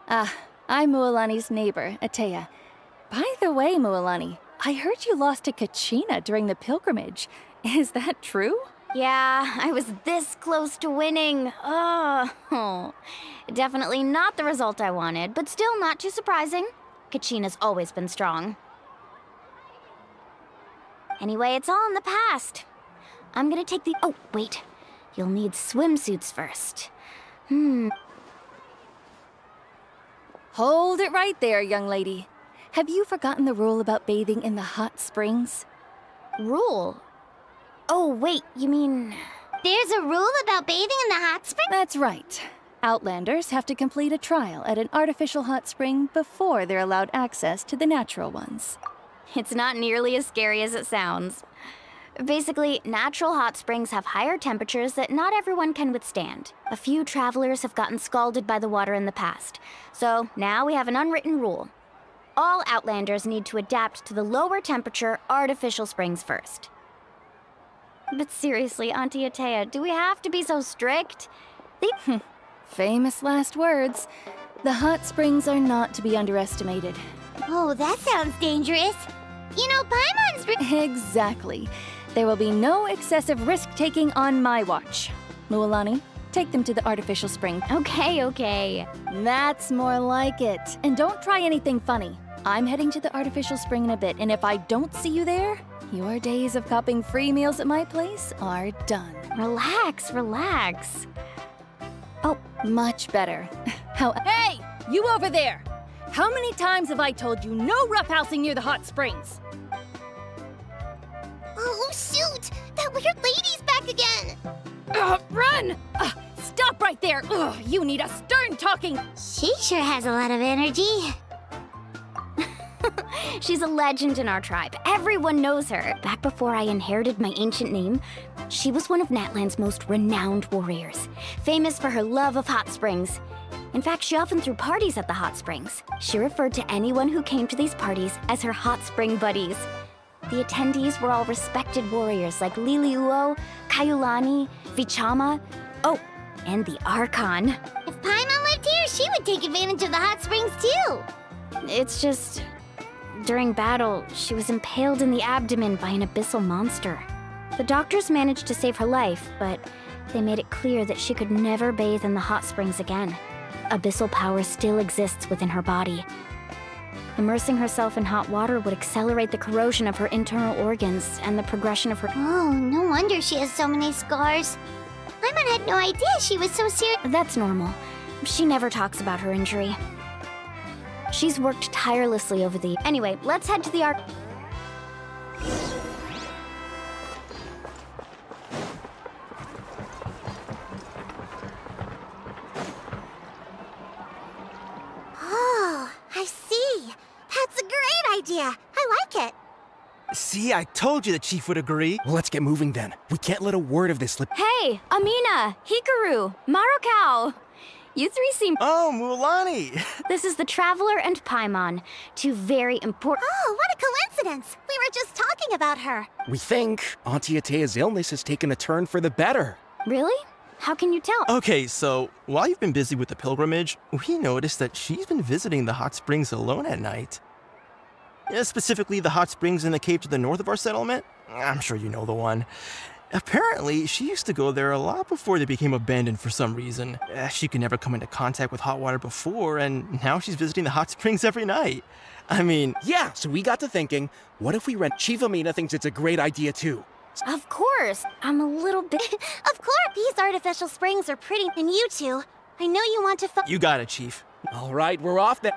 there! I'm Mualani's neighbor, Atea. By the way, Mualani, I heard you lost to Kachina during the pilgrimage. Is that true? Yeah, I was this close to winning. Oh, definitely not the result I wanted, but still not too surprising. Kachina's always been strong. Anyway, it's all in the past. I'm gonna take the... Oh, wait. You'll need swimsuits first. Hold it right there, young lady. Have you forgotten the rule about bathing in the hot springs? Rule? Oh, wait, you mean... There's a rule about bathing in the hot spring? That's right. Outlanders have to complete a trial at an artificial hot spring before they're allowed access to the natural ones. It's not nearly as scary as it sounds. Basically, natural hot springs have higher temperatures that not everyone can withstand. A few travelers have gotten scalded by the water in the past. So now we have an unwritten rule. All Outlanders need to adapt to the lower temperature artificial springs first. But seriously, Auntie Atea, do we have to be so strict? Famous last words. The hot springs are not to be underestimated. Oh, that sounds dangerous. You know, Paimon's... Exactly. There will be no excessive risk-taking on my watch. Mualani, take them to the artificial spring. Okay. That's more like it. And don't try anything funny. I'm heading to the artificial spring in a bit, and if I don't see you there, your days of copping free meals at my place are done. Relax. Oh, much better. Hey, you over there! How many times have I told you no roughhousing near the hot springs? Oh, shoot! That weird lady's back again! Run! Stop right there! Ugh, you need a stern talking... She sure has a lot of energy. She's a legend in our tribe. Everyone knows her. Back before I inherited my ancient name, she was one of Natland's most renowned warriors, famous for her love of hot springs. In fact, she often threw parties at the hot springs. She referred to anyone who came to these parties as her hot spring buddies. The attendees were all respected warriors like Liliuo, Kaiulani, Vichama, oh, and the Archon. If Paimon lived here, she would take advantage of the hot springs too. It's just... During battle, she was impaled in the abdomen by an abyssal monster. The doctors managed to save her life, but they made it clear that she could never bathe in the hot springs again. Abyssal power still exists within her body. Immersing herself in hot water would accelerate the corrosion of her internal organs and the progression of her... Oh, no wonder she has so many scars. Paimon had no idea she was so serious. That's normal. She never talks about her injury. She's worked tirelessly over the... Anyway, let's head to the Ark... Oh, I see. That's a great idea. I like it. See, I told you the chief would agree. Well, let's get moving then. We can't let a word of this slip. Hey, Amina, Hikaru, Marukau. You three seem... Oh, Mualani! This is the Traveler and Paimon, two very important... Oh, what a coincidence! We were just talking about her. We think Auntie Atea's illness has taken a turn for the better. Really? How can you tell? Okay, so while you've been busy with the pilgrimage, we noticed that she's been visiting the hot springs alone at night. Specifically, the hot springs in the cave to the north of our settlement. I'm sure you know the one. Apparently, she used to go there a lot before they became abandoned for some reason. She could never come into contact with hot water before, and now she's visiting the hot springs every night. I mean... Yeah, so we got to thinking, what if we rent... Chief Amina thinks it's a great idea too. Of course. I'm a little bit... Of course, these artificial springs are pretty. And you two, I know you want to... You got it, Chief. All right, we're off then.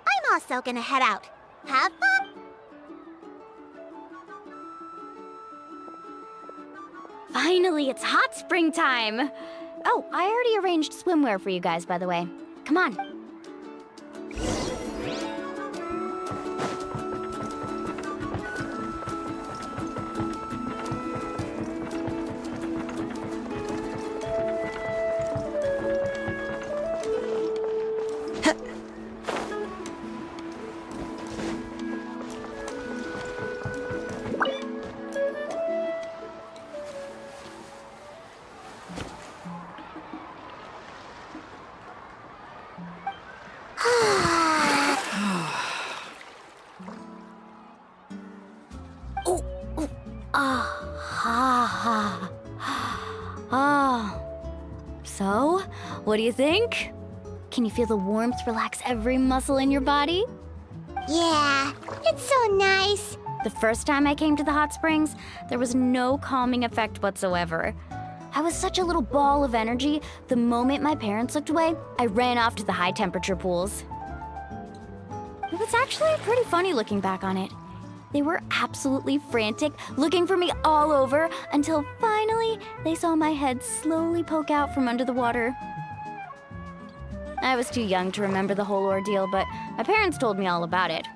I'm also gonna head out. Have fun! Finally, it's hot spring time! Oh, I already arranged swimwear for you guys, by the way. Come on. So, what do you think? Can you feel the warmth relax every muscle in your body? Yeah, it's so nice. The first time I came to the hot springs, there was no calming effect whatsoever. I was such a little ball of energy. The moment my parents looked away, I ran off to the high temperature pools. It was actually pretty funny looking back on it. They were absolutely frantic, looking for me all over, until finally they saw my head slowly poke out from under the water. I was too young to remember the whole ordeal, but my parents told me all about it.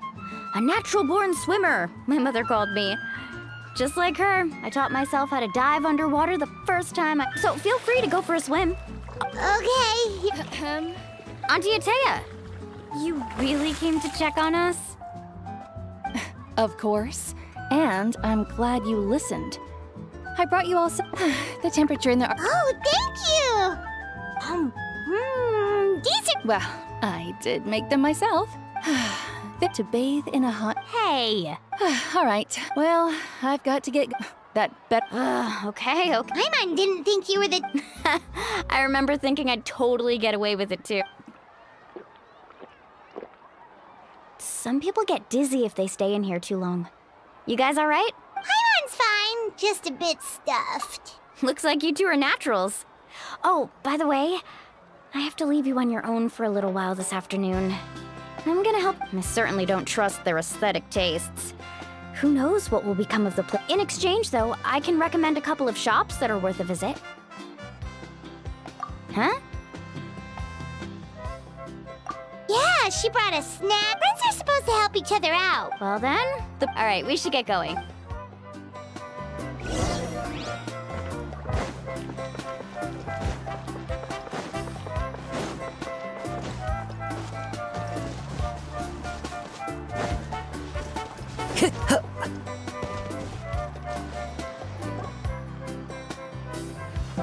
A natural-born swimmer, my mother called me. Just like her, I taught myself how to dive underwater the first time So feel free to go for a swim. Okay. Auntie Atea, you really came to check on us? Of course. And I'm glad you listened. I brought you all some... the temperature in the... Oh, thank you! Decent... Well, I did make them myself. To bathe in a hot... Hey! All right. Well, I've got to get... that Okay. My mom didn't think you were the... I remember thinking I'd totally get away with it, too. Some people get dizzy if they stay in here too long. You guys all right? Paimon's fine, just a bit stuffed. Looks like you two are naturals. Oh, by the way, I have to leave you on your own for a little while this afternoon. I'm gonna help. I certainly don't trust their aesthetic tastes. Who knows what will become of the place. In exchange, though, I can recommend a couple of shops that are worth a visit. Huh? Yeah, she brought a snack. Friends are supposed to help each other out. Well then, all right, we should get going.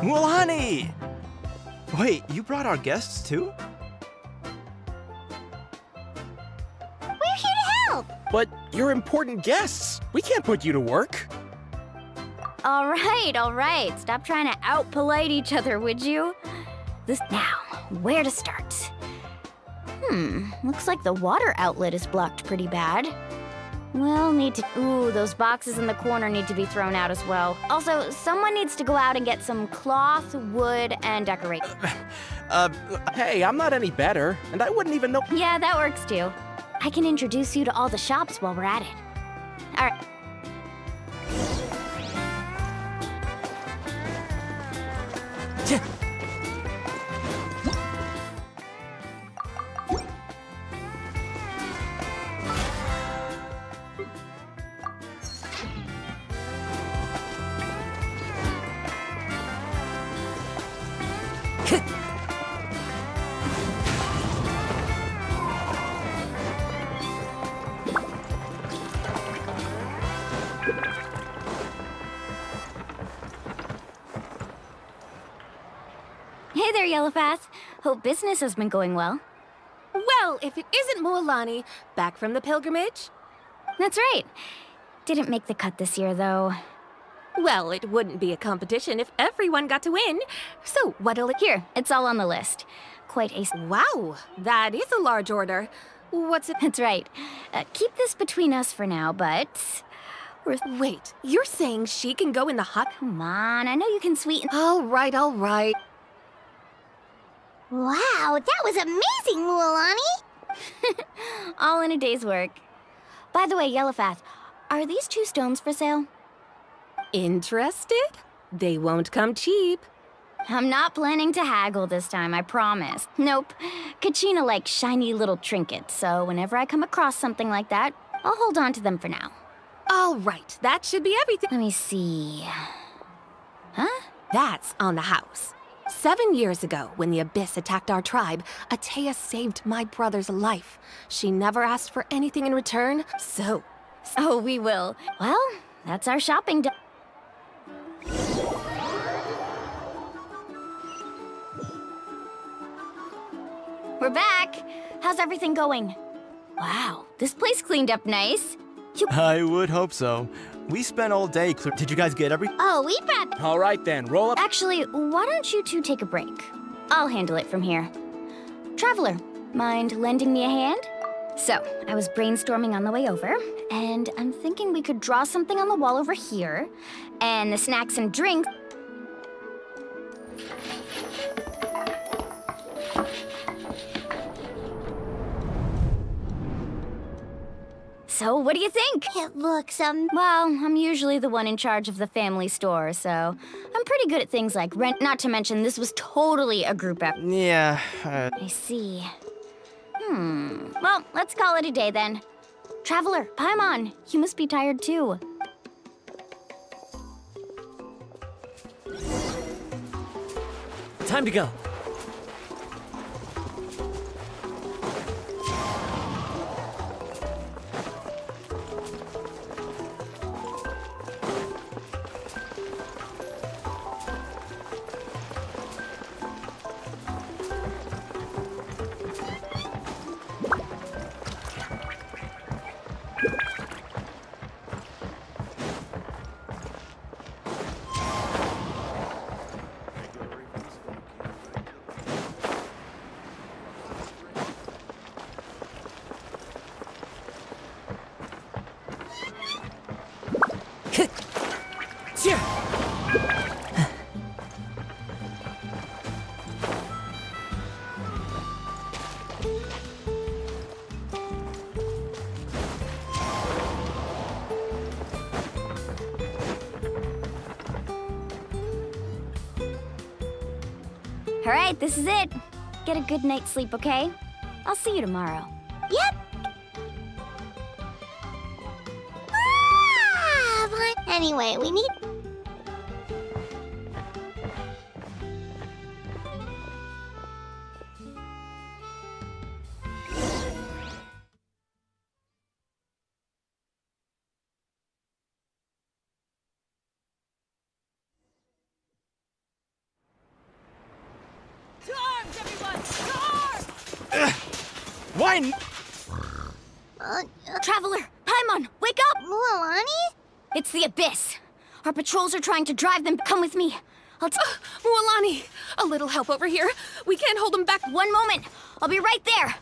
Mulani! Wait, you brought our guests too? We're here to help! But you're important guests. We can't put you to work. All right. Stop trying to out-polite each other, would you? Now, where to start? Looks like the water outlet is blocked pretty bad. Well, those boxes in the corner need to be thrown out as well. Also, someone needs to go out and get some cloth, wood, and decoration. Hey, I'm not any better, and I wouldn't even know. Yeah, that works too. I can introduce you to all the shops while we're at it. All right. Hey there, Yellowpath. Hope business has been going well. Well, if it isn't Moalani, back from the pilgrimage? That's right. Didn't make the cut this year, though. Well, it wouldn't be a competition if everyone got to win. So, what'll it... Here, it's all on the list. Quite a... Wow, that is a large order. What's it... That's right. Keep this between us for now, but... Wait, you're saying she can go in the hot... Come on, I know you can sweeten... All right. Wow, that was amazing, Mulani! All in a day's work. By the way, Yellowpath, are these 2 stones for sale? Interested? They won't come cheap. I'm not planning to haggle this time, I promise. Nope. Kachina likes shiny little trinkets, so whenever I come across something like that, I'll hold on to them for now. All right, that should be everything. Let me see... Huh? That's on the house. 7 years ago, when the Abyss attacked our tribe, Atea saved my brother's life. She never asked for anything in return, so... Oh, we will. Well, that's our shopping done. We're back! How's everything going? Wow, this place cleaned up nice. I would hope so. We spent all day Did you guys get everything? Oh, we brought... All right then, roll up. Actually, why don't you two take a break? I'll handle it from here. Traveler, mind lending me a hand? So, I was brainstorming on the way over, and I'm thinking we could draw something on the wall over here, and the snacks and drinks... So, what do you think? It looks, Well, I'm usually the one in charge of the family store, so I'm pretty good at things like rent. Not to mention, this was totally a group effort. Yeah, I see. Well, let's call it a day then. Traveler, Paimon, you must be tired too. Time to go. All right, this is it. Get a good night's sleep, okay? I'll see you tomorrow. Yep. Anyway, we need... To arms, everyone! To arms! Why? Traveler, Paimon, wake up! Mualani? It's the Abyss. Our patrols are trying to drive them. Come with me. Mualani, a little help over here. We can't hold them back. One moment. I'll be right there.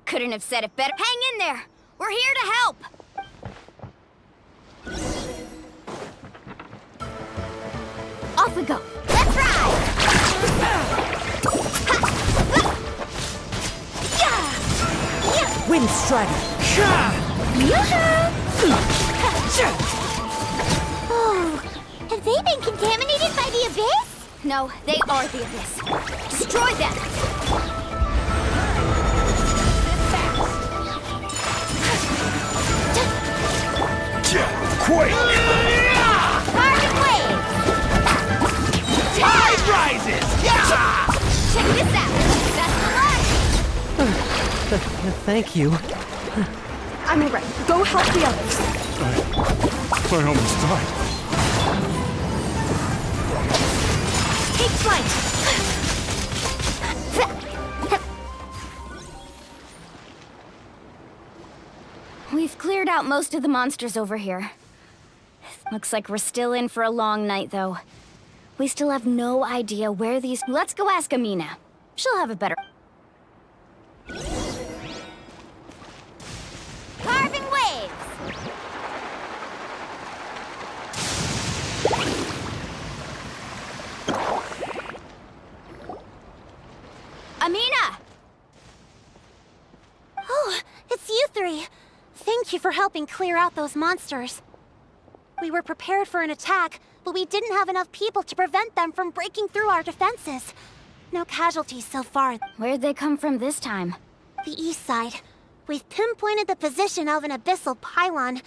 Couldn't have said it better. Hang in there. We're here to help. Off we go. Let's ride! Wind Strider. Oh, have they been contaminated by the Abyss? No, they are the Abyss. Destroy them! Quake! Target wave! Tide rises! Yeah! Check this out! That's the launch! Thank you. I'm alright. Go help the others. I almost died. Take flight! We've cleared out most of the monsters over here. Looks like we're still in for a long night, though. We still have no idea where these... Let's go ask Amina. She'll have a better... Carving waves! Amina! Oh, it's you three. Thank you for helping clear out those monsters. We were prepared for an attack, but we didn't have enough people to prevent them from breaking through our defenses. No casualties so far. Where'd they come from this time? The east side. We've pinpointed the position of an abyssal pylon,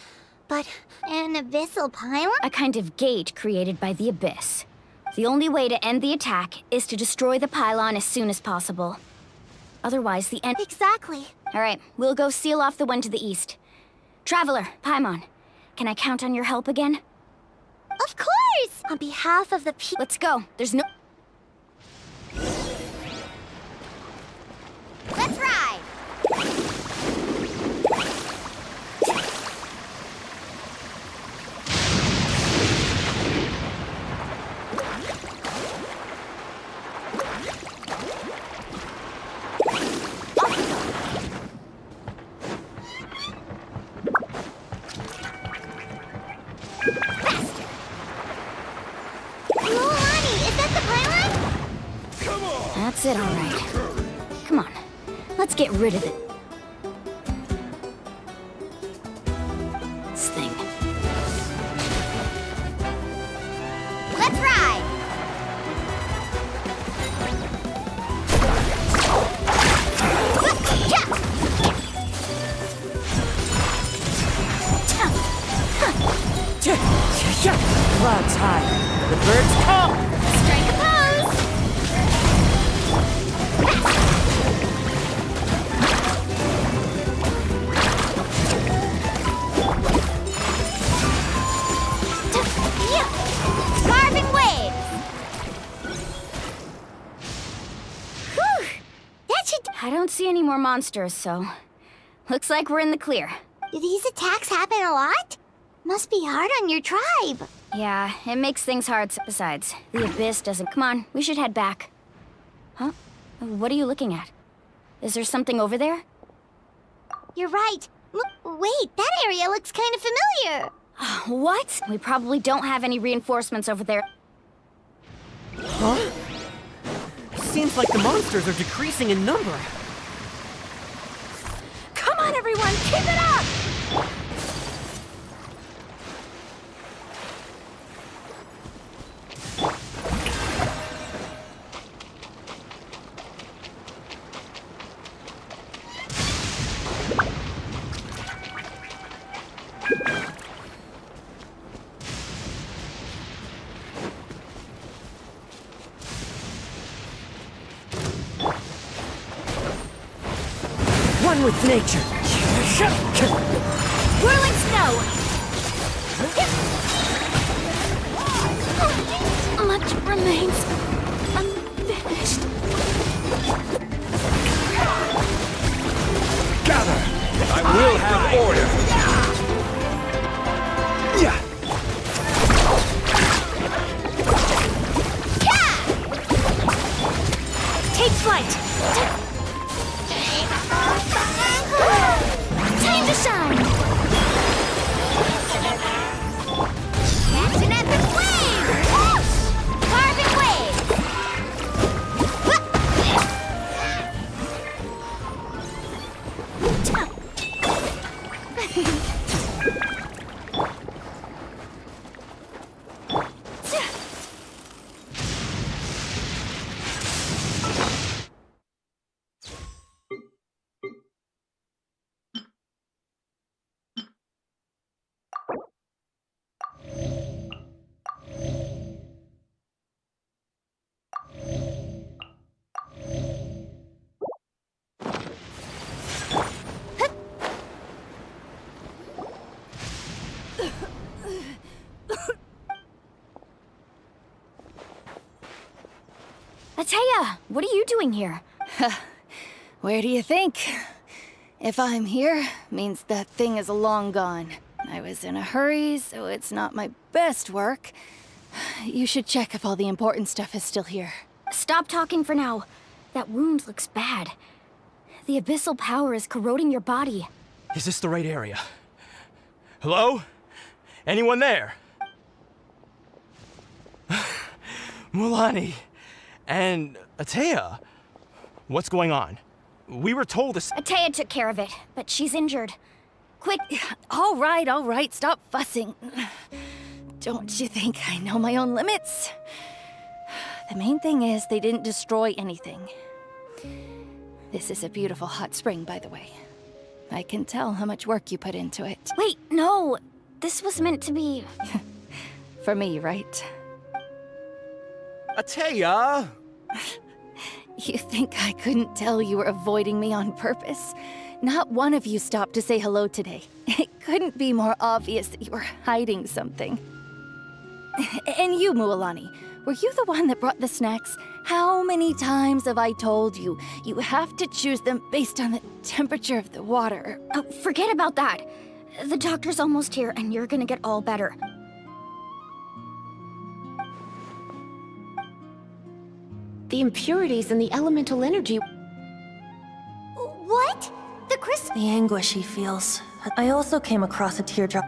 but... An abyssal pylon? A kind of gate created by the Abyss. The only way to end the attack is to destroy the pylon as soon as possible. Otherwise, the end... Exactly. All right, we'll go seal off the one to the east. Traveler, Paimon, can I count on your help again? Of course! On behalf of the people... Let's go. There's no... Let's ride! That's it, all right. Come on, let's get rid of it. I don't see any more monsters, so... Looks like we're in the clear. Do these attacks happen a lot? Must be hard on your tribe. Yeah, it makes things hard. Besides, the Abyss doesn't... Come on, we should head back. Huh? What are you looking at? Is there something over there? You're right. Look, wait, that area looks kind of familiar. What? We probably don't have any reinforcements over there. Huh? Seems like the monsters are decreasing in number. Come on, everyone! Keep it up! One with nature. Whirling snow! Much remains unfinished. Gather! I will have order! Yeah! Take flight! Time to shine! Catch an epic wave! Whoosh! Carving wave! Ateya, what are you doing here? Where do you think? If I'm here, means that thing is long gone. I was in a hurry, so it's not my best work. You should check if all the important stuff is still here. Stop talking for now. That wound looks bad. The abyssal power is corroding your body. Is this the right area? Hello? Anyone there? Mulani and Ateya, what's going on? We were told to... Ateya took care of it, but she's injured. Quick. All right, stop fussing. Don't you think I know my own limits? The main thing is they didn't destroy anything. This is a beautiful hot spring, by the way. I can tell how much work you put into it. Wait, no. This was meant to be... For me, right? Ateya! You think I couldn't tell you were avoiding me on purpose? Not one of you stopped to say hello today. It couldn't be more obvious that you were hiding something. And you, Mualani, were you the one that brought the snacks? How many times have I told you? You have to choose them based on the temperature of the water. Oh, forget about that. The doctor's almost here, and you're gonna get all better. The impurities in the elemental energy... What? The crystal... The anguish he feels. I also came across a teardrop.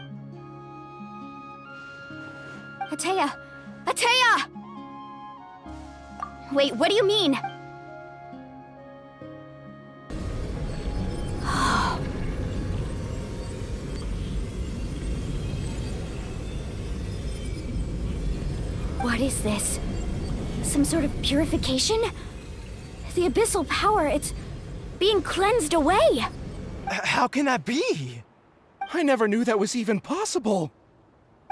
Ateya! Ateya! Wait, what do you mean? What is this? Some sort of purification? The abyssal power, it's being cleansed away! How can that be? I never knew that was even possible.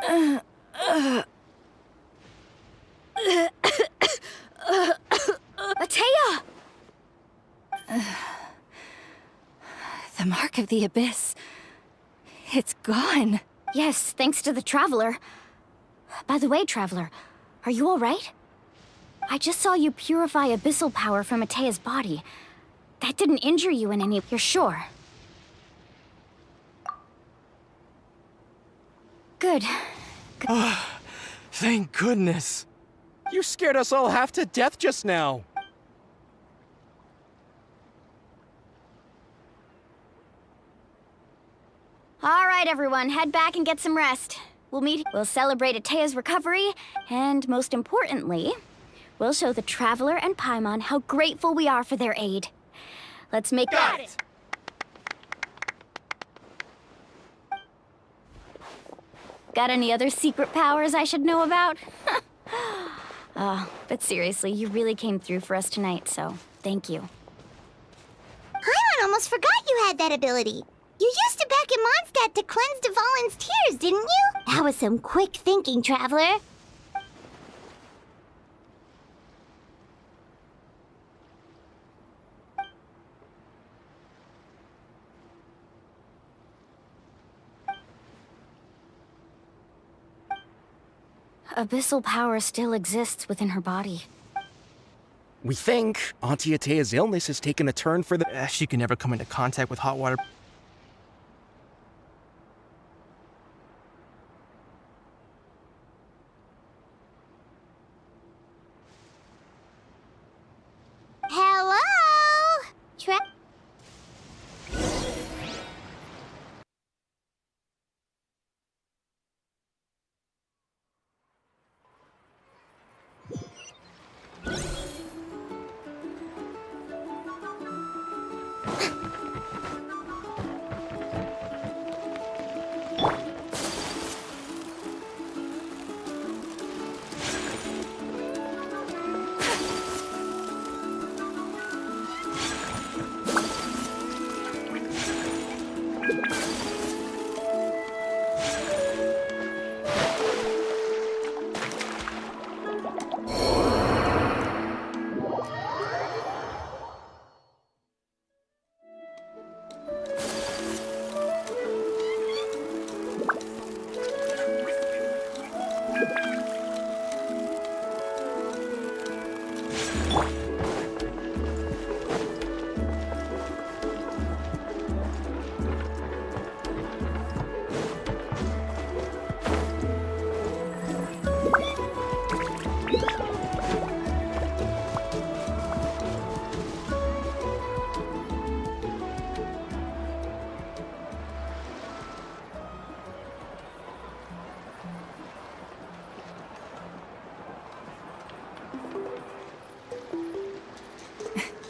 Ateya! The mark of the abyss. It's gone. Yes, thanks to the Traveler. By the way, Traveler, are you alright? I just saw you purify abyssal power from Ateya's body. that didn't injure you in any... You're sure? Good. Thank goodness. You scared us all half to death just now. All right, everyone, head back and get some rest. We'll celebrate Atea's recovery, and most importantly, we'll show the Traveler and Paimon how grateful we are for their aid. Let's make Got it! Got any other secret powers I should know about? But seriously, you really came through for us tonight, so thank you. Paimon almost forgot you had that ability. You used it back in Mondstadt to cleanse Dvalin's tears, didn't you? That was some quick thinking, Traveler. Abyssal power still exists within her body. We think Auntie Atea's illness has taken a turn for the... She can never come into contact with hot water. Hello?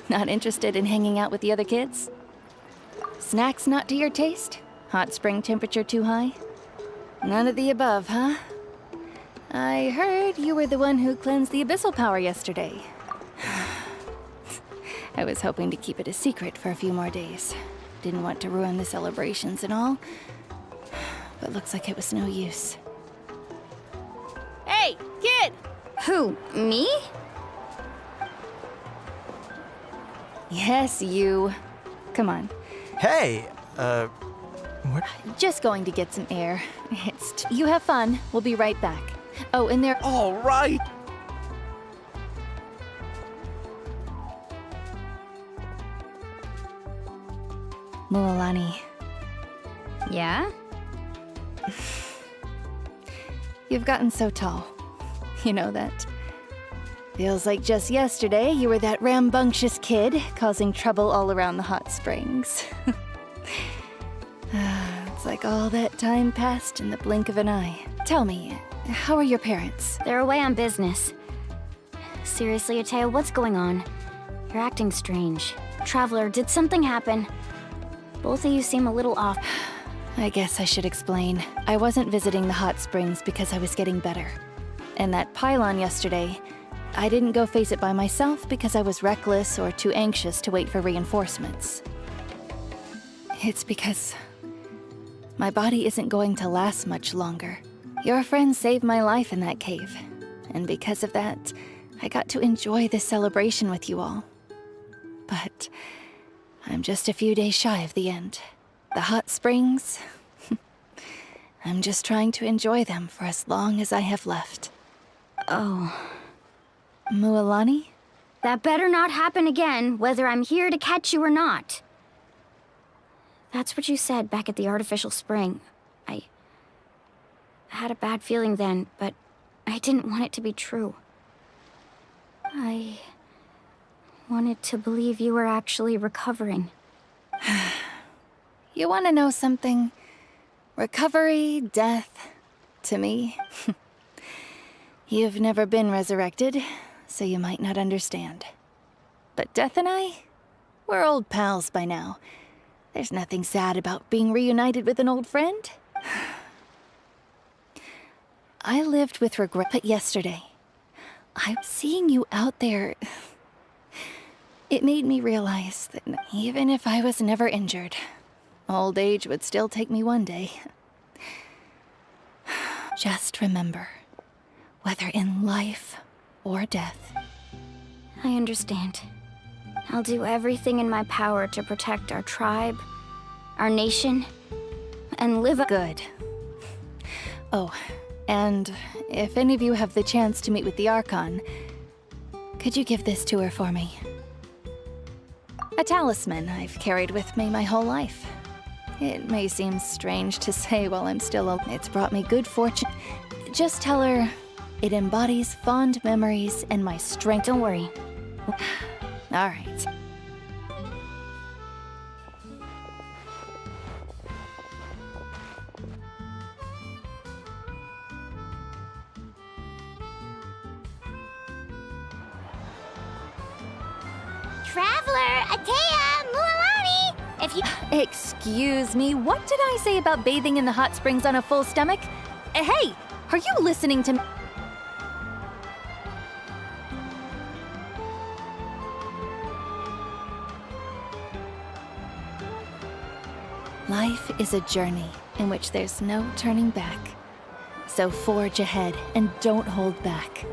Not interested in hanging out with the other kids? Snacks not to your taste? Hot spring temperature too high? None of the above, huh? I heard you were the one who cleansed the abyssal power yesterday. I was hoping to keep it a secret for a few more days. Didn't want to ruin the celebrations and all. But looks like it was no use. Hey, kid! Who, me? Yes, you. Come on. Hey, what? Just going to get some air. You have fun. We'll be right back. Oh, and there... All right! Mualani. Yeah? You've gotten so tall. You know that. Feels like just yesterday you were that rambunctious kid causing trouble all around the hot springs. It's like all that time passed in the blink of an eye. Tell me, how are your parents? They're away on business. Seriously, Atea, what's going on? You're acting strange. Traveler, did something happen? Both of you seem a little off. I guess I should explain. I wasn't visiting the hot springs because I was getting better. And that pylon yesterday, I didn't go face it by myself because I was reckless or too anxious to wait for reinforcements. It's because my body isn't going to last much longer. Your friend saved my life in that cave, and because of that, I got to enjoy this celebration with you all. But I'm just a few days shy of the end. The hot springs, I'm just trying to enjoy them for as long as I have left. Oh. Mualani? That better not happen again, whether I'm here to catch you or not. That's what you said back at the artificial spring. I had a bad feeling then, but I didn't want it to be true. I wanted to believe you were actually recovering. You want to know something? Recovery, death, to me. You've never been resurrected, so you might not understand. But Death and I, we're old pals by now. There's nothing sad about being reunited with an old friend. I lived with regret, but yesterday, I'm seeing you out there. It made me realize that even if I was never injured, old age would still take me one day. Just remember, whether in life or death. I understand. I'll do everything in my power to protect our tribe, our nation, and live a— Good. Oh, and if any of you have the chance to meet with the Archon, could you give this to her for me? A talisman I've carried with me my whole life. It may seem strange to say while I'm still alive. It's brought me good fortune. Just tell her it embodies fond memories and my strength. Don't worry. All right. Traveler, Atea, Mualani! If you— Excuse me, what did I say about bathing in the hot springs on a full stomach? Hey, are you listening to me? Life is a journey in which there's no turning back. So forge ahead and don't hold back.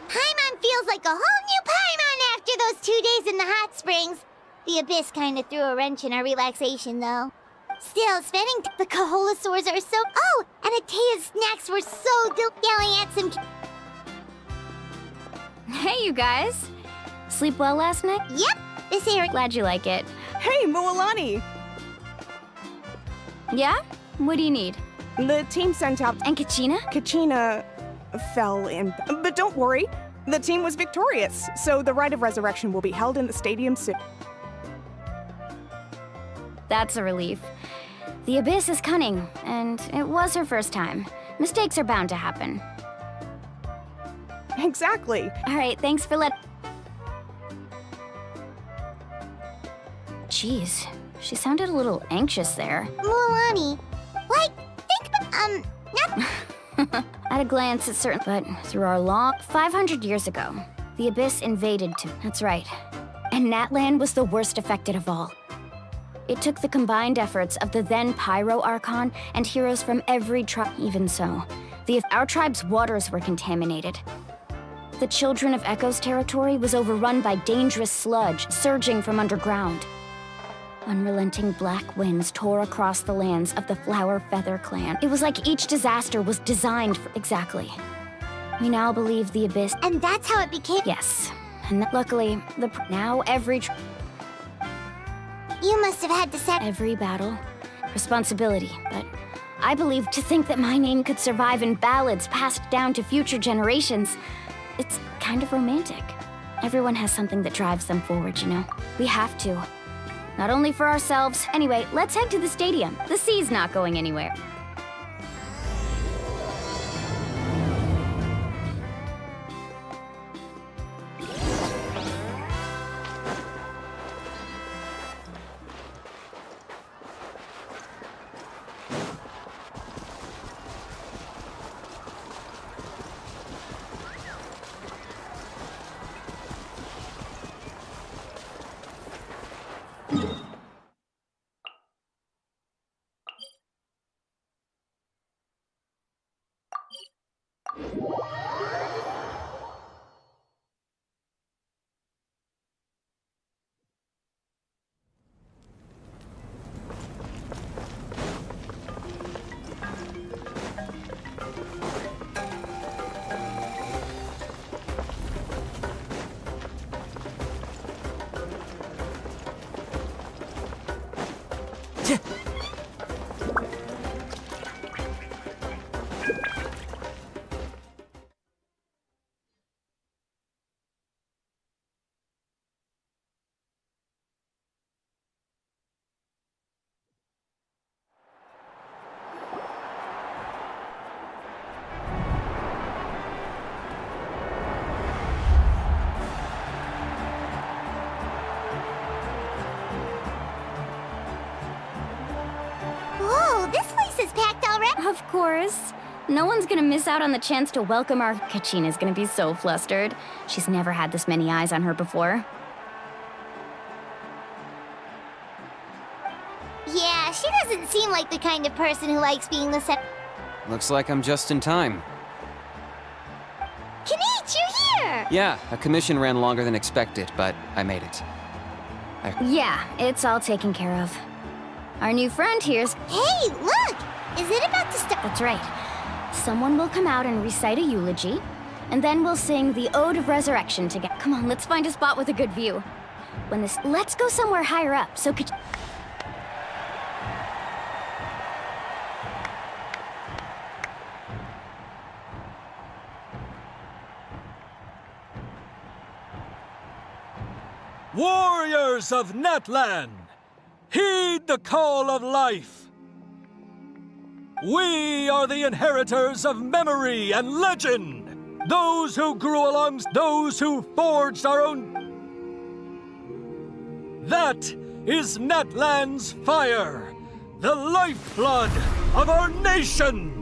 Paimon feels like a whole new Paimon after those 2 days in the hot springs. The Abyss kind of threw a wrench in our relaxation, though. Still, spending the Kaholasaurs are so— Oh, and Atea's snacks were so yelling at some— Hey, you guys. Sleep well last night? Yep, this area— Glad you like it. Hey, Mualani! Yeah? What do you need? The team sent out— And Kachina? Kachina fell in— But don't worry, the team was victorious, so the rite of resurrection will be held in the stadium soon. That's a relief. The Abyss is cunning, and it was her first time. Mistakes are bound to happen. Exactly. All right, thanks for Jeez, she sounded a little anxious there. Mualani, like, think about— not— At a glance, it's certain, but through our long— 500 years ago, the Abyss invaded That's right. And Natlan was the worst affected of all. It took the combined efforts of the then Pyro Archon and heroes from every tribe. Even so, our tribe's waters were contaminated. The Children of Echo's territory was overrun by dangerous sludge surging from underground. Unrelenting black winds tore across the lands of the Flower Feather clan. It was like each disaster was designed for— Exactly. We now believe the Abyss— And that's how it became— Yes. And luckily, now every— You must have had to set— Every battle, responsibility, but I believe to think that my name could survive in ballads passed down to future generations, it's kind of romantic. Everyone has something that drives them forward, you know? We have to. Not only for ourselves. Anyway, let's head to the stadium. The sea's not going anywhere. Of course. No one's gonna miss out on the chance to welcome our... Kachina's gonna be so flustered. She's never had this many eyes on her before. Yeah, she doesn't seem like the kind of person who likes being the Looks like I'm just in time. Kanich, you're here! Yeah, a commission ran longer than expected, but I made it. Yeah, it's all taken care of. Our new friend here's... Hey, look! Is it about to start? That's right. Someone will come out and recite a eulogy, and then we'll sing the Ode of Resurrection together. Come on, let's find a spot with a good view. Let's go somewhere higher up, so could... Warriors of Natlan, heed the call of life. We are the inheritors of memory and legend. Those who grew alongside those who forged our own. That is Natlan's fire, the lifeblood of our nation.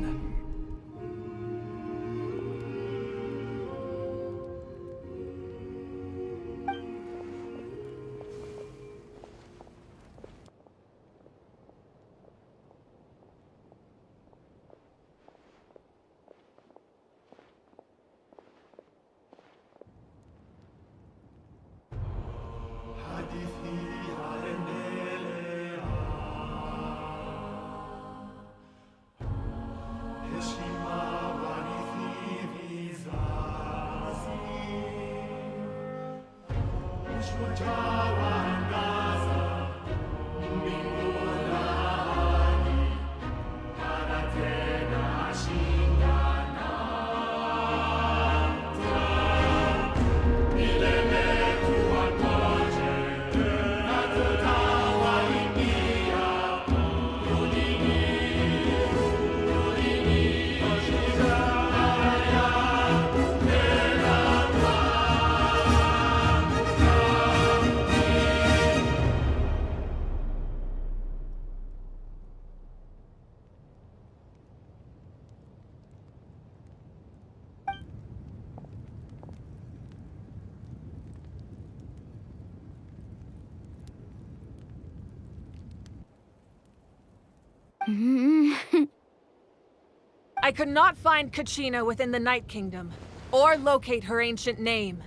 I could not find Kachina within the Night Kingdom, or locate her ancient name.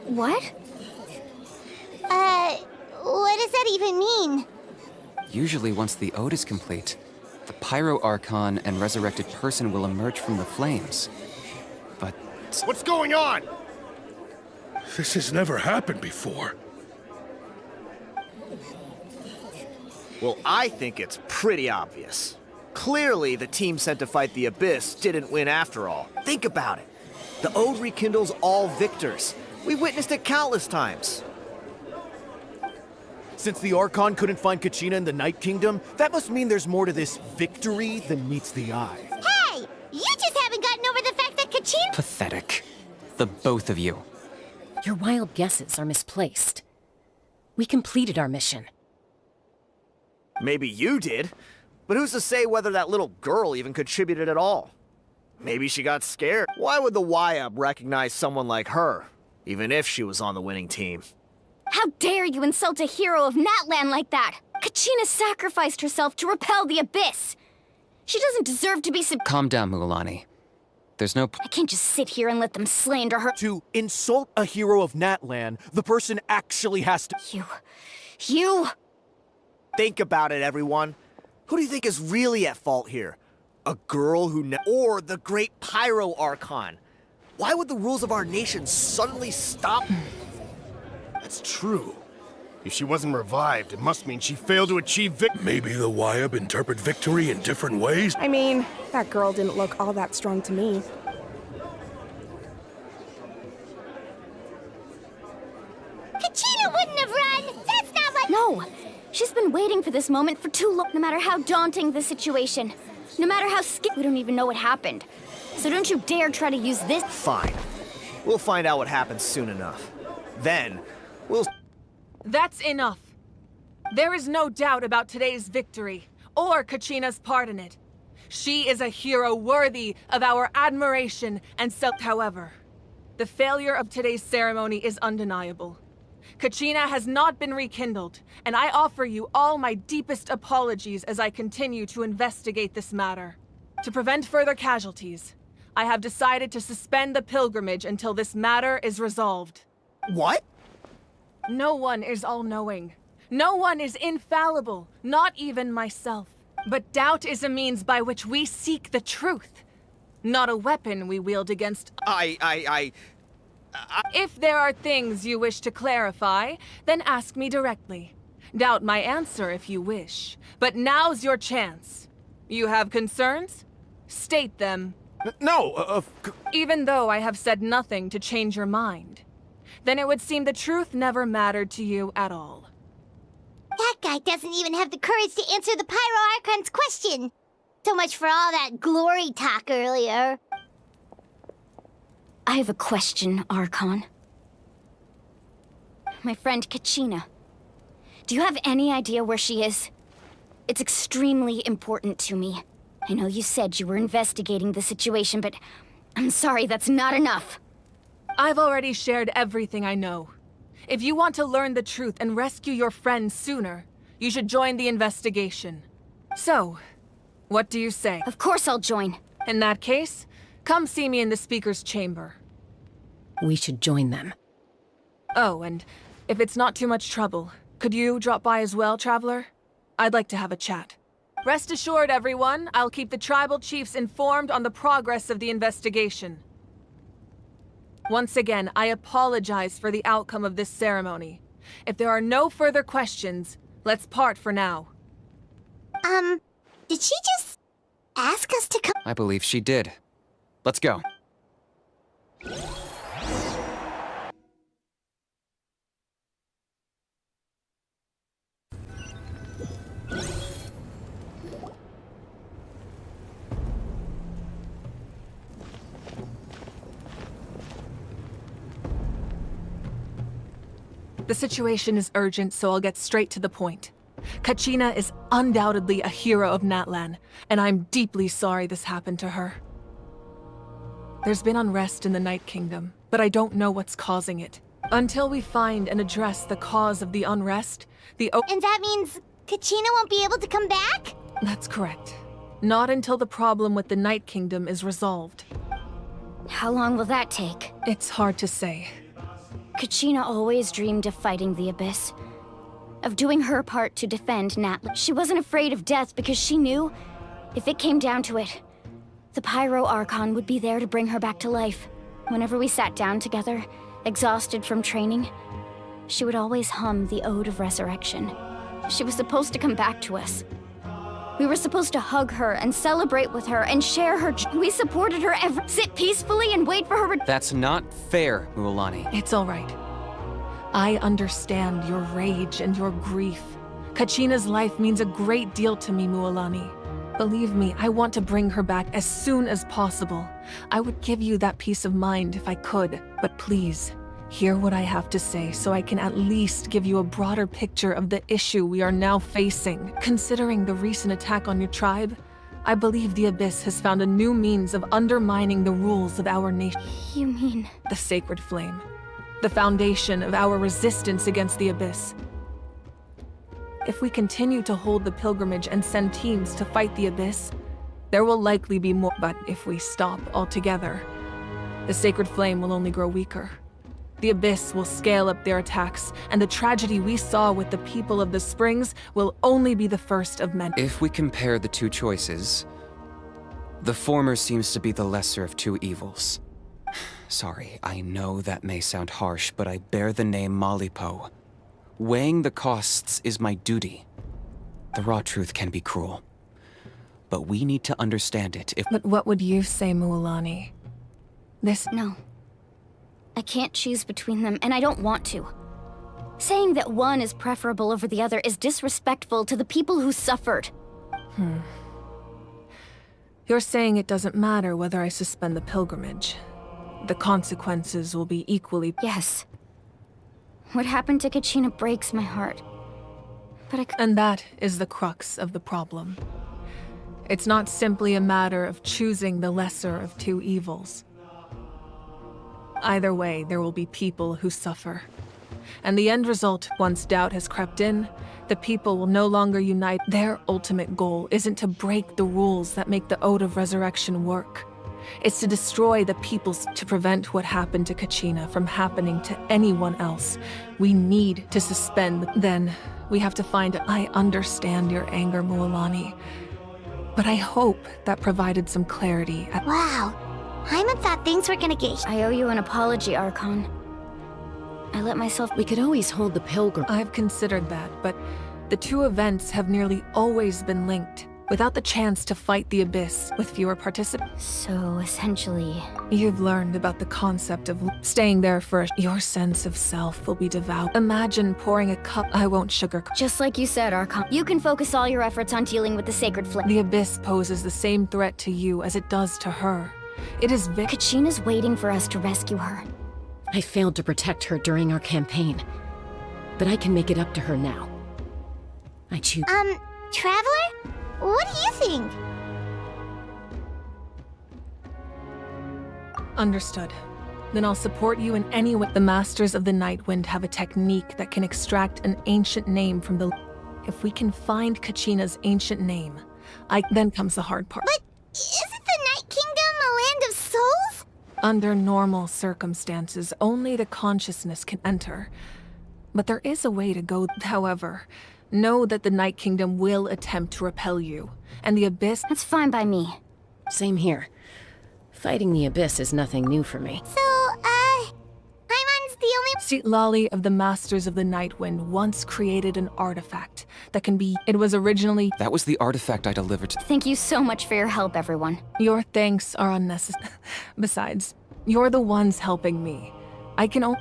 What? What does that even mean? Usually once the ode is complete, the Pyro Archon and resurrected person will emerge from the flames. But... What's going on? This has never happened before. Well, I think it's pretty obvious. Clearly, the team sent to fight the Abyss didn't win after all. Think about it. The Ode rekindles all victors. We've witnessed it countless times. Since the Archon couldn't find Kachina in the Night Kingdom, that must mean there's more to this victory than meets the eye. Hey! You just haven't gotten over the fact that Kachina— Pathetic. The both of you. Your wild guesses are misplaced. We completed our mission. Maybe you did, but who's to say whether that little girl even contributed at all? Maybe she got scared. Why would the YUB recognize someone like her, even if she was on the winning team? How dare you insult a hero of Natlan like that? Kachina sacrificed herself to repel the Abyss. She doesn't deserve to be Calm down, Mulan. There's no I can't just sit here and let them slander her. To insult a hero of Natlan, the person actually has to— You... Think about it, everyone. Who do you think is really at fault here? A girl who or the great Pyro Archon? Why would the rules of our nation suddenly stop? That's true. If she wasn't revived, it must mean she failed to achieve victory. Maybe the YUB interpret victory in different ways? I mean, that girl didn't look all that strong to me. Kachina wouldn't have run! That's not what— No! She's been waiting for this moment for too long. No matter how daunting the situation, no matter how we don't even know what happened. So don't you dare try to use this— Fine. We'll find out what happens soon enough. Then, we'll— That's enough. There is no doubt about today's victory, or Kachina's part in it. She is a hero worthy of our admiration and However, the failure of today's ceremony is undeniable. Kachina has not been rekindled, and I offer you all my deepest apologies as I continue to investigate this matter. To prevent further casualties, I have decided to suspend the pilgrimage until this matter is resolved. What? No one is all-knowing. No one is infallible, not even myself. But doubt is a means by which we seek the truth, not a weapon we wield against— If there are things you wish to clarify, then ask me directly. Doubt my answer if you wish, but now's your chance. You have concerns? State them. No, Even though I have said nothing to change your mind, then it would seem the truth never mattered to you at all. That guy doesn't even have the courage to answer the Pyro Archon's question. So much for all that glory talk earlier. I have a question, Archon. My friend Kachina. Do you have any idea where she is? It's extremely important to me. I know you said you were investigating the situation, but I'm sorry, that's not enough. I've already shared everything I know. If you want to learn the truth and rescue your friend sooner, you should join the investigation. So, what do you say? Of course I'll join. In that case, come see me in the speaker's chamber. We should join them. Oh, and if it's not too much trouble, could you drop by as well, Traveler? I'd like to have a chat. Rest assured, everyone, I'll keep the tribal chiefs informed on the progress of the investigation. Once again, I apologize for the outcome of this ceremony. If there are no further questions, let's part for now. Did she just ask us to come? I believe she did. Let's go. The situation is urgent, so I'll get straight to the point. Kachina is undoubtedly a hero of Natlan, and I'm deeply sorry this happened to her. There's been unrest in the Night Kingdom, but I don't know what's causing it. Until we find and address the cause of the unrest, And that means Kachina won't be able to come back? That's correct. Not until the problem with the Night Kingdom is resolved. How long will that take? It's hard to say. Kachina always dreamed of fighting the Abyss. Of doing her part to defend Natlan. She wasn't afraid of death because she knew, if it came down to it, the Pyro Archon would be there to bring her back to life. Whenever we sat down together, exhausted from training, she would always hum the Ode of Resurrection. She was supposed to come back to us. We were supposed to hug her and celebrate with her and share her We supported her sit peacefully and wait for her That's not fair, Mualani. It's all right. I understand your rage and your grief. Kachina's life means a great deal to me, Mualani. Believe me, I want to bring her back as soon as possible. I would give you that peace of mind if I could, but please, hear what I have to say so I can at least give you a broader picture of the issue we are now facing. Considering the recent attack on your tribe, I believe the Abyss has found a new means of undermining the rules of our nation. You mean? The Sacred Flame. The foundation of our resistance against the Abyss. If we continue to hold the pilgrimage and send teams to fight the Abyss, there will likely be more. But if we stop altogether, the Sacred Flame will only grow weaker. The Abyss will scale up their attacks, and the tragedy we saw with the people of the Springs will only be the first of many. If we compare the two choices, the former seems to be the lesser of two evils. Sorry, I know that may sound harsh, but I bear the name Malipo. Weighing the costs is my duty. The raw truth can be cruel, but we need to understand it if— But what would you say, Mualani? No. I can't choose between them, and I don't want to. Saying that one is preferable over the other is disrespectful to the people who suffered. You're saying it doesn't matter whether I suspend the pilgrimage. The consequences will be equally— Yes. What happened to Kachina breaks my heart. But And that is the crux of the problem. It's not simply a matter of choosing the lesser of two evils. Either way, there will be people who suffer. And the end result, once doubt has crept in, the people will no longer unite. Their ultimate goal isn't to break the rules that make the Ode of Resurrection work. It's to destroy the peoples to prevent what happened to Kachina from happening to anyone else. We need to suspend. Then we have to find— I understand your anger, Mualani, but I hope that provided some clarity. Wow. Hyman thought things were gonna get— I owe you an apology, Archon. I let myself— We could always hold the pilgrim. I've considered that, but the two events have nearly always been linked. Without the chance to fight the Abyss with fewer participants. So, essentially— You've learned about the concept of staying there first. Your sense of self will be devoured. Imagine pouring a cup— I won't sugarcoat— Just like you said, Archon. You can focus all your efforts on dealing with the Sacred Flame. The Abyss poses the same threat to you as it does to her. It is Kachina's waiting for us to rescue her. I failed to protect her during our campaign, but I can make it up to her now. I choose— Traveler? What do you think? Understood. Then I'll support you in any way. The Masters of the Nightwind have a technique that can extract an ancient name from the— If we can find Kachina's ancient name, then comes the hard part. But isn't the Night Kingdom a land of souls? Under normal circumstances, only the consciousness can enter. But there is a way to go. However, know that the Night Kingdom will attempt to repel you, and the Abyss— That's fine by me. Same here. Fighting the Abyss is nothing new for me. So, Hyman's the only— See, Lolly of the Masters of the Nightwind once created an artifact that can be— It was originally— That was the artifact I delivered to— Thank you so much for your help, everyone. Your thanks are unnecessary. Besides, you're the ones helping me. I can only—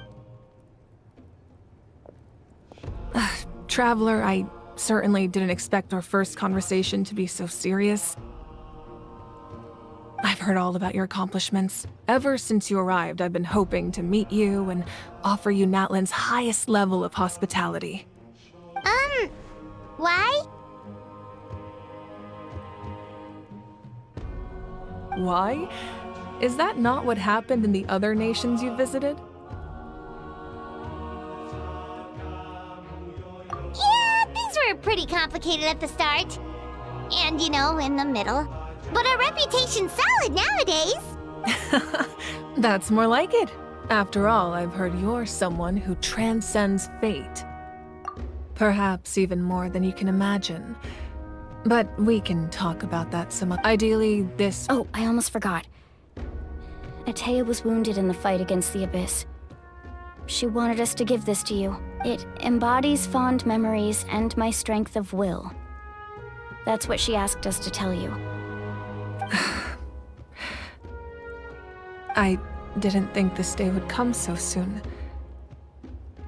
Traveler, I certainly didn't expect our first conversation to be so serious. I've heard all about your accomplishments. Ever since you arrived, I've been hoping to meet you and offer you Natlan's highest level of hospitality. Why? Why? Is that not what happened in the other nations you visited? Yeah, things were pretty complicated at the start. And, in the middle. But our reputation's solid nowadays. That's more like it. After all, I've heard you're someone who transcends fate. Perhaps even more than you can imagine. But we can talk about that some other— Ideally, this— Oh, I almost forgot. Atea was wounded in the fight against the Abyss. She wanted us to give this to you. It embodies fond memories and my strength of will. That's what she asked us to tell you. I didn't think this day would come so soon.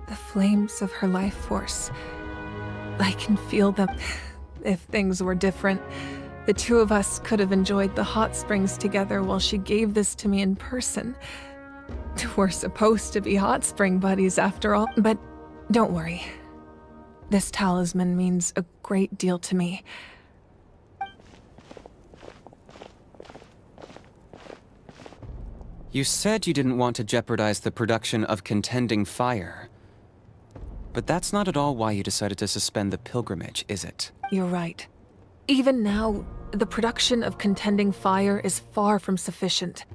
The flames of her life force. I can feel them. If things were different, the two of us could have enjoyed the hot springs together while she gave this to me in person. We're supposed to be hot spring buddies after all, but don't worry. This talisman means a great deal to me. You said you didn't want to jeopardize the production of Contending Fire. But that's not at all why you decided to suspend the pilgrimage, is it? You're right. Even now, the production of Contending Fire is far from sufficient.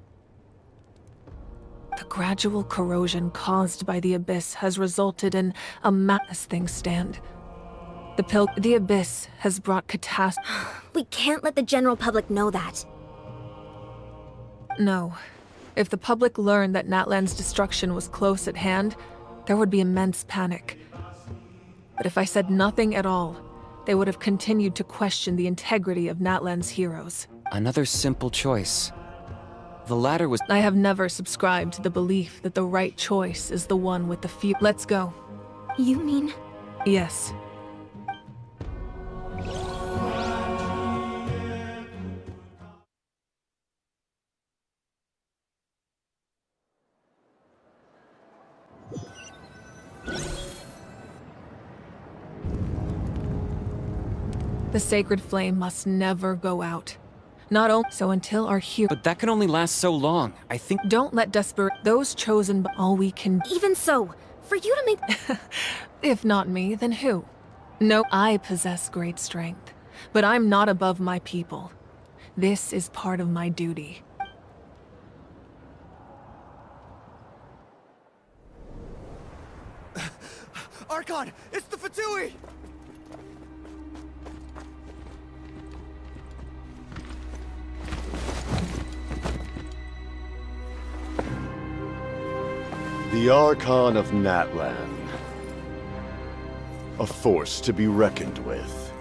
The gradual corrosion caused by the Abyss has resulted in a as things stand. The Abyss has brought catastrophe. We can't let the general public know that. No. If the public learned that Natlan's destruction was close at hand, there would be immense panic. But if I said nothing at all, they would have continued to question the integrity of Natlan's heroes. Another simple choice. The latter was— I have never subscribed to the belief that the right choice is the one with the few— Let's go. You mean? Yes. The sacred flame must never go out. Not only so until our hero— But that can only last so long. I think— Don't let those chosen by all we can— Even so, for you to make— If not me, then who? No, I possess great strength, but I'm not above my people. This is part of my duty. Archon, it's the Fatui! The Archon of Natlan. A force to be reckoned with.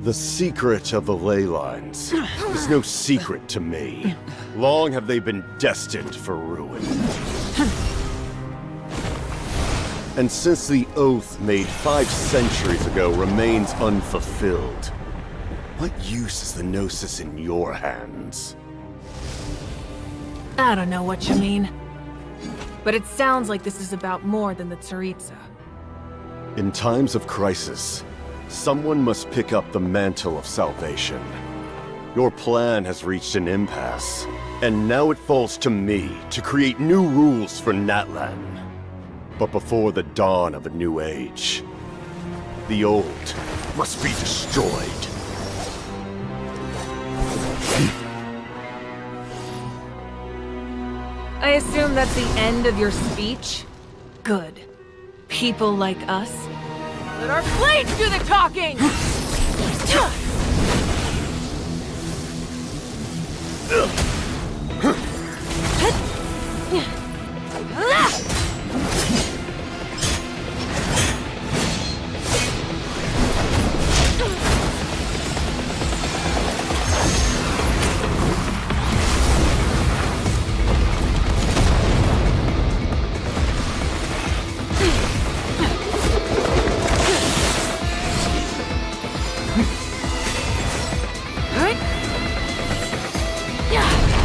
The secret of the ley lines is no secret to me. Long have they been destined for ruin. And since the oath made 5 centuries ago remains unfulfilled, what use is the Gnosis in your hands? I don't know what you mean. But it sounds like this is about more than the Tsaritsa. In times of crisis, someone must pick up the mantle of salvation. Your plan has reached an impasse, and now it falls to me to create new rules for Natlan. But before the dawn of a new age, the old must be destroyed. I assume that's the end of your speech? Good. People like us. Let our blades do the talking! Yeah.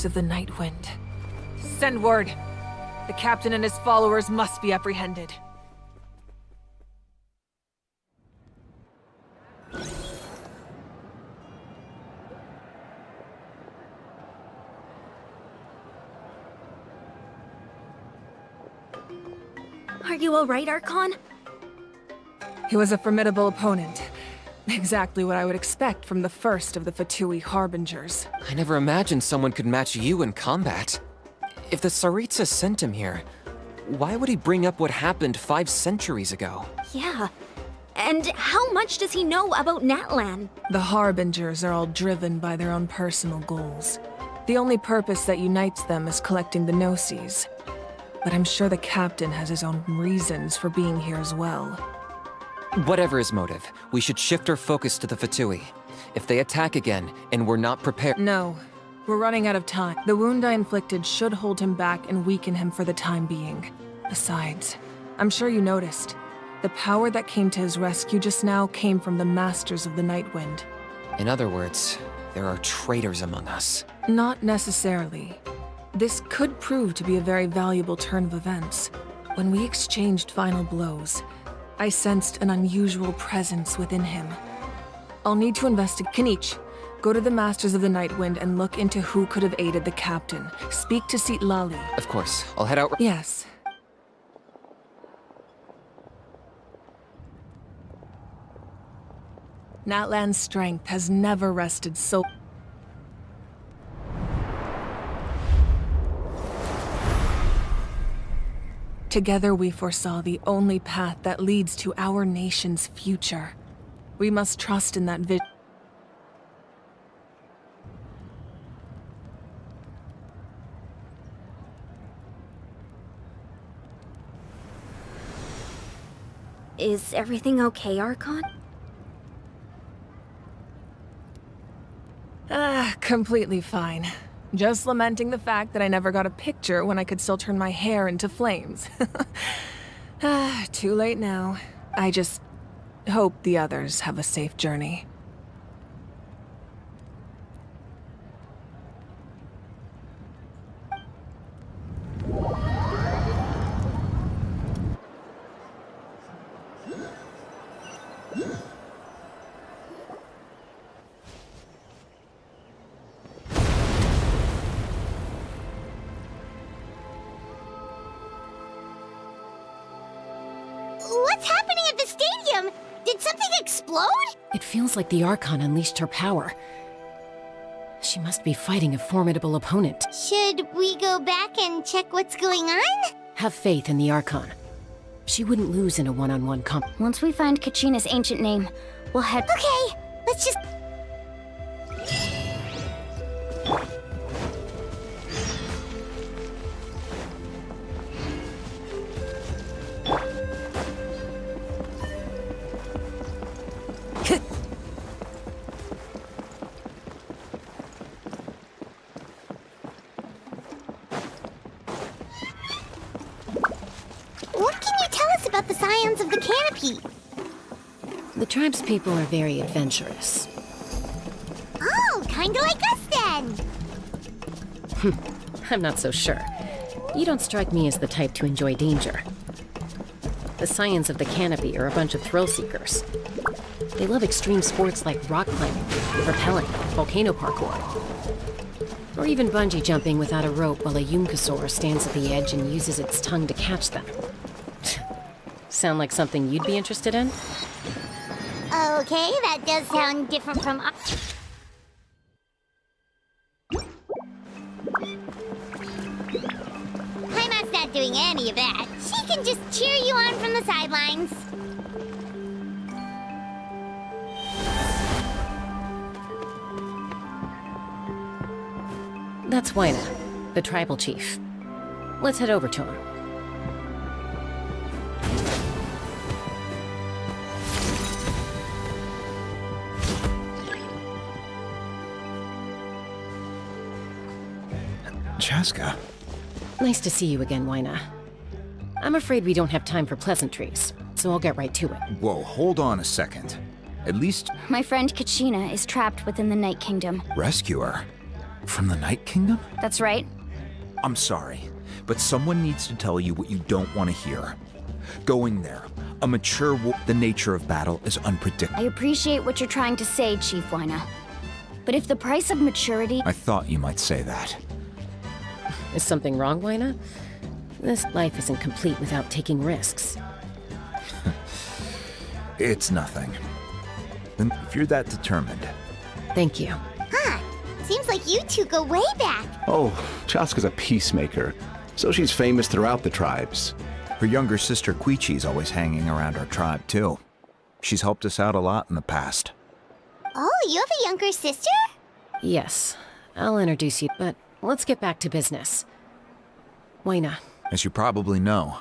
Masters of the Night Wind. Send word. The captain and his followers must be apprehended. Are you alright, Archon? He was a formidable opponent. Exactly what I would expect from the first of the Fatui Harbingers. I never imagined someone could match you in combat. If the Tsaritsa sent him here, why would he bring up what happened 5 centuries ago? Yeah. And how much does he know about Natlan? The Harbingers are all driven by their own personal goals. The only purpose that unites them is collecting the Gnosis. But I'm sure the captain has his own reasons for being here as well. Whatever his motive, we should shift our focus to the Fatui. If they attack again, and we're not prepared— No. We're running out of time. The wound I inflicted should hold him back and weaken him for the time being. Besides, I'm sure you noticed. The power that came to his rescue just now came from the Masters of the Night Wind. In other words, there are traitors among us. Not necessarily. This could prove to be a very valuable turn of events. When we exchanged final blows, I sensed an unusual presence within him. I'll need to investigate. Kinich, go to the Masters of the Night Wind and look into who could have aided the captain. Speak to Seat Lali. Of course. I'll head out— Yes. Natlan's strength has never rested so— Together we foresaw the only path that leads to our nation's future. We must trust in that vision. Is everything okay, Archon? Completely fine. Just lamenting the fact that I never got a picture when I could still turn my hair into flames. Too late now. I just hope the others have a safe journey. What's happening at the stadium? Did something explode? It feels like the Archon unleashed her power. She must be fighting a formidable opponent. Should we go back and check what's going on? Have faith in the Archon. She wouldn't lose in a one-on-one comp. Once we find Kachina's ancient name, we'll head— Okay, let's just— What can you tell us about the Scions of the Canopy? The tribe's people are very adventurous. Oh, kinda like us then. I'm not so sure. You don't strike me as the type to enjoy danger. The Scions of the Canopy are a bunch of thrill-seekers. They love extreme sports like rock climbing, rappelling, volcano parkour, or even bungee jumping without a rope while a Yunkasaur stands at the edge and uses its tongue to catch them. Sound like something you'd be interested in? Okay, that does sound different from— Heimat's not doing any of that. She can just cheer you on from the sidelines. That's Waina, the tribal chief. Let's head over to him. Chaska. Nice to see you again, Waina. I'm afraid we don't have time for pleasantries, so I'll get right to it. Whoa, hold on a second. At least My friend Kachina is trapped within the Night Kingdom. rescue her. From the Night Kingdom? That's right. I'm sorry, but someone needs to tell you what you don't want to hear. Going there, a mature the nature of battle is unpredictable. I appreciate what you're trying to say, Chief Wyna. But if the price of maturity... I thought you might say that. Is something wrong, Wyna? This life isn't complete without taking risks. It's nothing. Then if you're that determined. Thank you. Huh. Seems like you two go way back. Oh, Chaska's a peacemaker, so she's famous throughout the tribes. Her younger sister Quichi's always hanging around our tribe, too. She's helped us out a lot in the past. Oh, you have a younger sister? Yes. I'll introduce you, but let's get back to business. Wyna. As you probably know,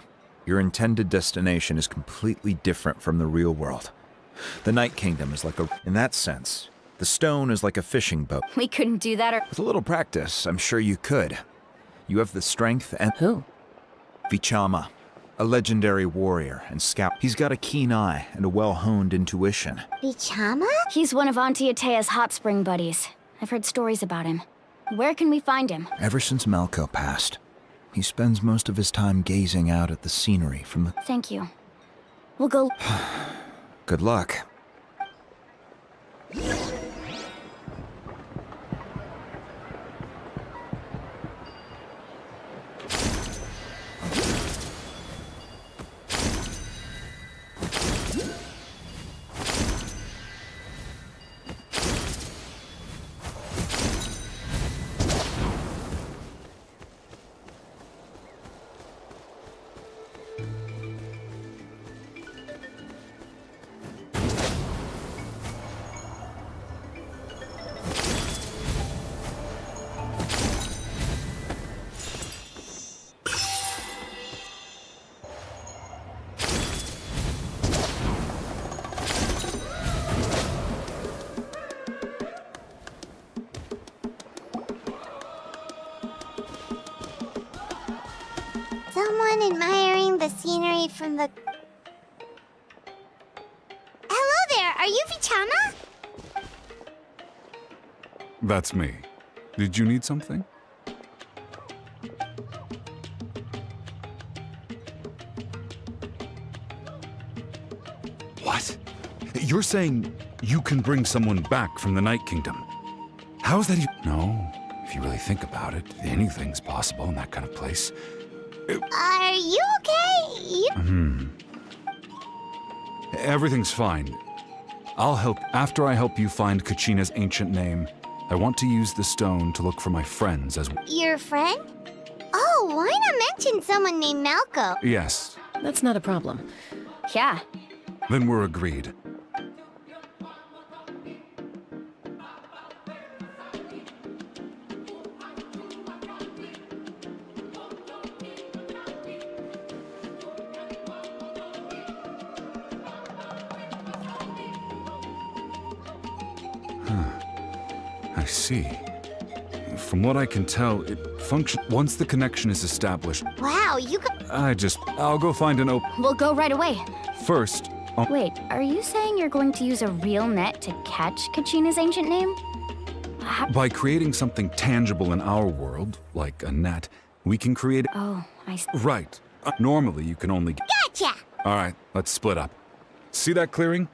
your intended destination is completely different from the real world. The Night Kingdom is like in that sense, the stone is like a fishing boat. We couldn't do that or... With a little practice, I'm sure you could. You have the strength and... Who? Vichama, a legendary warrior and scout. He's got a keen eye and a well-honed intuition. Vichama? He's one of Auntie Atea's hot spring buddies. I've heard stories about him. Where can we find him? Ever since Malko passed, he spends most of his time gazing out at the scenery from the... Thank you. We'll go... Good luck. Someone admiring the scenery from the... Hello there, are you Vichama? That's me. Did you need something? What? You're saying you can bring someone back from the Night Kingdom? How's that No, if you really think about it, anything's possible in that kind of place. Are you okay? Everything's fine. I'll help. After I help you find Kachina's ancient name, I want to use the stone to look for my friends as well. Your friend? Oh, why not mention someone named Malko? Yes. That's not a problem. Yeah. Then we're agreed. I see. From what I can tell, it functions once the connection is established. Wow, you could... I'll go find an We'll go right away. First, Wait, are you saying you're going to use a real net to catch Kachina's ancient name? by creating something tangible in our world, like a net, we can create... Oh, I see. Right. Normally, you can only... Gotcha! All right, let's split up. See that clearing?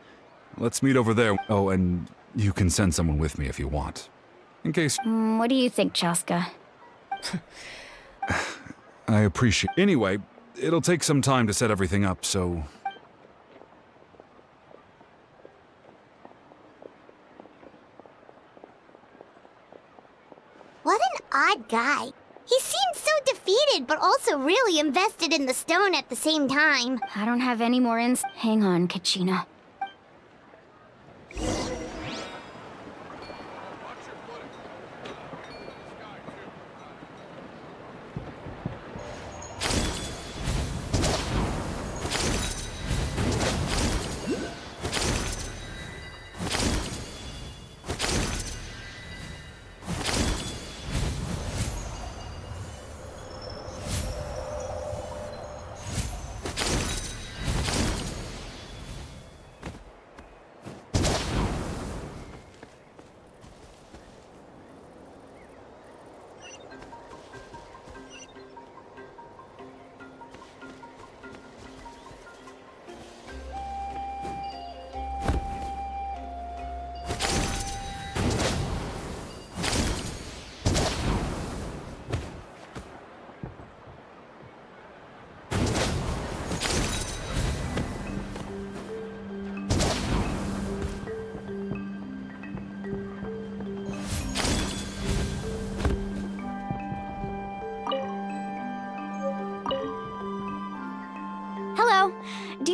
Let's meet over there. Oh, and you can send someone with me if you want. In case... What do you think, Chaska? I appreciate... Anyway, it'll take some time to set everything up, so... What an odd guy. He seemed so defeated, but also really invested in the stone at the same time. I don't have any more Hang on, Kachina.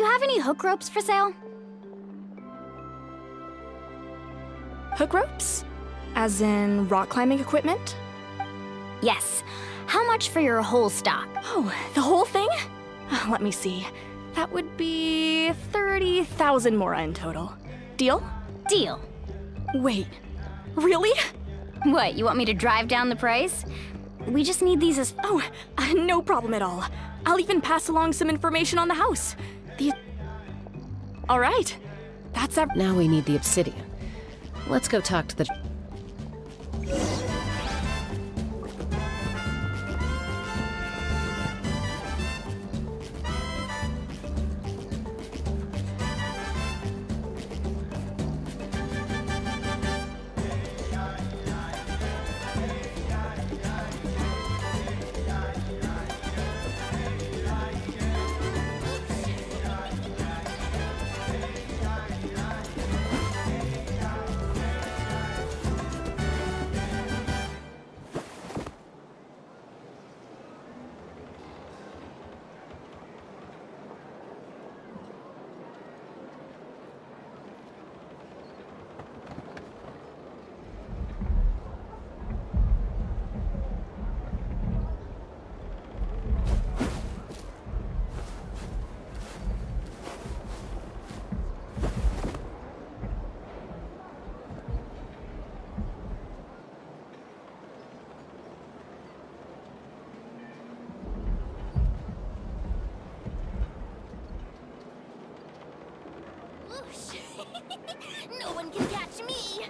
you have any hook ropes for sale? Hook ropes? As in rock climbing equipment? Yes. How much for your whole stock? Oh, the whole thing? Let me see. That would be 30,000 mora in total. Deal? Deal. Wait, really? What, you want me to drive down the price? We just need these as— Oh, no problem at all. I'll even pass along some information on the house. All right. That's Now we need the obsidian. Let's go talk to the... No one can catch me!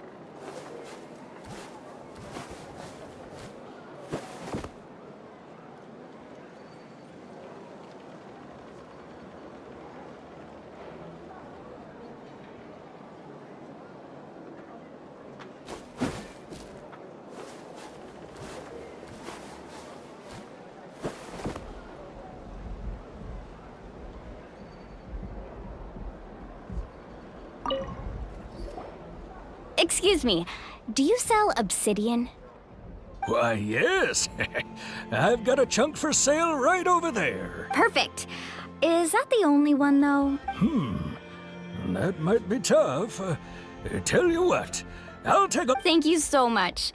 Excuse me, do you sell obsidian? Why, yes. I've got a chunk for sale right over there. Perfect. Is that the only one, though? That might be tough. Tell you what, I'll take a... Thank you so much.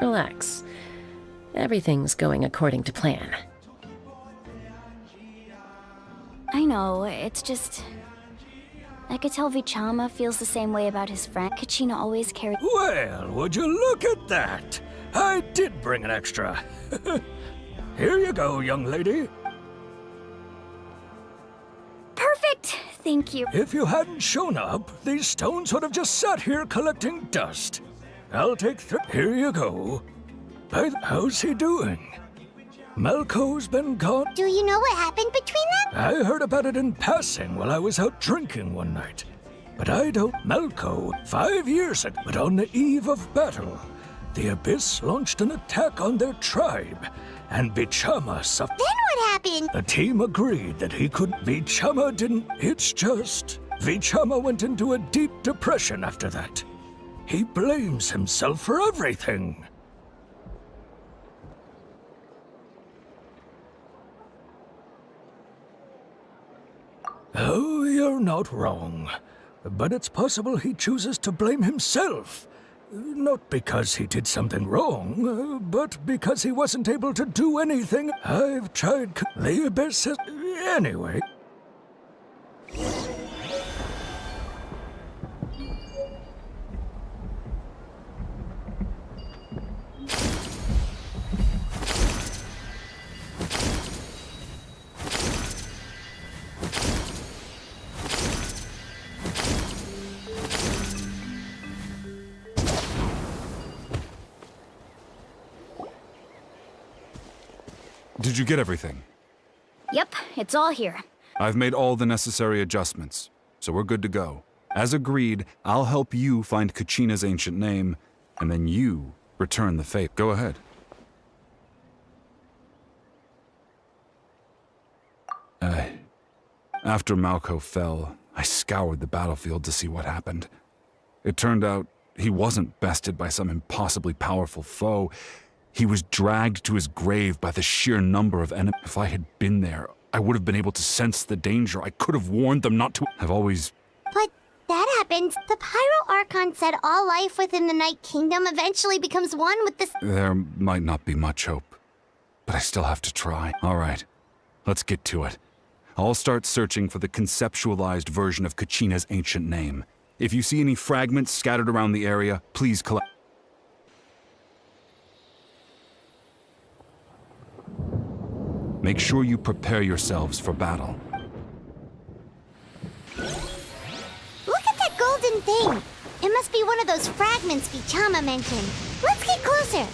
Relax. Everything's going according to plan. I know, it's just... I could tell Vichama feels the same way about his friend. Kachina always carries... Well, would you look at that? I did bring an extra. Here you go, young lady. Perfect! Thank you. If you hadn't shown up, these stones would have just sat here collecting dust. I'll take here you go. How's he doing? Malco's been gone? Do you know what happened between them? I heard about it in passing while I was out drinking one night. But I don't... Malco, 5 years ago, but on the eve of battle, the Abyss launched an attack on their tribe, and Vichama suffered. Then what happened? The team agreed that he could... Vichama didn't... It's just... Vichama went into a deep depression after that. He blames himself for everything. Oh, you're not wrong. But it's possible he chooses to blame himself. Not because he did something wrong, but because he wasn't able to do anything. I've tried... The Abyss has... Anyway... Did you get everything? Yep, it's all here. I've made all the necessary adjustments, so we're good to go. As agreed, I'll help you find Kachina's ancient name, and then you return the favor. Go ahead. After Malco fell, I scoured the battlefield to see what happened. It turned out he wasn't bested by some impossibly powerful foe. He was dragged to his grave by the sheer number of enemies. If I had been there, I would have been able to sense the danger. I could have warned them not to. I've always... But that happens. The Pyro Archon said all life within the Night Kingdom eventually becomes one with the... There might not be much hope, but I still have to try. All right, let's get to it. I'll start searching for the conceptualized version of Kachina's ancient name. If you see any fragments scattered around the area, please collect. Make sure you prepare yourselves for battle. Look at that golden thing! It must be one of those fragments Vichama mentioned. Let's get closer!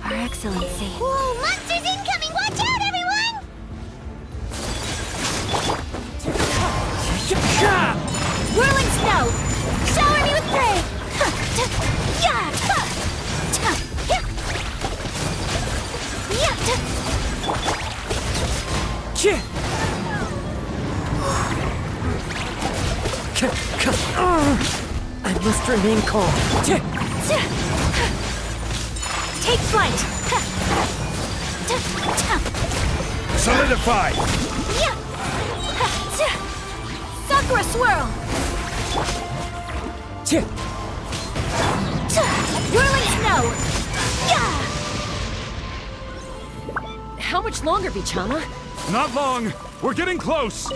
Our Excellency. Whoa, monsters incoming! Watch out, everyone! Whirling snow! Shower me with prey! I must remain calm. Take flight! Solidify! Sakura swirl! Whirling snow! How much longer, Vichama? Not long! We're getting close!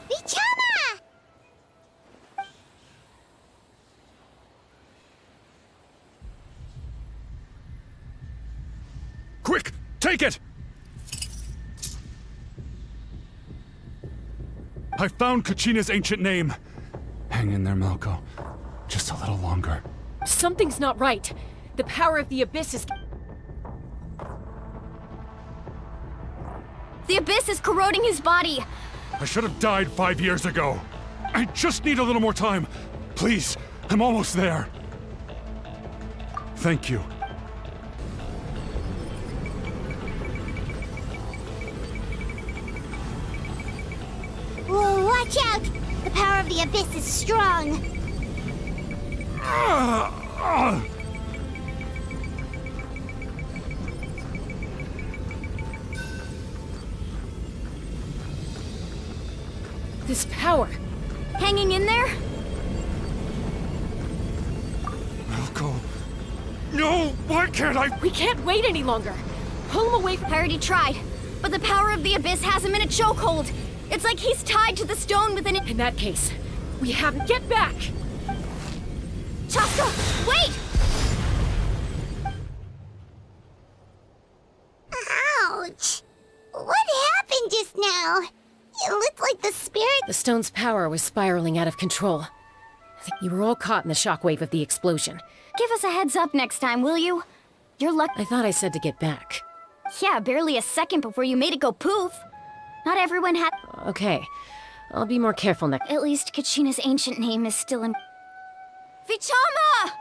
Vichama! Quick! Take it! I found Kachina's ancient name. Hang in there, Malko. Just a little longer. Something's not right. The power of the Abyss is... The Abyss is corroding his body! I should have died 5 years ago. I just need a little more time. Please, I'm almost there. Thank you. Whoa, watch out! The power of the Abyss is strong. This power. Hanging in there? Malko. No! Why can't I? We can't wait any longer. Pull him away from... I already tried, but the power of the Abyss has him in a chokehold. It's like he's tied to the stone with an... In that case, we have... Get back! Chaska, wait! Ouch! What happened just now? It looked like the spirit... The stone's power was spiraling out of control. I think you were all caught in the shockwave of the explosion. Give us a heads up next time, will you? You're lucky. I thought I said to get back. Yeah, barely a second before you made it go poof. Not everyone had. Okay, I'll be more careful next. At least Kachina's ancient name is still in. Vichama!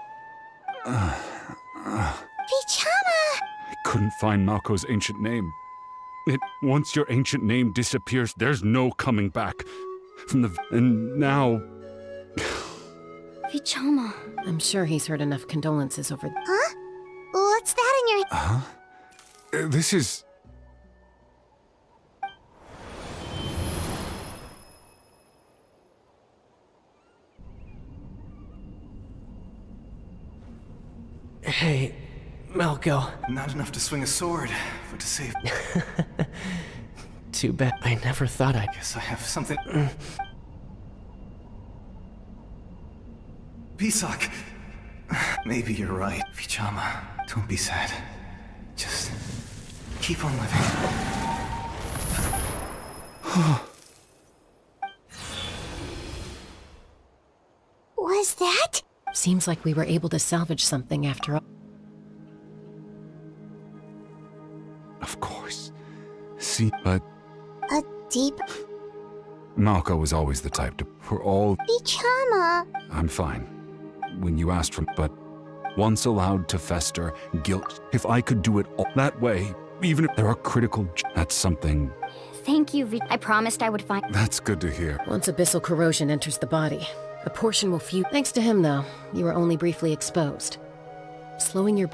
Vichama! I couldn't find Malko's ancient name. Once your ancient name disappears, there's no coming back. And now... Vichama. I'm sure he's heard enough condolences over... Huh? What's that in your... Huh? This is... Hey, Malco. Not enough to swing a sword, but to save... Too bad. I never thought I guess I have something... Pisak. Maybe you're right. Vichama, don't be sad. Just keep on living. Was that? Seems like we were able to salvage something after all. Of course. See, but... A deep... Malco was always the type to... For all... Vichama. I'm fine. When you asked for... But once allowed to fester, guilt... If I could do it all that way, even if there are critical... That's something... Thank you, I promised I would find... That's good to hear. Once abyssal corrosion enters the body, a portion will fuse. Thanks to him, though, you were only briefly exposed. Slowing your...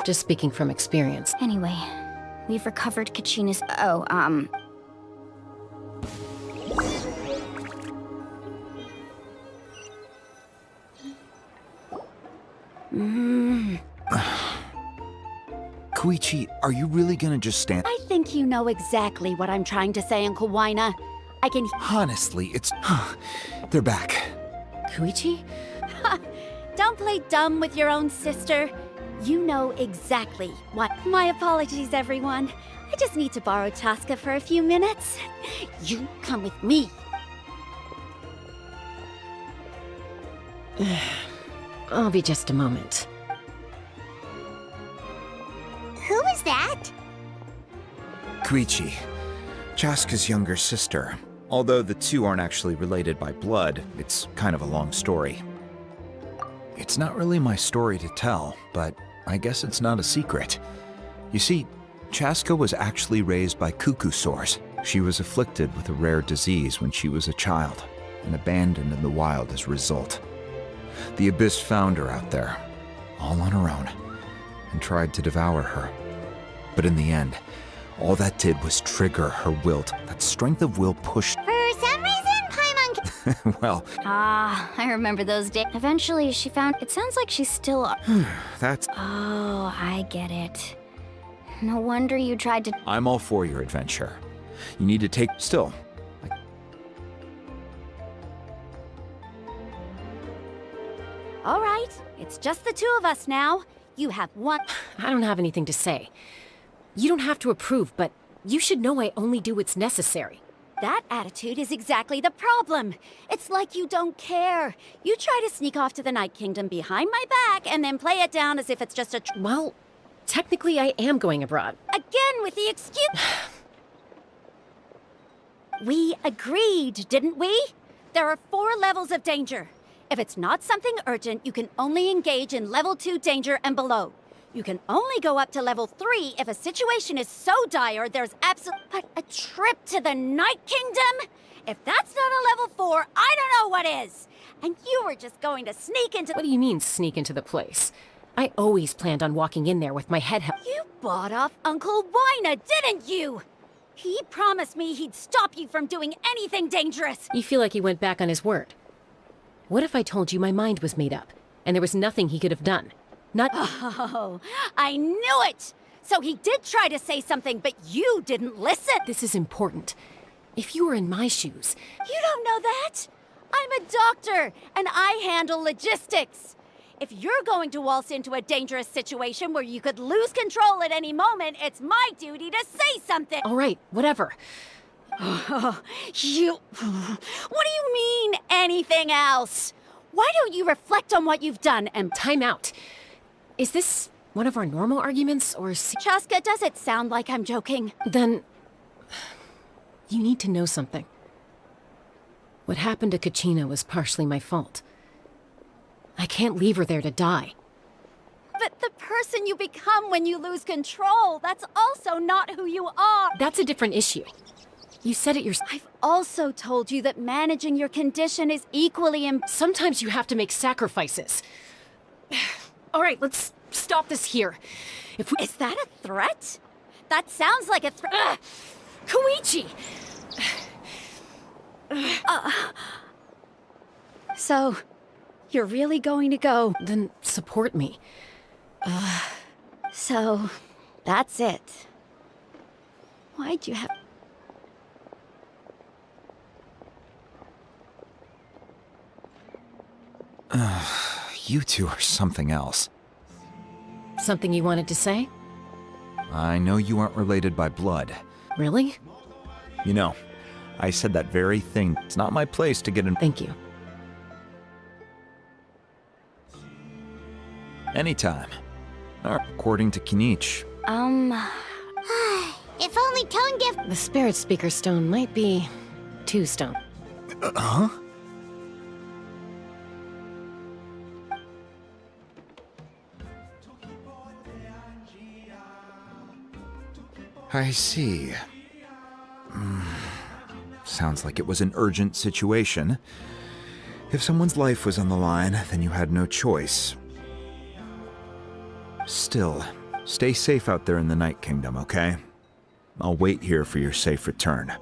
Just speaking from experience. Anyway, we've recovered Kachina's... Koichi, are you really gonna just stand? I think you know exactly what I'm trying to say, Uncle Waina. I can... Honestly, it's... They're back. Koichi? Don't play dumb with your own sister. You know exactly what... My apologies, everyone. I just need to borrow Chaska for a few minutes. You come with me. I'll be just a moment. Who is that? Koichi, Chaska's younger sister. Although the two aren't actually related by blood, it's kind of a long story. It's not really my story to tell, but I guess it's not a secret. You see, Chaska was actually raised by cuckoo sores. She was afflicted with a rare disease when she was a child, and abandoned in the wild as a result. The Abyss found her out there, all on her own, and tried to devour her. But in the end, all that did was trigger her will. That strength of will pushed... For some reason, Paimon... Well... I remember those days. Eventually, she found... It sounds like she's still... That's... Oh, I get it. No wonder you tried to... I'm all for your adventure. You need to take... Still... All right, it's just the two of us now. You have one... I don't have anything to say. You don't have to approve, but you should know I only do what's necessary. That attitude is exactly the problem. It's like you don't care. You try to sneak off to the Night Kingdom behind my back and then play it down as if it's just a... Well, technically I am going abroad. Again with the excuse... We agreed, didn't we? There are 4 levels of danger. If it's not something urgent, you can only engage in level 2 danger and below. You can only go up to level 3 if a situation is so dire there's But a trip to the Night Kingdom? If that's not a level 4, I don't know what is! And you were just going to sneak into... What do you mean, sneak into the place? I always planned on walking in there with my head held. You bought off Uncle Waina, didn't you? He promised me he'd stop you from doing anything dangerous. You feel like he went back on his word. What if I told you my mind was made up, and there was nothing he could have done? Not... Oh, I knew it! So he did try to say something, but you didn't listen! This is important. If you were in my shoes... You don't know that! I'm a doctor, and I handle logistics. If you're going to waltz into a dangerous situation where you could lose control at any moment, it's my duty to say something! All right, whatever. You... What do you mean, anything else? Why don't you reflect on what you've done and time out? Is this one of our normal arguments, or... Chaska, does it sound like I'm joking? Then... you need to know something. What happened to Kachina was partially my fault. I can't leave her there to die. But the person you become when you lose control, that's also not who you are. That's a different issue. You said it yourself. I've also told you that managing your condition is equally important. Sometimes you have to make sacrifices. All right, let's stop this here. Is that a threat? That sounds like a threat. Koichi! So, you're really going to go? Then support me. So, that's it. Why'd you have... You two are something else. Something you wanted to say? I know you aren't related by blood. Really? You know, I said that very thing. It's not my place to get in. Thank you. Anytime. According to Kinich. If only Tone Gift... The Spirit Speaker Stone might be 2 stone. Huh? I see. Sounds like it was an urgent situation. If someone's life was on the line, then you had no choice. Still, stay safe out there in the Night Kingdom, okay? I'll wait here for your safe return.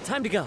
Time to go.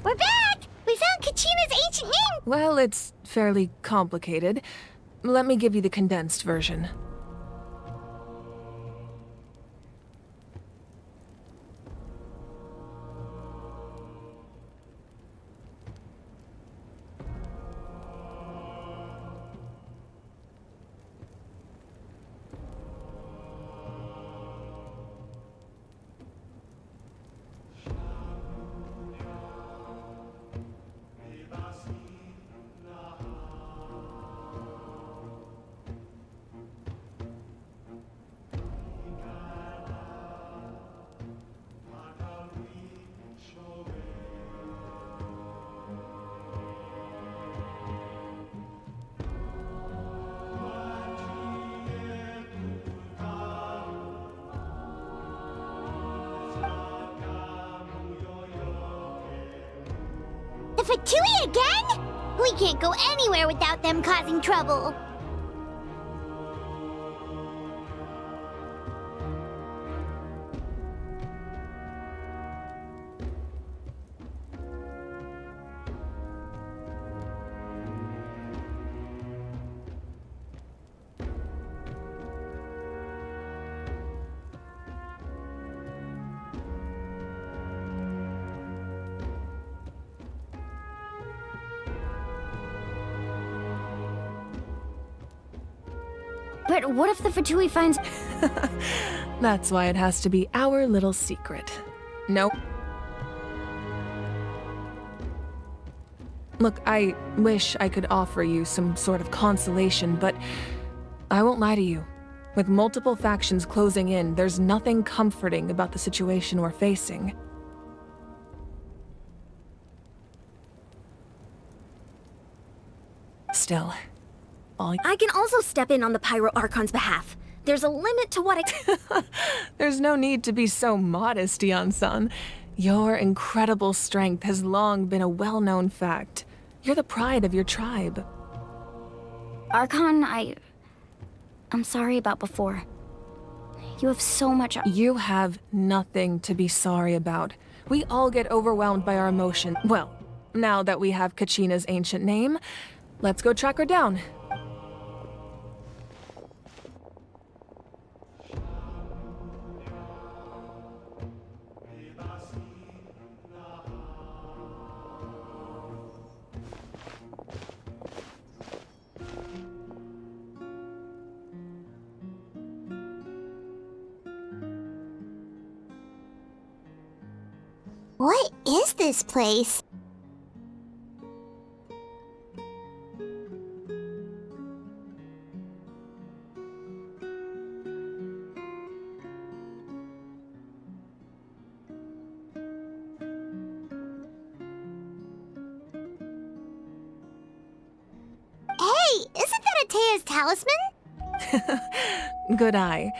We're back! We found Kachina's ancient name! Well, it's fairly complicated. Let me give you the condensed version. The Fatui again? We can't go anywhere without them causing trouble. But what if the Fatui finds... That's why it has to be our little secret. Nope. Look, I wish I could offer you some sort of consolation, but I won't lie to you. With multiple factions closing in, there's nothing comforting about the situation we're facing. Still, I can also step in on the Pyro Archon's behalf. There's a limit to what I... There's no need to be so modest, Yan-san. Your incredible strength has long been a well-known fact. You're the pride of your tribe. Archon, I'm sorry about before. You have so much... You have nothing to be sorry about. We all get overwhelmed by our emotion. Well, now that we have Kachina's ancient name, let's go track her down. What is this place? Hey, isn't that Atea's talisman? Good eye.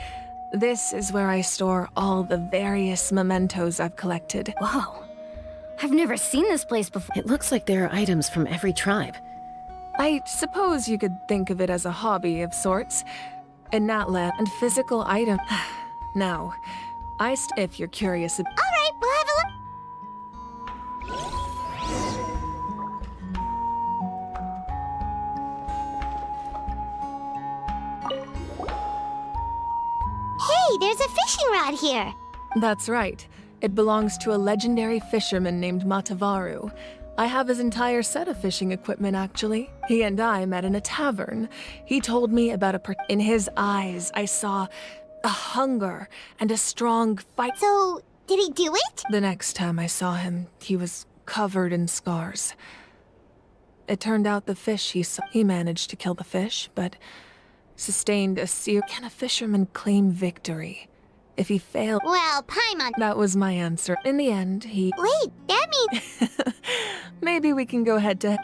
This is where I store all the various mementos I've collected. Whoa. I've never seen this place before. It looks like there are items from every tribe. I suppose you could think of it as a hobby of sorts. In Natlan, and physical item. Now, if you're curious. Alright, we'll have a look. Hey, there's a fishing rod here. That's right. It belongs to a legendary fisherman named Matavaru. I have his entire set of fishing equipment, actually. He and I met in a tavern. He told me about in his eyes, I saw a hunger and a strong fight. So, did he do it? The next time I saw him, he was covered in scars. It turned out the fish he managed to kill the fish, but sustained a sear. Can a fisherman claim victory if he failed? Well, Paimon. That was my answer. In the end, he... Wait, that means... Maybe we can go head to head.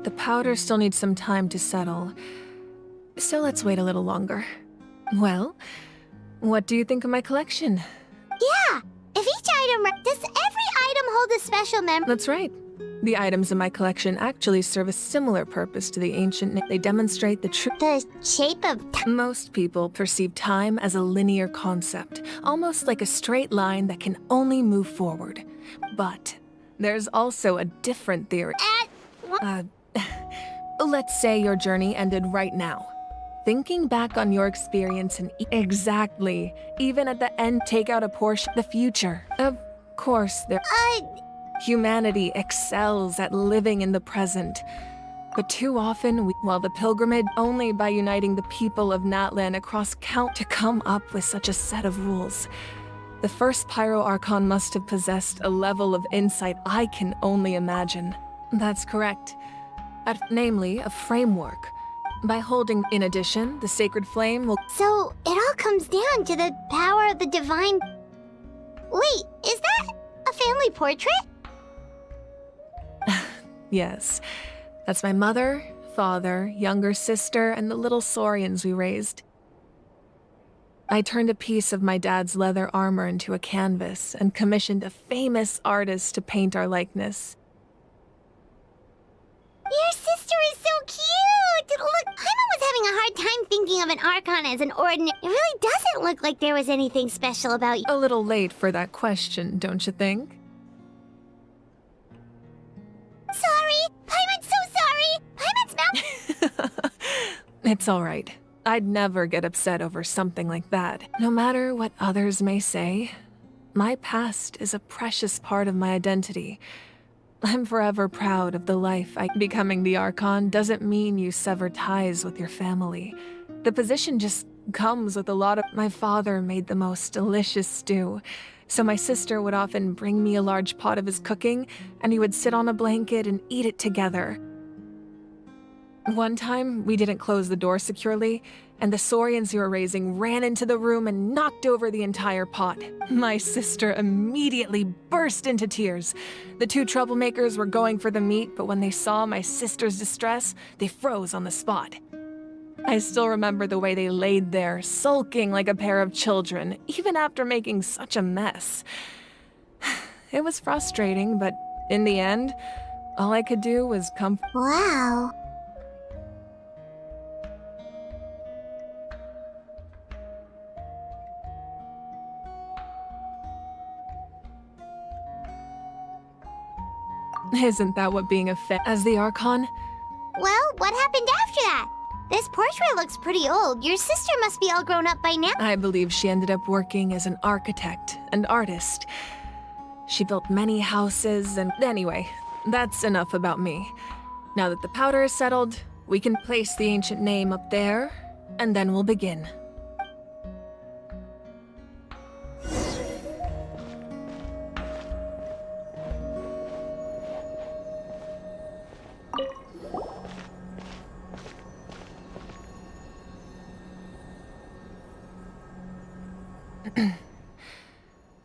The powder still needs some time to settle, so let's wait a little longer. Well, what do you think of my collection? Yeah! If each item... Does every item hold a special memory? That's right. The items in my collection actually serve a similar purpose to the ancient... They demonstrate the shape of... Most people perceive time as a linear concept, almost like a straight line that can only move forward. But there's also a different theory. Let's say your journey ended right now. Thinking back on your experience and exactly, even at the end, take out a portion the future. Of course, humanity excels at living in the present. But too often, while the pilgrimage only by uniting the people of Natlan across count to come up with such a set of rules. The first Pyro Archon must have possessed a level of insight I can only imagine. That's correct. namely a framework. By holding, in addition, the sacred flame will... So, it all comes down to the power of the divine... Wait, is that a family portrait? Yes. That's my mother, father, younger sister, and the little saurians we raised. I turned a piece of my dad's leather armor into a canvas and commissioned a famous artist to paint our likeness. Your sister is so cute! Look, Paimon was having a hard time thinking of an Archon as an ordinary... It really doesn't look like there was anything special about you. A little late for that question, don't you think? Sorry! Paimon's so sorry! Paimon's mouth... It's all right. I'd never get upset over something like that. No matter what others may say, my past is a precious part of my identity. I'm forever proud of the life becoming the Archon doesn't mean you sever ties with your family. The position just comes with a lot of... My father made the most delicious stew, so my sister would often bring me a large pot of his cooking, and we would sit on a blanket and eat it together. One time, we didn't close the door securely, and the saurians we were raising ran into the room and knocked over the entire pot. My sister immediately burst into tears. The two troublemakers were going for the meat, but when they saw my sister's distress, they froze on the spot. I still remember the way they laid there, sulking like a pair of children, even after making such a mess. It was frustrating, but in the end, all I could do was comfort. Wow. Isn't that what being a as the Archon? Well, what happened after that? This portrait looks pretty old. Your sister must be all grown up by now. I believe she ended up working as an architect and artist. She built many houses and... Anyway, that's enough about me. Now that the powder is settled, we can place the ancient name up there, and then we'll begin.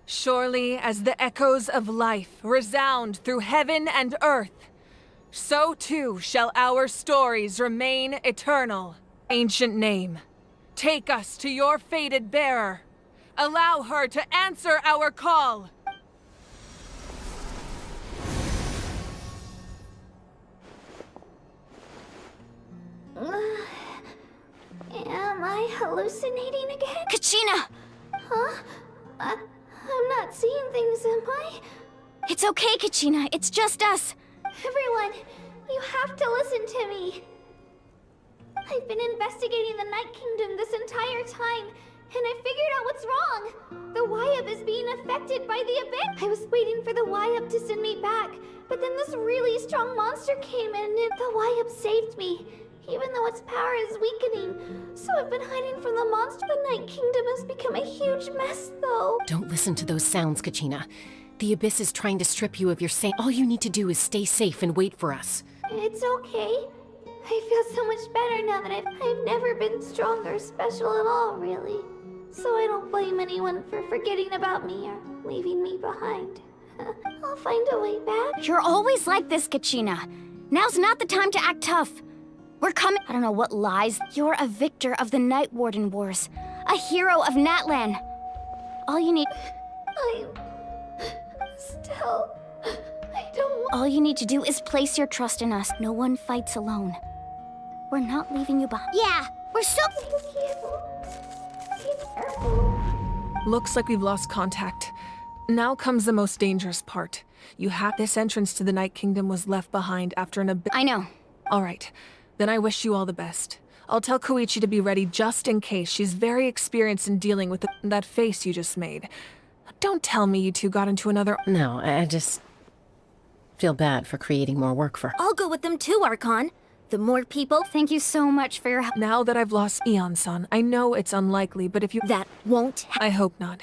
Surely as the echoes of life resound through heaven and earth, so too shall our stories remain eternal. Ancient name, take us to your fated bearer. Allow her to answer our call. Am I hallucinating again? Kachina! Huh? I'm not seeing things, am I? It's okay, Kachina. It's just us. Everyone, you have to listen to me. I've been investigating the Night Kingdom this entire time, and I figured out what's wrong. The Wyup is being affected by the abyss. I was waiting for the Wyup to send me back, but then this really strong monster came in, and the Wyup saved me, even though its power is weakening. So I've been hiding from the monster. The Night Kingdom has become a huge mess, though. Don't listen to those sounds, Kachina. The Abyss is trying to strip you of your All you need to do is stay safe and wait for us. It's okay. I feel so much better now that I've never been strong or special at all, really. So I don't blame anyone for forgetting about me or leaving me behind. I'll find a way back. You're always like this, Kachina. Now's not the time to act tough. We're coming. I don't know what lies. You're a victor of the Night Warden Wars. A hero of Natlan. All you need... I don't... All you need to do is place your trust in us. No one fights alone. We're not leaving you behind. Yeah, we're so... Looks like we've lost contact. Now comes the most dangerous part. This entrance to the Night Kingdom was left behind after an abyss. I know. All right. Then I wish you all the best. I'll tell Koichi to be ready just in case. She's very experienced in dealing with that face you just made. Don't tell me you two got into another... No, I just feel bad for creating more work for her. I'll go with them too, Archon. The more people... Thank you so much for your help. Now that I've lost Eon-san, I know it's unlikely, but if you... That won't... I hope not.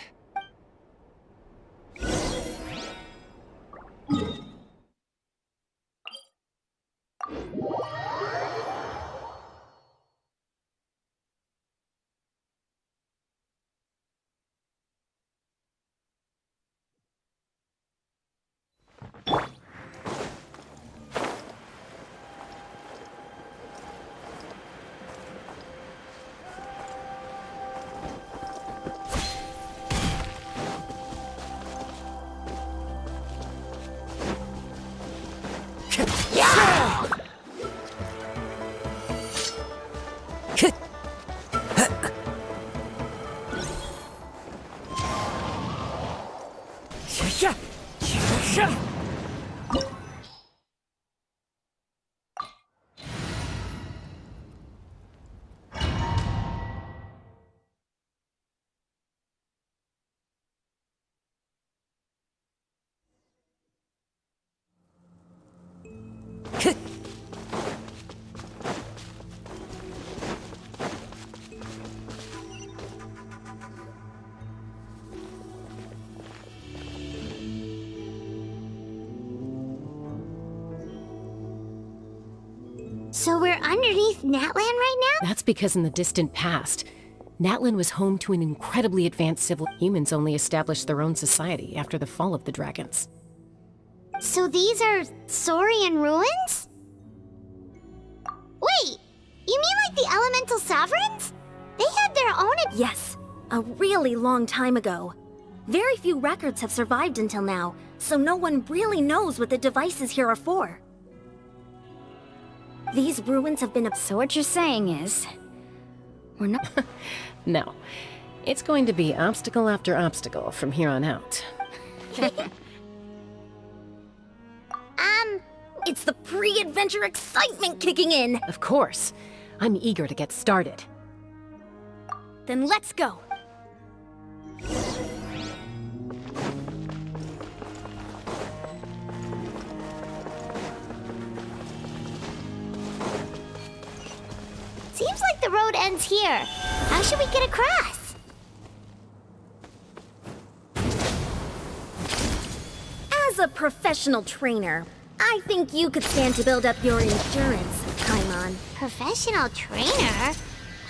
So we're underneath Natlan right now? That's because in the distant past, Natlan was home to an incredibly advanced civil. Humans only established their own society after the fall of the dragons. So these are Saurian ruins? Wait, you mean like the elemental sovereigns? They had their own... Yes, a really long time ago. Very few records have survived until now, so no one really knows what the devices here are for. These ruins have been... So what you're saying is... we're not... No. It's going to be obstacle after obstacle from here on out. It's the pre-adventure excitement kicking in! Of course. I'm eager to get started. Then let's go! Seems like the road ends here. How should we get across? As a professional trainer, I think you could stand to build up your endurance, Paimon. Professional trainer?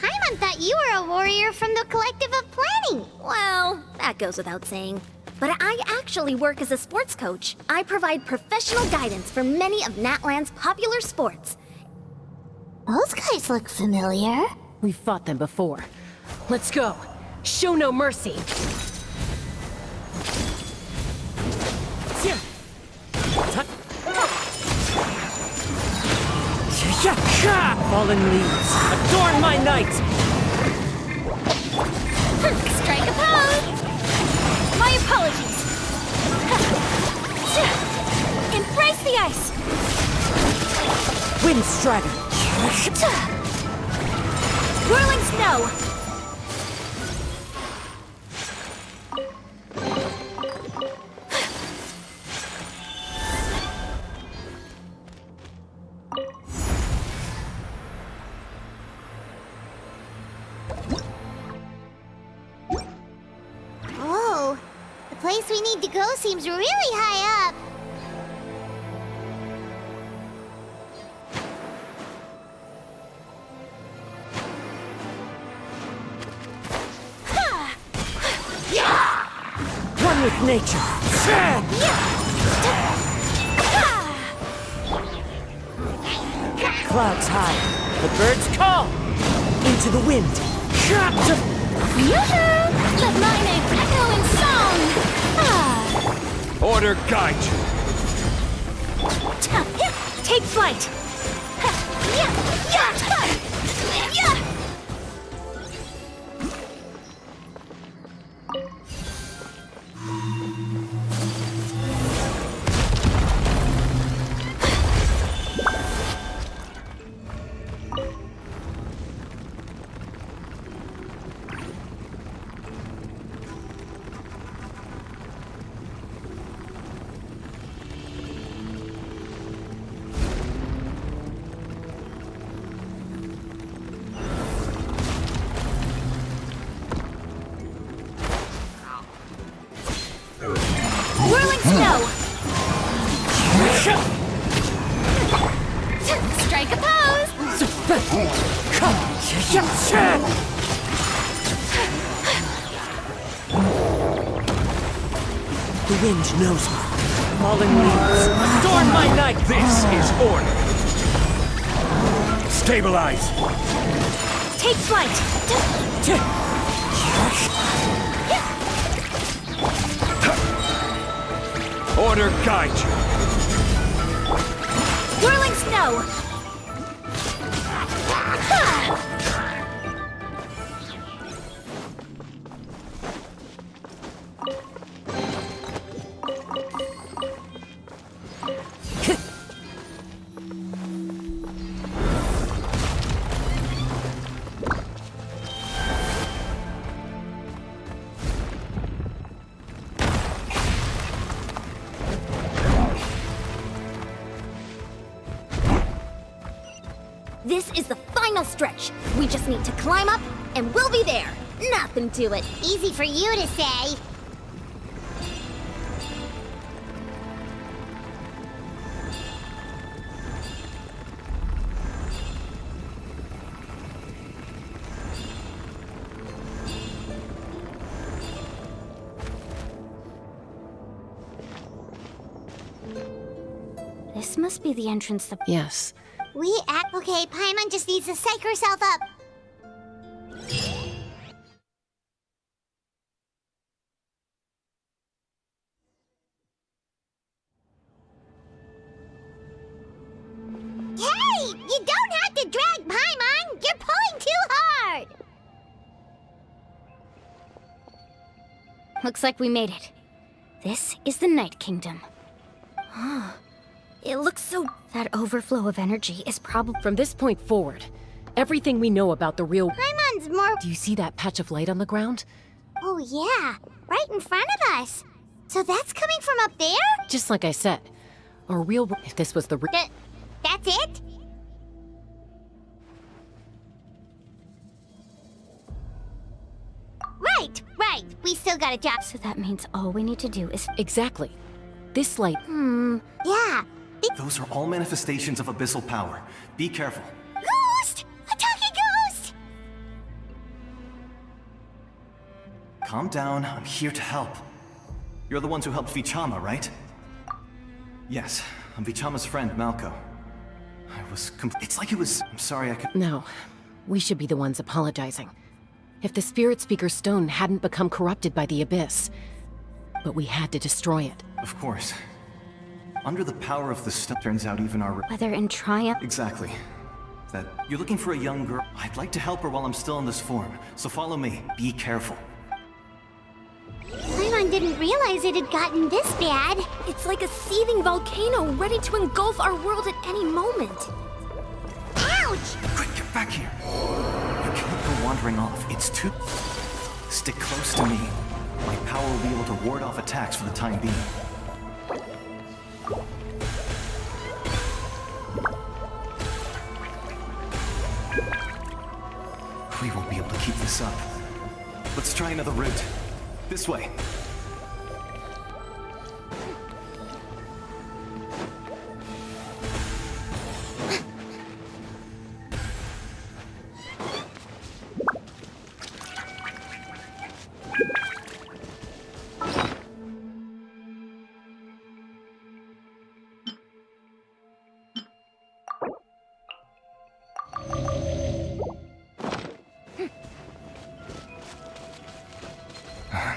Paimon thought you were a warrior from the Collective of Planning. Well, that goes without saying. But I actually work as a sports coach. I provide professional guidance for many of Natlan's popular sports. Those guys look familiar. We've fought them before. Let's go. Show no mercy. Fallen leaves, adorn my night! Strike a pose! My apologies! Embrace the ice! Wind strider! Whirling snow! Whoa! The place we need to go seems really high up. One with nature! Clouds high, the birds call! Into the wind! Yoo-hoo! Let my name echo in song! Order guide you! Take flight! Whirling snow! Strike a pose! The wind knows me. Fallen leaves, adorn my night! This is order! Stabilize! Take flight! Order guide you! Whirling snow! is the final stretch. We just need to climb up, and we'll be there. Nothing to it. Easy for you to say. This must be the entrance the— Yes. Okay, Paimon just needs to psych herself up. Hey! You don't have to drag Paimon! You're pulling too hard! Looks like we made it. This is the Night Kingdom. It looks so— That overflow of energy is probably— From this point forward, everything we know about the real— Paimon's more— Do you see that patch of light on the ground? Oh yeah, right in front of us. So that's coming from up there? Just like I said, our real— If this was the That's it? Right. We still got a job. So that means all we need to do is— Exactly. This light— Yeah. Those are all manifestations of abyssal power. Be careful. Ghost! A talking ghost! Calm down, I'm here to help. You're the ones who helped Vichama, right? Yes, I'm Vichama's friend, Malko. It's like it was— I'm sorry I could— No. We should be the ones apologizing. If the Spirit Speaker's stone hadn't become corrupted by the Abyss. But we had to destroy it. Of course. Under the power of the stone, turns out even our— Whether in triumph— Exactly. That you're looking for a young girl. I'd like to help her while I'm still in this form, so follow me. Be careful. Paimon didn't realize it had gotten this bad. It's like a seething volcano ready to engulf our world at any moment. Ouch! Quick, get back here. You can't go wandering off. It's too— Stick close to me. My power will be able to ward off attacks for the time being. We won't be able to keep this up. Let's try another route. This way.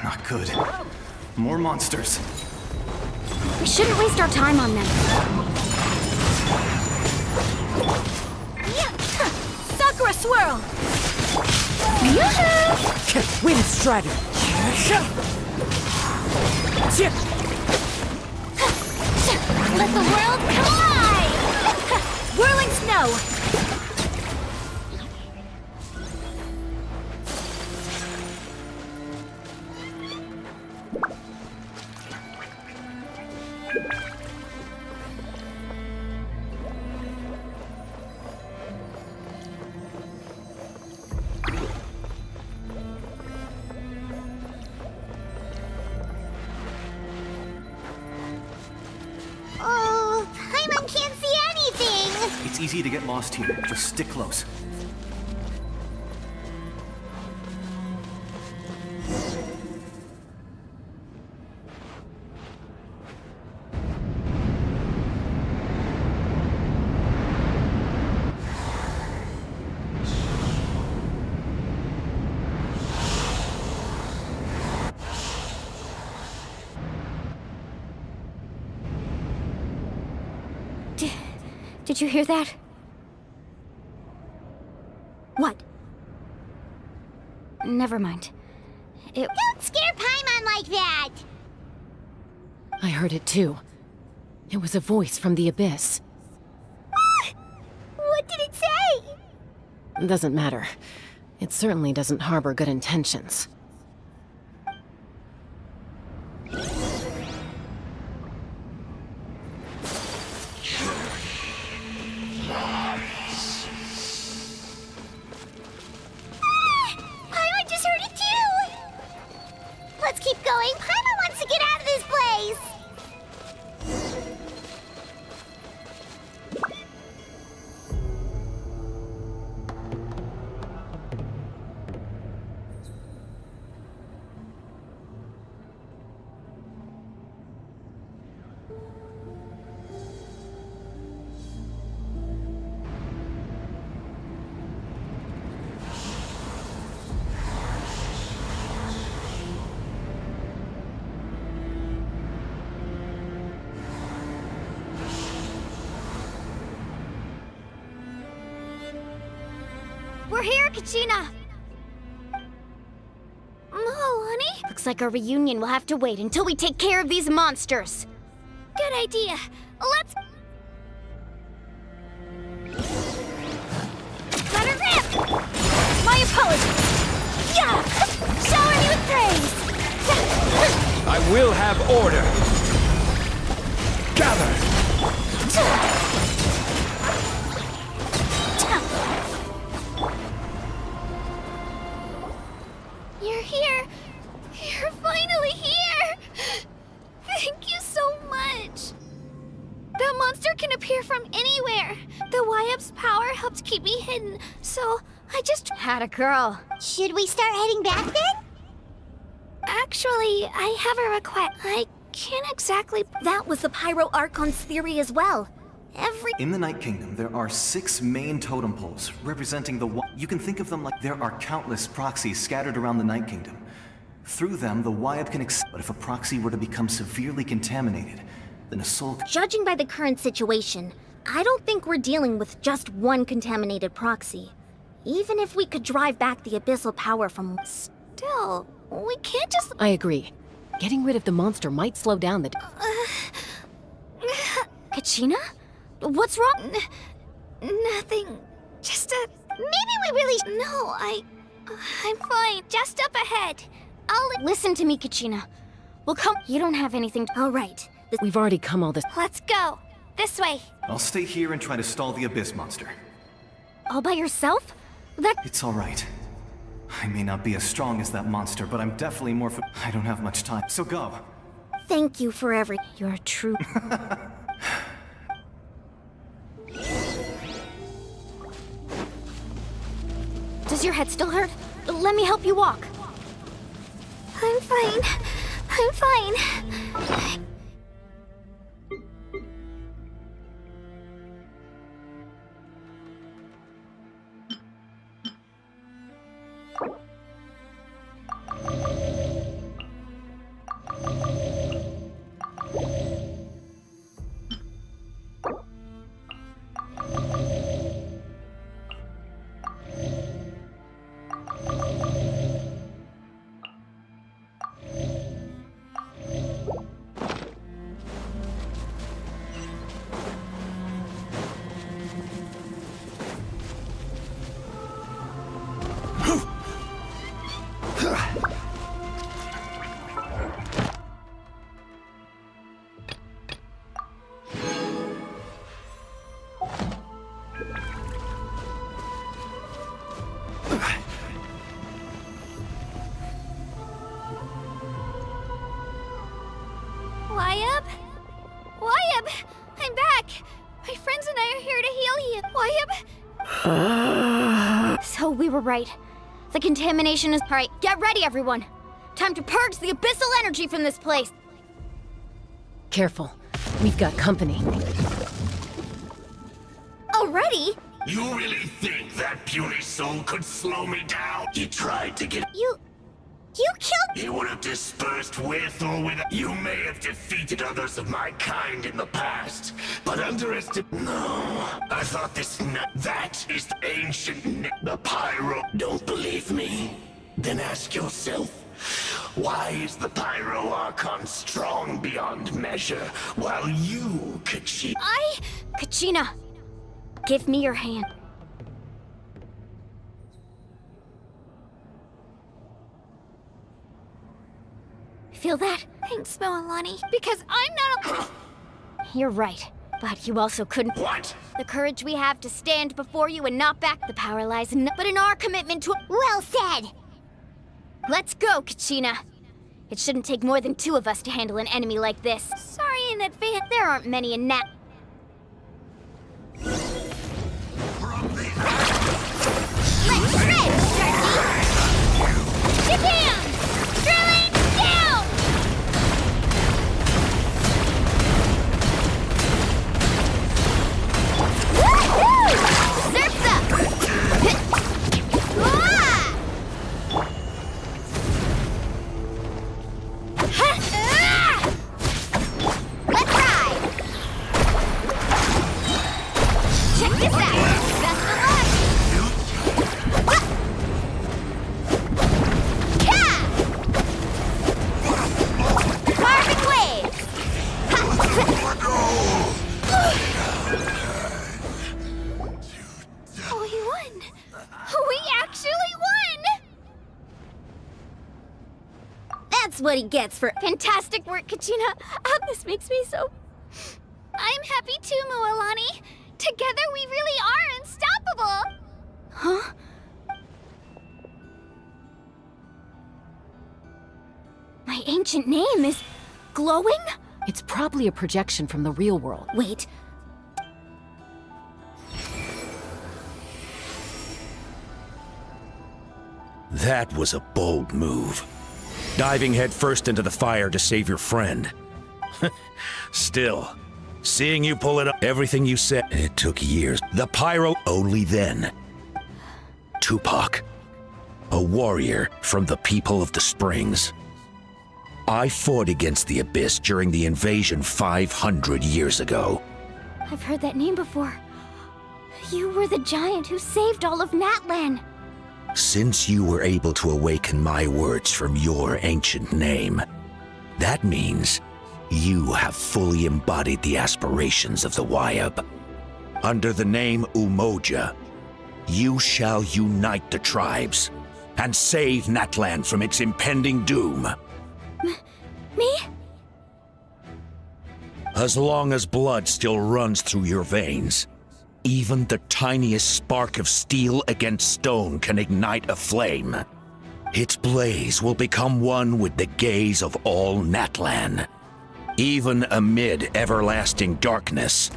Not good. More monsters. We shouldn't waste our time on them. Sakura swirl! Wind strategy. Let the world collide! Whirling snow! Oh, Paimon can't see anything! It's easy to get lost here. Just stick close. Did you hear that? What? Never mind. Don't scare Paimon like that! I heard it too. It was a voice from the Abyss. What did it say? Doesn't matter. It certainly doesn't harbor good intentions. We're here, Kachina! Lonnie? Looks like our reunion will have to wait until we take care of these monsters. Good idea. Let's... Let her rip! My apologies! Yeah! Shower me with praise! I will have order. Gather! You're here. You're finally here. Thank you so much. That monster can appear from anywhere. The Wyab's power helped keep me hidden, so I just... Had a girl. Should we start heading back then? Actually, I have a request. I can't exactly... That was the Pyro Archon's theory as well. In the Night Kingdom, there are 6 main totem poles representing the... You can think of them like there are countless proxies scattered around the Night Kingdom. Through them, the Wyab can but if a proxy were to become severely contaminated, then a soul... Judging by the current situation, I don't think we're dealing with just one contaminated proxy. Even if we could drive back the abyssal power from... Still, we can't just... I agree. Getting rid of the monster might slow down the... Kachina? What's wrong? Nothing. Just a... Maybe we really... No, I'm fine. Just up ahead. Listen to me, Kachina. We'll come... You don't have anything... All right. We've already come all this... Let's go. This way. I'll stay here and try to stall the Abyss monster. All by yourself? It's all right. I may not be as strong as that monster, but I'm definitely more I don't have much time, so go. Thank you for You're a true... Does your head still hurt? Let me help you walk. I'm fine. I'm fine. Wyab! I'm back! My friends and I are here to heal you. Wyab! So we were right. The contamination is... Alright, get ready, everyone! Time to purge the abyssal energy from this place! Careful. We've got company. Already? You really think that puny soul could slow me down? He tried to get... You killed... He would have dispersed with or without... You may have defeated others of my kind in the past, but underestimate... No, I thought this... That is the ancient... The Pyro... Don't believe me? Then ask yourself, why is the Pyro Archon strong beyond measure, while you, Kachina... Kachina, give me your hand. Feel that? Thanks, Moalani, because I'm not a... You're right, but you also couldn't... What? The courage we have to stand before you and not back the power lies in... But in our commitment to... Well said! Let's go, Kachina. It shouldn't take more than 2 of us to handle an enemy like this. Sorry in advance. There aren't many in that... Let's shred, Sharky! Get down! Drilling down! Woohoo! Surf's up! Let's ride! Check this out! Best of luck! We actually won! That's what he gets for fantastic work, Kachina. This makes me so... I'm happy too, Mualani. Together we really are unstoppable! Huh? My ancient name is glowing? It's probably a projection from the real world. Wait. That was a bold move. Diving headfirst into the fire to save your friend. Still, seeing you pull it up, everything you said, it took years. The pyro, only then. Tupac, a warrior from the people of the Springs. I fought against the Abyss during the invasion 500 years ago. I've heard that name before. You were the giant who saved all of Natlan. Since you were able to awaken my words from your ancient name, that means you have fully embodied the aspirations of the Wayab. Under the name Umoja, you shall unite the tribes and save Natlan from its impending doom. Me? As long as blood still runs through your veins, even the tiniest spark of steel against stone can ignite a flame. Its blaze will become one with the gaze of all Natlan. Even amid everlasting darkness,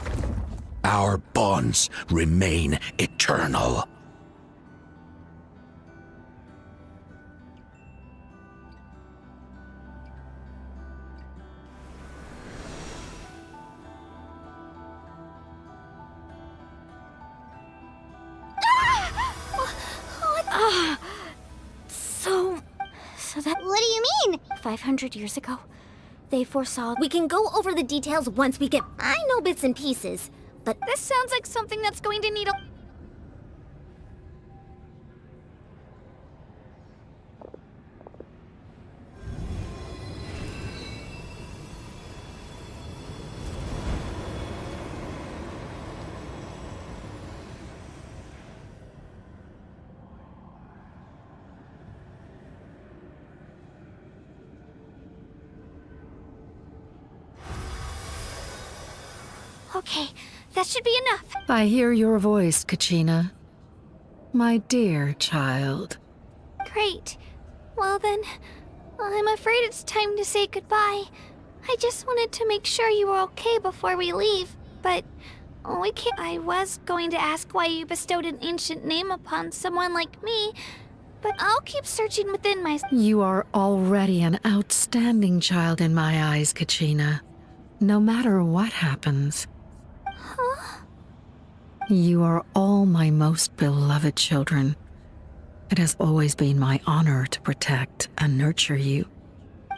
our bonds remain eternal. So that... What do you mean? 500 years ago, they foresaw... We can go over the details once we get... I know bits and pieces, but... This sounds like something that's going to need a... Okay, that should be enough. I hear your voice, Kachina. My dear child. Great. Well then, I'm afraid it's time to say goodbye. I just wanted to make sure you were okay before we leave, but we can't. I was going to ask why you bestowed an ancient name upon someone like me, but I'll keep searching within myself. You are already an outstanding child in my eyes, Kachina. No matter what happens. Huh? You are all my most beloved children. It has always been my honor to protect and nurture you.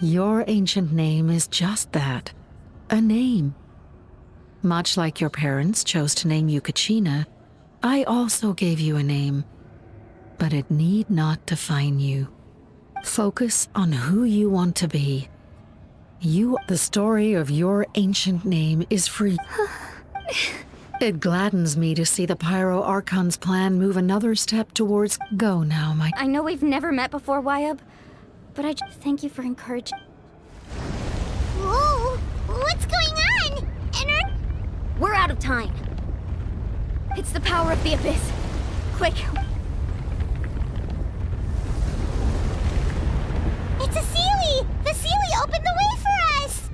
Your ancient name is just that, a name. Much like your parents chose to name you Kachina, I also gave you a name, but it need not define you. Focus on who you want to be. The story of your ancient name is free. It gladdens me to see the Pyro Archon's plan move another step towards... Go now, my... I know we've never met before, Wayab, but I just thank you for encouraging... Whoa! What's going on? We're out of time. It's the power of the Abyss. Quick. It's a Seelie! The Seelie opened the way for us!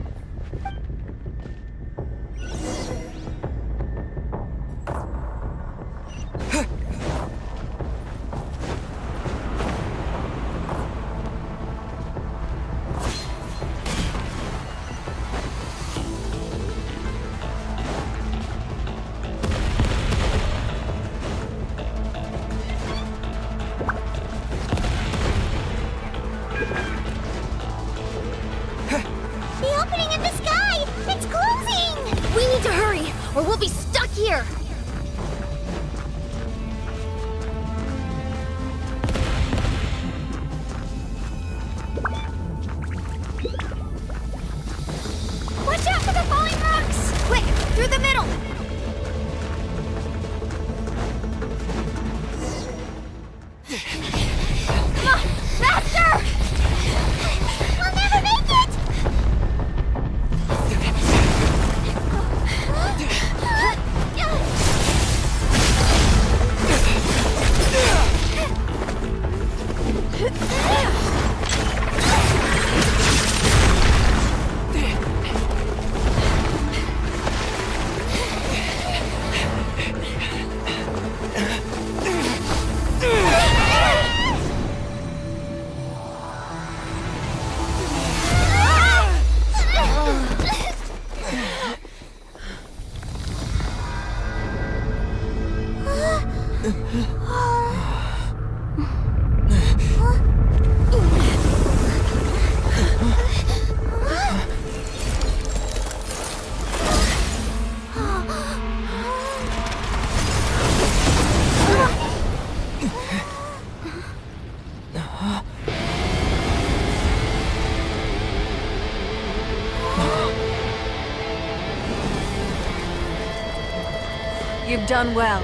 You've done well.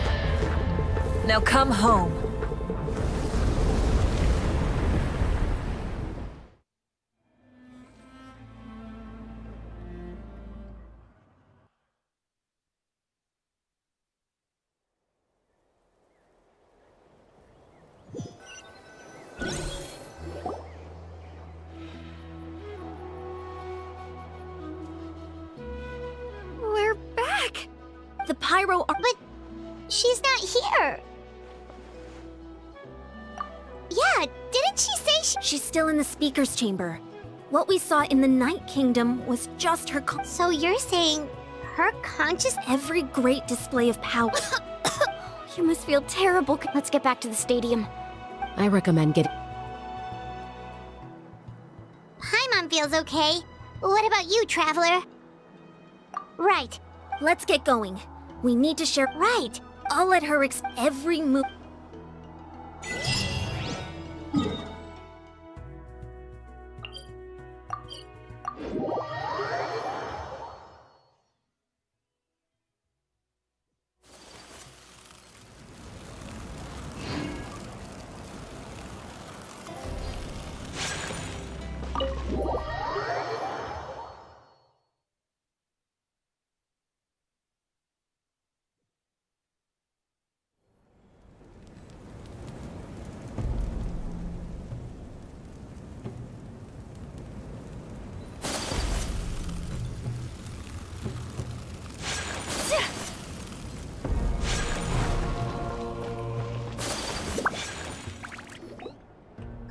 Now come home. We're back! The pyro are— But she's not here. Yeah, didn't she say She's still in the speaker's chamber. What we saw in the Night Kingdom was just her So you're saying her conscious— Every great display of power. You must feel terrible. Let's get back to the stadium. I recommend getting... Paimon feels okay. What about you, Traveler? Right. Let's get going. We need to share... Right. I'll let her every move...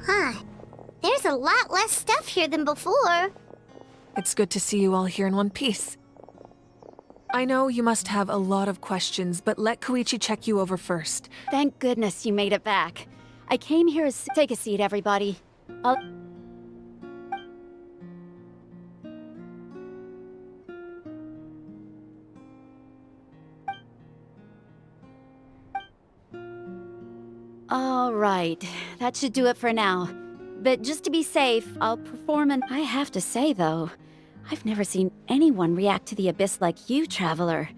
Huh. There's a lot less stuff here than before. It's good to see you all here in one piece. I know you must have a lot of questions, but let Koichi check you over first. Thank goodness you made it back. I came here as... Take a seat, everybody. I'll... All right, that should do it for now. But just to be safe, I'll perform an... I have to say, though, I've never seen anyone react to the Abyss like you, Traveler.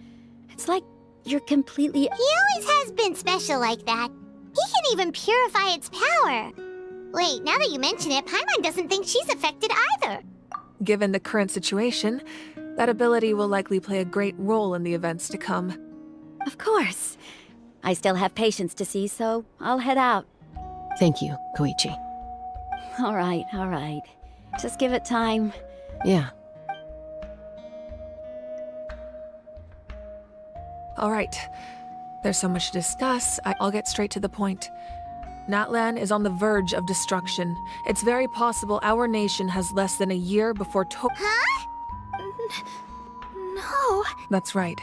It's like you're completely... He always has been special like that. He can even purify its power. Wait, now that you mention it, Paimon doesn't think she's affected either. Given the current situation, that ability will likely play a great role in the events to come. Of course. I still have patients to see, so I'll head out. Thank you, Koichi. All right, all right. Just give it time. Yeah. All right. There's so much to discuss. I'll get straight to the point. Natlan is on the verge of destruction. It's very possible our nation has less than a year before Huh? No. That's right.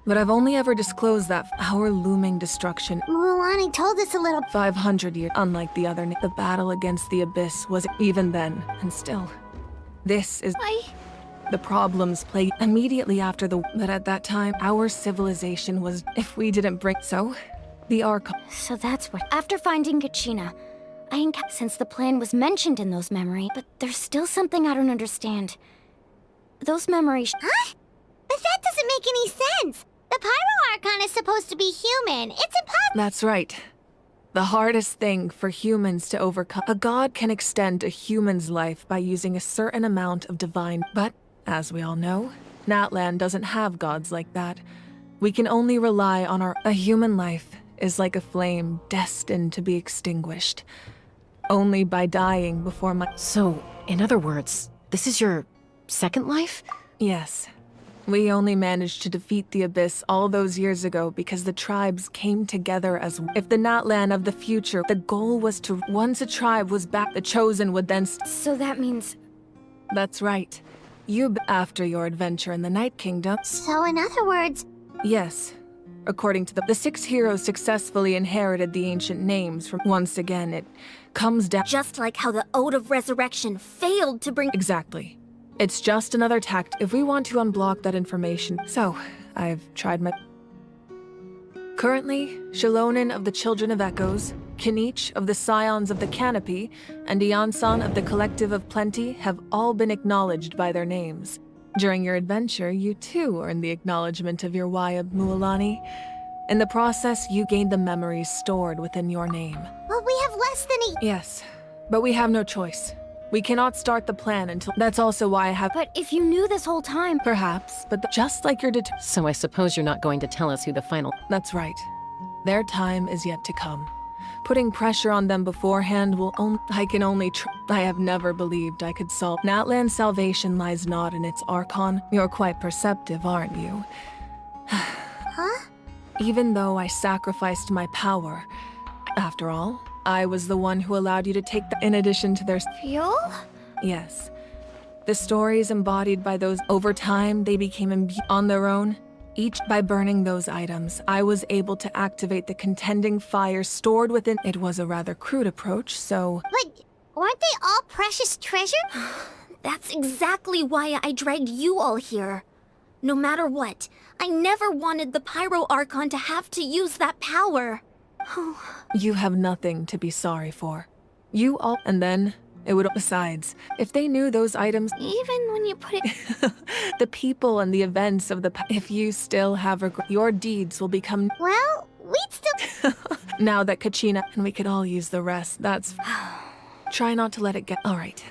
But I've only ever disclosed that our looming destruction. Mualani told us a little. 500 years. Unlike the other, the battle against the Abyss was even then, and still. This is... The problems plagued immediately after the... But at that time, our civilization was... If we didn't bring... So, the Archon... So that's what... After finding Kachina, since the plan was mentioned in those memories, but there's still something I don't understand. Those memories... Huh? But that doesn't make any sense! The Pyro Archon is supposed to be human. It's impossible. That's right. The hardest thing for humans to overcome. A god can extend a human's life by using a certain amount of divine... But, as we all know, Natlan doesn't have gods like that. We can only rely on our... A human life is like a flame destined to be extinguished. Only by dying before my... So, in other words, this is your second life? Yes. We only managed to defeat the Abyss all those years ago because the tribes came together as... If the Natlan of the future, the goal was to... Once a tribe was back, the Chosen would then... So that means... That's right. After your adventure in the Night Kingdom... So in other words... Yes. According to the 6 heroes successfully inherited the ancient names from... Once again, it comes down... Just like how the Ode of Resurrection failed to bring... Exactly. It's just another tactic if we want to unblock that information. So, I've tried my... Currently, Shilonin of the Children of Echoes, Kinich of the Scions of the Canopy, and Iansan of the Collective of Plenty have all been acknowledged by their names. During your adventure, you too earned the acknowledgement of your Wayab Mualani. In the process, you gained the memories stored within your name. But we have less than a... Yes, but we have no choice. We cannot start the plan until... That's also why I have... But if you knew this whole time... Perhaps, but just like your So I suppose you're not going to tell us who the final... That's right. Their time is yet to come. Putting pressure on them beforehand will only... I can only I have never believed I could solve... Natlan's salvation lies not in its Archon. You're quite perceptive, aren't you? Huh? Even though I sacrificed my power, after all, I was the one who allowed you to take the... In addition to their... Fuel? Yes. The stories embodied by those... Over time, they became on their own. Each by burning those items, I was able to activate the contending fire stored within... It was a rather crude approach, so... But weren't they all precious treasure? That's exactly why I dragged you all here. No matter what, I never wanted the Pyro Archon to have to use that power. You have nothing to be sorry for. You all... And then, it would... Besides, if they knew those items... Even when you put it... the people and the events of the... If you still have regret, your deeds will become... Well, we'd still... Now that Kachina... And we could all use the rest, that's... Try not to let it get... All right.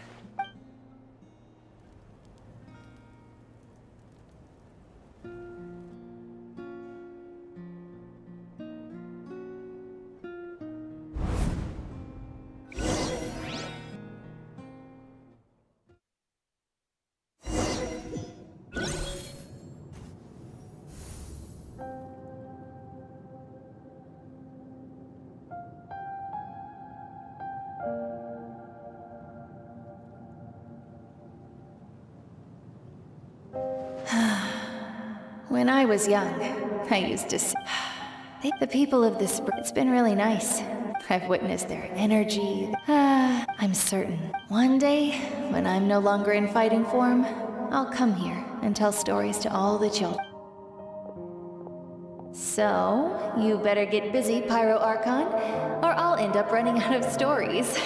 When I was young, I used to say, the people of this... It's been really nice. I've witnessed their energy. I'm certain one day, when I'm no longer in fighting form, I'll come here and tell stories to all the children. So, you better get busy, Pyro Archon, or I'll end up running out of stories.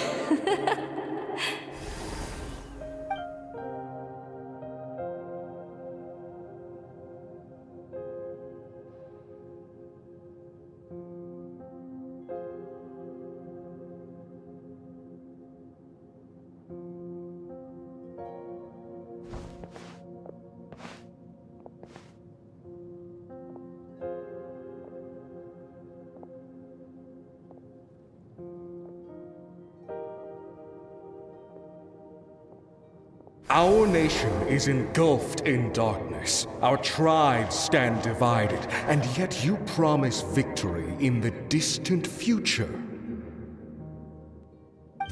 Our nation is engulfed in darkness. Our tribes stand divided, and yet you promise victory in the distant future.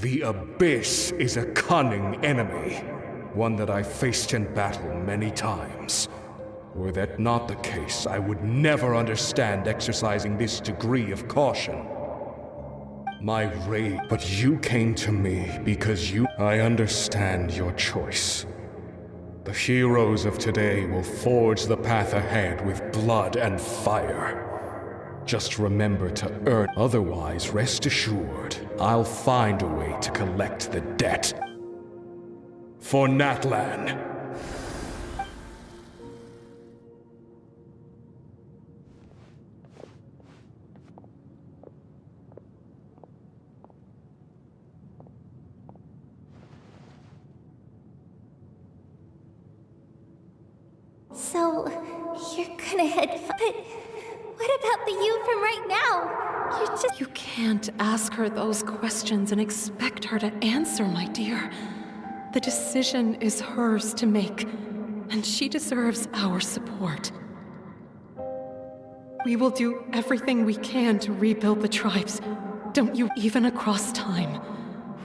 The Abyss is a cunning enemy, one that I faced in battle many times. Were that not the case, I would never understand exercising this degree of caution. My rage, but you came to me because I understand your choice. The heroes of today will forge the path ahead with blood and fire. Just remember to earn, otherwise rest assured, I'll find a way to collect the debt. For Natlan. So, you're gonna head... But what about the you from right now? You're just... You can't ask her those questions and expect her to answer, my dear. The decision is hers to make, and she deserves our support. We will do everything we can to rebuild the tribes. Don't you, even across time.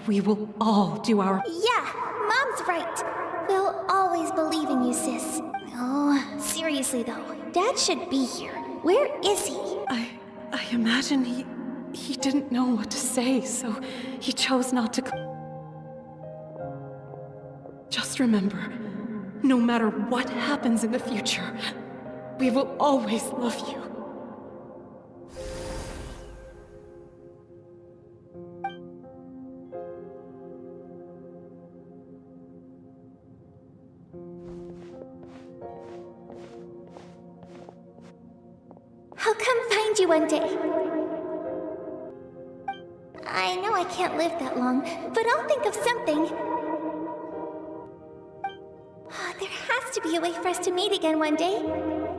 We will all do our... Yeah, Mom's right. We'll always believe in you, sis. Oh, seriously though, Dad should be here. Where is he? I imagine he didn't know what to say, so he chose not to... Just remember, no matter what happens in the future, we will always love you. I'll come find find you one day. I know I can't live that long, but I'll think of something. There has to be a way for us to meet again one day.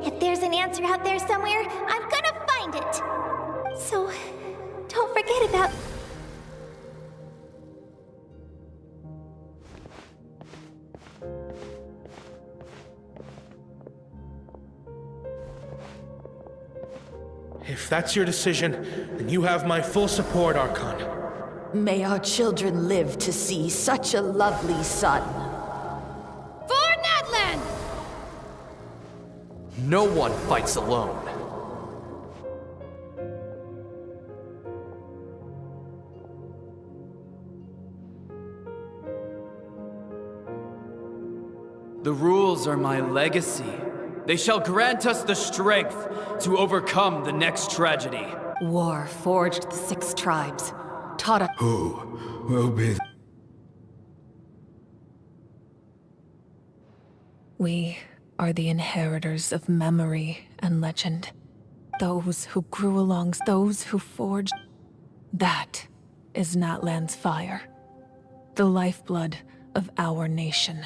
If there's an answer out there somewhere, I'm gonna find it. So, don't forget about... If that's your decision, then you have my full support, Archon. May our children live to see such a lovely son. For Natlan! No one fights alone. The rules are my legacy. They shall grant us the strength to overcome the next tragedy. War forged the 6 tribes, taught us. Who will be? We are the inheritors of memory and legend. Those who grew along, those who forged. That is Natlan's fire. The lifeblood of our nation.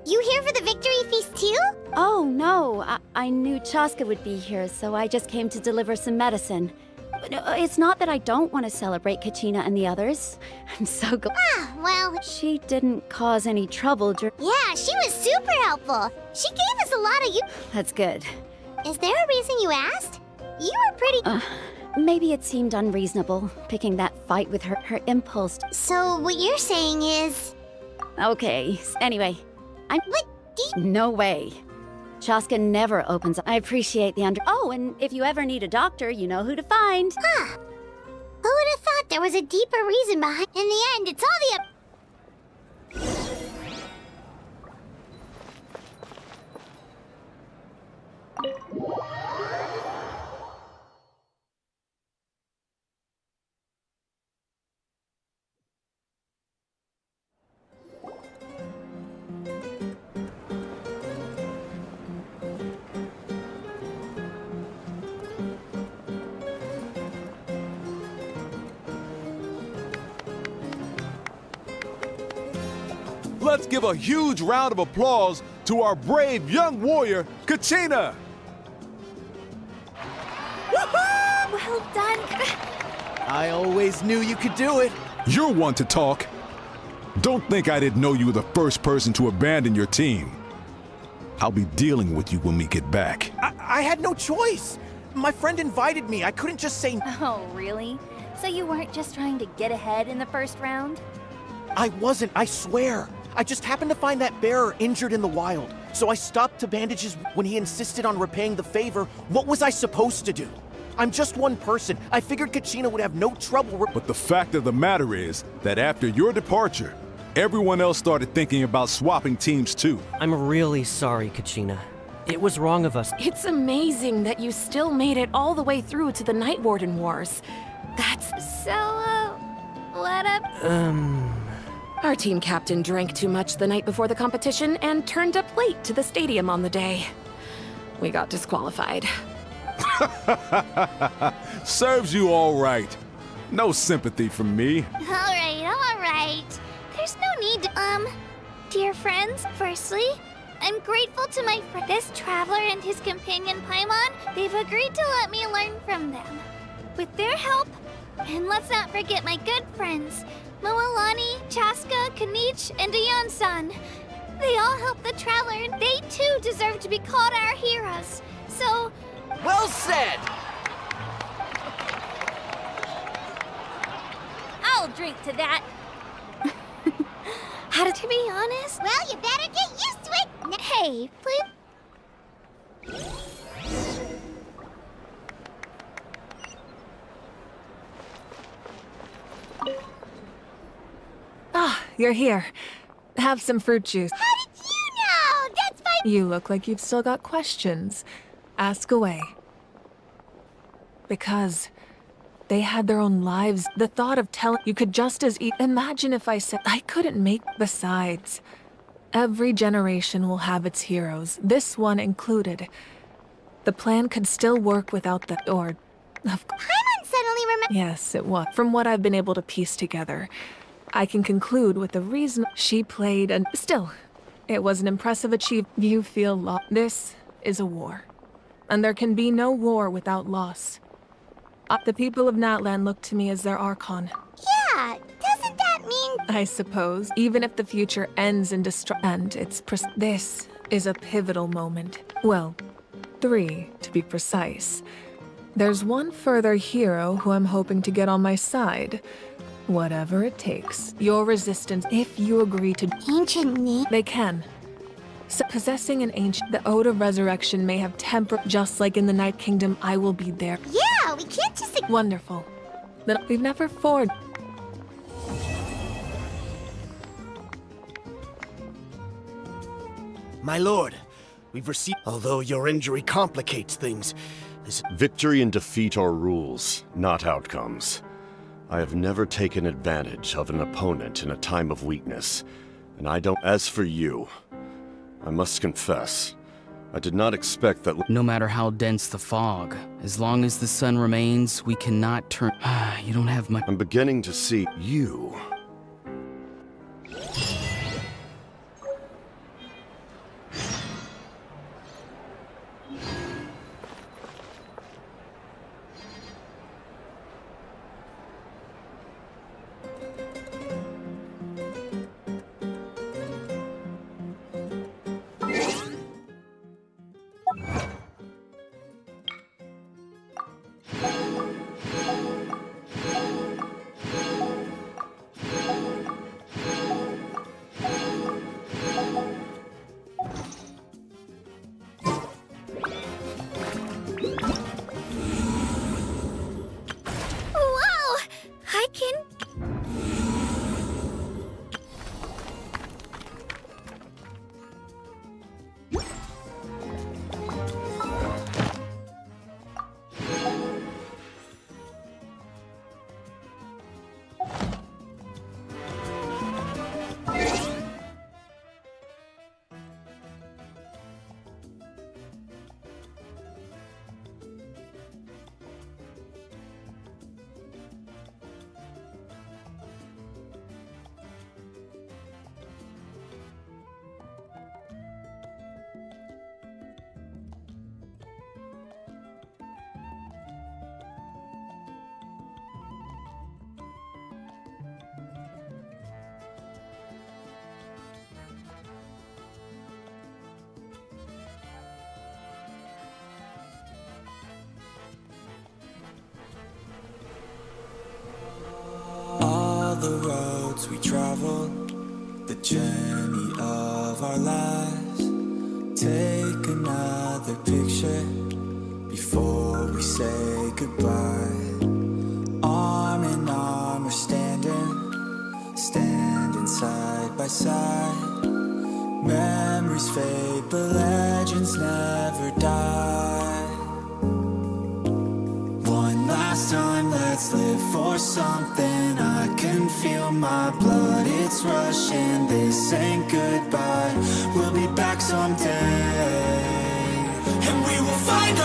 You here for the victory feast too? Oh, no. I knew Chaska would be here, so I just came to deliver some medicine. It's not that I don't want to celebrate Kachina and the others. I'm so glad. Well... She didn't cause any trouble Yeah, she was super helpful. She gave us a lot of That's good. Is there a reason you asked? You were pretty... Maybe it seemed unreasonable, picking that fight with her impulse. So what you're saying is... Okay, anyway. What? No way. Chaska never opens up. I appreciate the Oh, and if you ever need a doctor, you know who to find. Huh. Who would have thought there was a deeper reason behind... In the end, it's all the... Let's give a huge round of applause to our brave young warrior, Kachina! Well done. I always knew you could do it. You're one to talk. Don't think I didn't know you were the first person to abandon your team. I'll be dealing with you when we get back. I had no choice. My friend invited me. I couldn't just say... Oh, really? So you weren't just trying to get ahead in the first round? I wasn't, I swear. I just happened to find that bearer injured in the wild. So I stopped to bandage his... When he insisted on repaying the favor, what was I supposed to do? I'm just one person. I figured Kachina would have no trouble... But the fact of the matter is that after your departure, everyone else started thinking about swapping teams too. I'm really sorry, Kachina. It was wrong of us. It's amazing that you still made it all the way through to the Night Warden Wars. That's... So, what up? Our team captain drank too much the night before the competition and turned up late to the stadium on the day. We got disqualified. Serves you all right. No sympathy from me. All right. There's no need to, Dear friends, firstly, I'm grateful to my friend, this traveler and his companion Paimon. They've agreed to let me learn from them. With their help, and let's not forget my good friends, Moalani, Chaska, Kanich, and Ayan-san. They all helped the traveler, and they too deserve to be called our heroes. So... Well said! I'll drink to that. How to be honest? Well, you better get used to it. Hey, please. Ah, you're here. Have some fruit juice. How did you know? That's my... You look like you've still got questions. Ask away. Because they had their own lives. The thought of telling you could just as imagine if I said I couldn't make. Besides, every generation will have its heroes, this one included. The plan could still work without the or of Paimon suddenly remembered. Yes, it was. From what I've been able to piece together, I can conclude with the reason she played and still, it was an impressive achievement. You feel lost. This is a war. And there can be no war without loss. The people of Natlan look to me as their Archon. Yeah, doesn't that mean... I suppose, even if the future ends in and it's this is a pivotal moment. Well, 3, to be precise. There's one further hero who I'm hoping to get on my side. Whatever it takes. Your resistance, if you agree to... Ancient name? They can. So possessing an ancient... The ode of resurrection may have temper... Just like in the Night Kingdom, I will be there. Yeah, we can't just... Wonderful. Then we've never forged... My lord, we've received... Although your injury complicates things, Victory and defeat are rules, not outcomes. I have never taken advantage of an opponent in a time of weakness, and I don't... As for you, I must confess, I did not expect that... No matter how dense the fog, as long as the sun remains, we cannot turn... You don't have much... I'm beginning to see you. The roads we travel, the journey of our lives. Take another picture before we say goodbye. Arm in arm we're standing side by side. Memories fade, but legends never die. One last time, let's live for something. I can feel my blood, it's rushing. This ain't goodbye, we'll be back someday. And we will find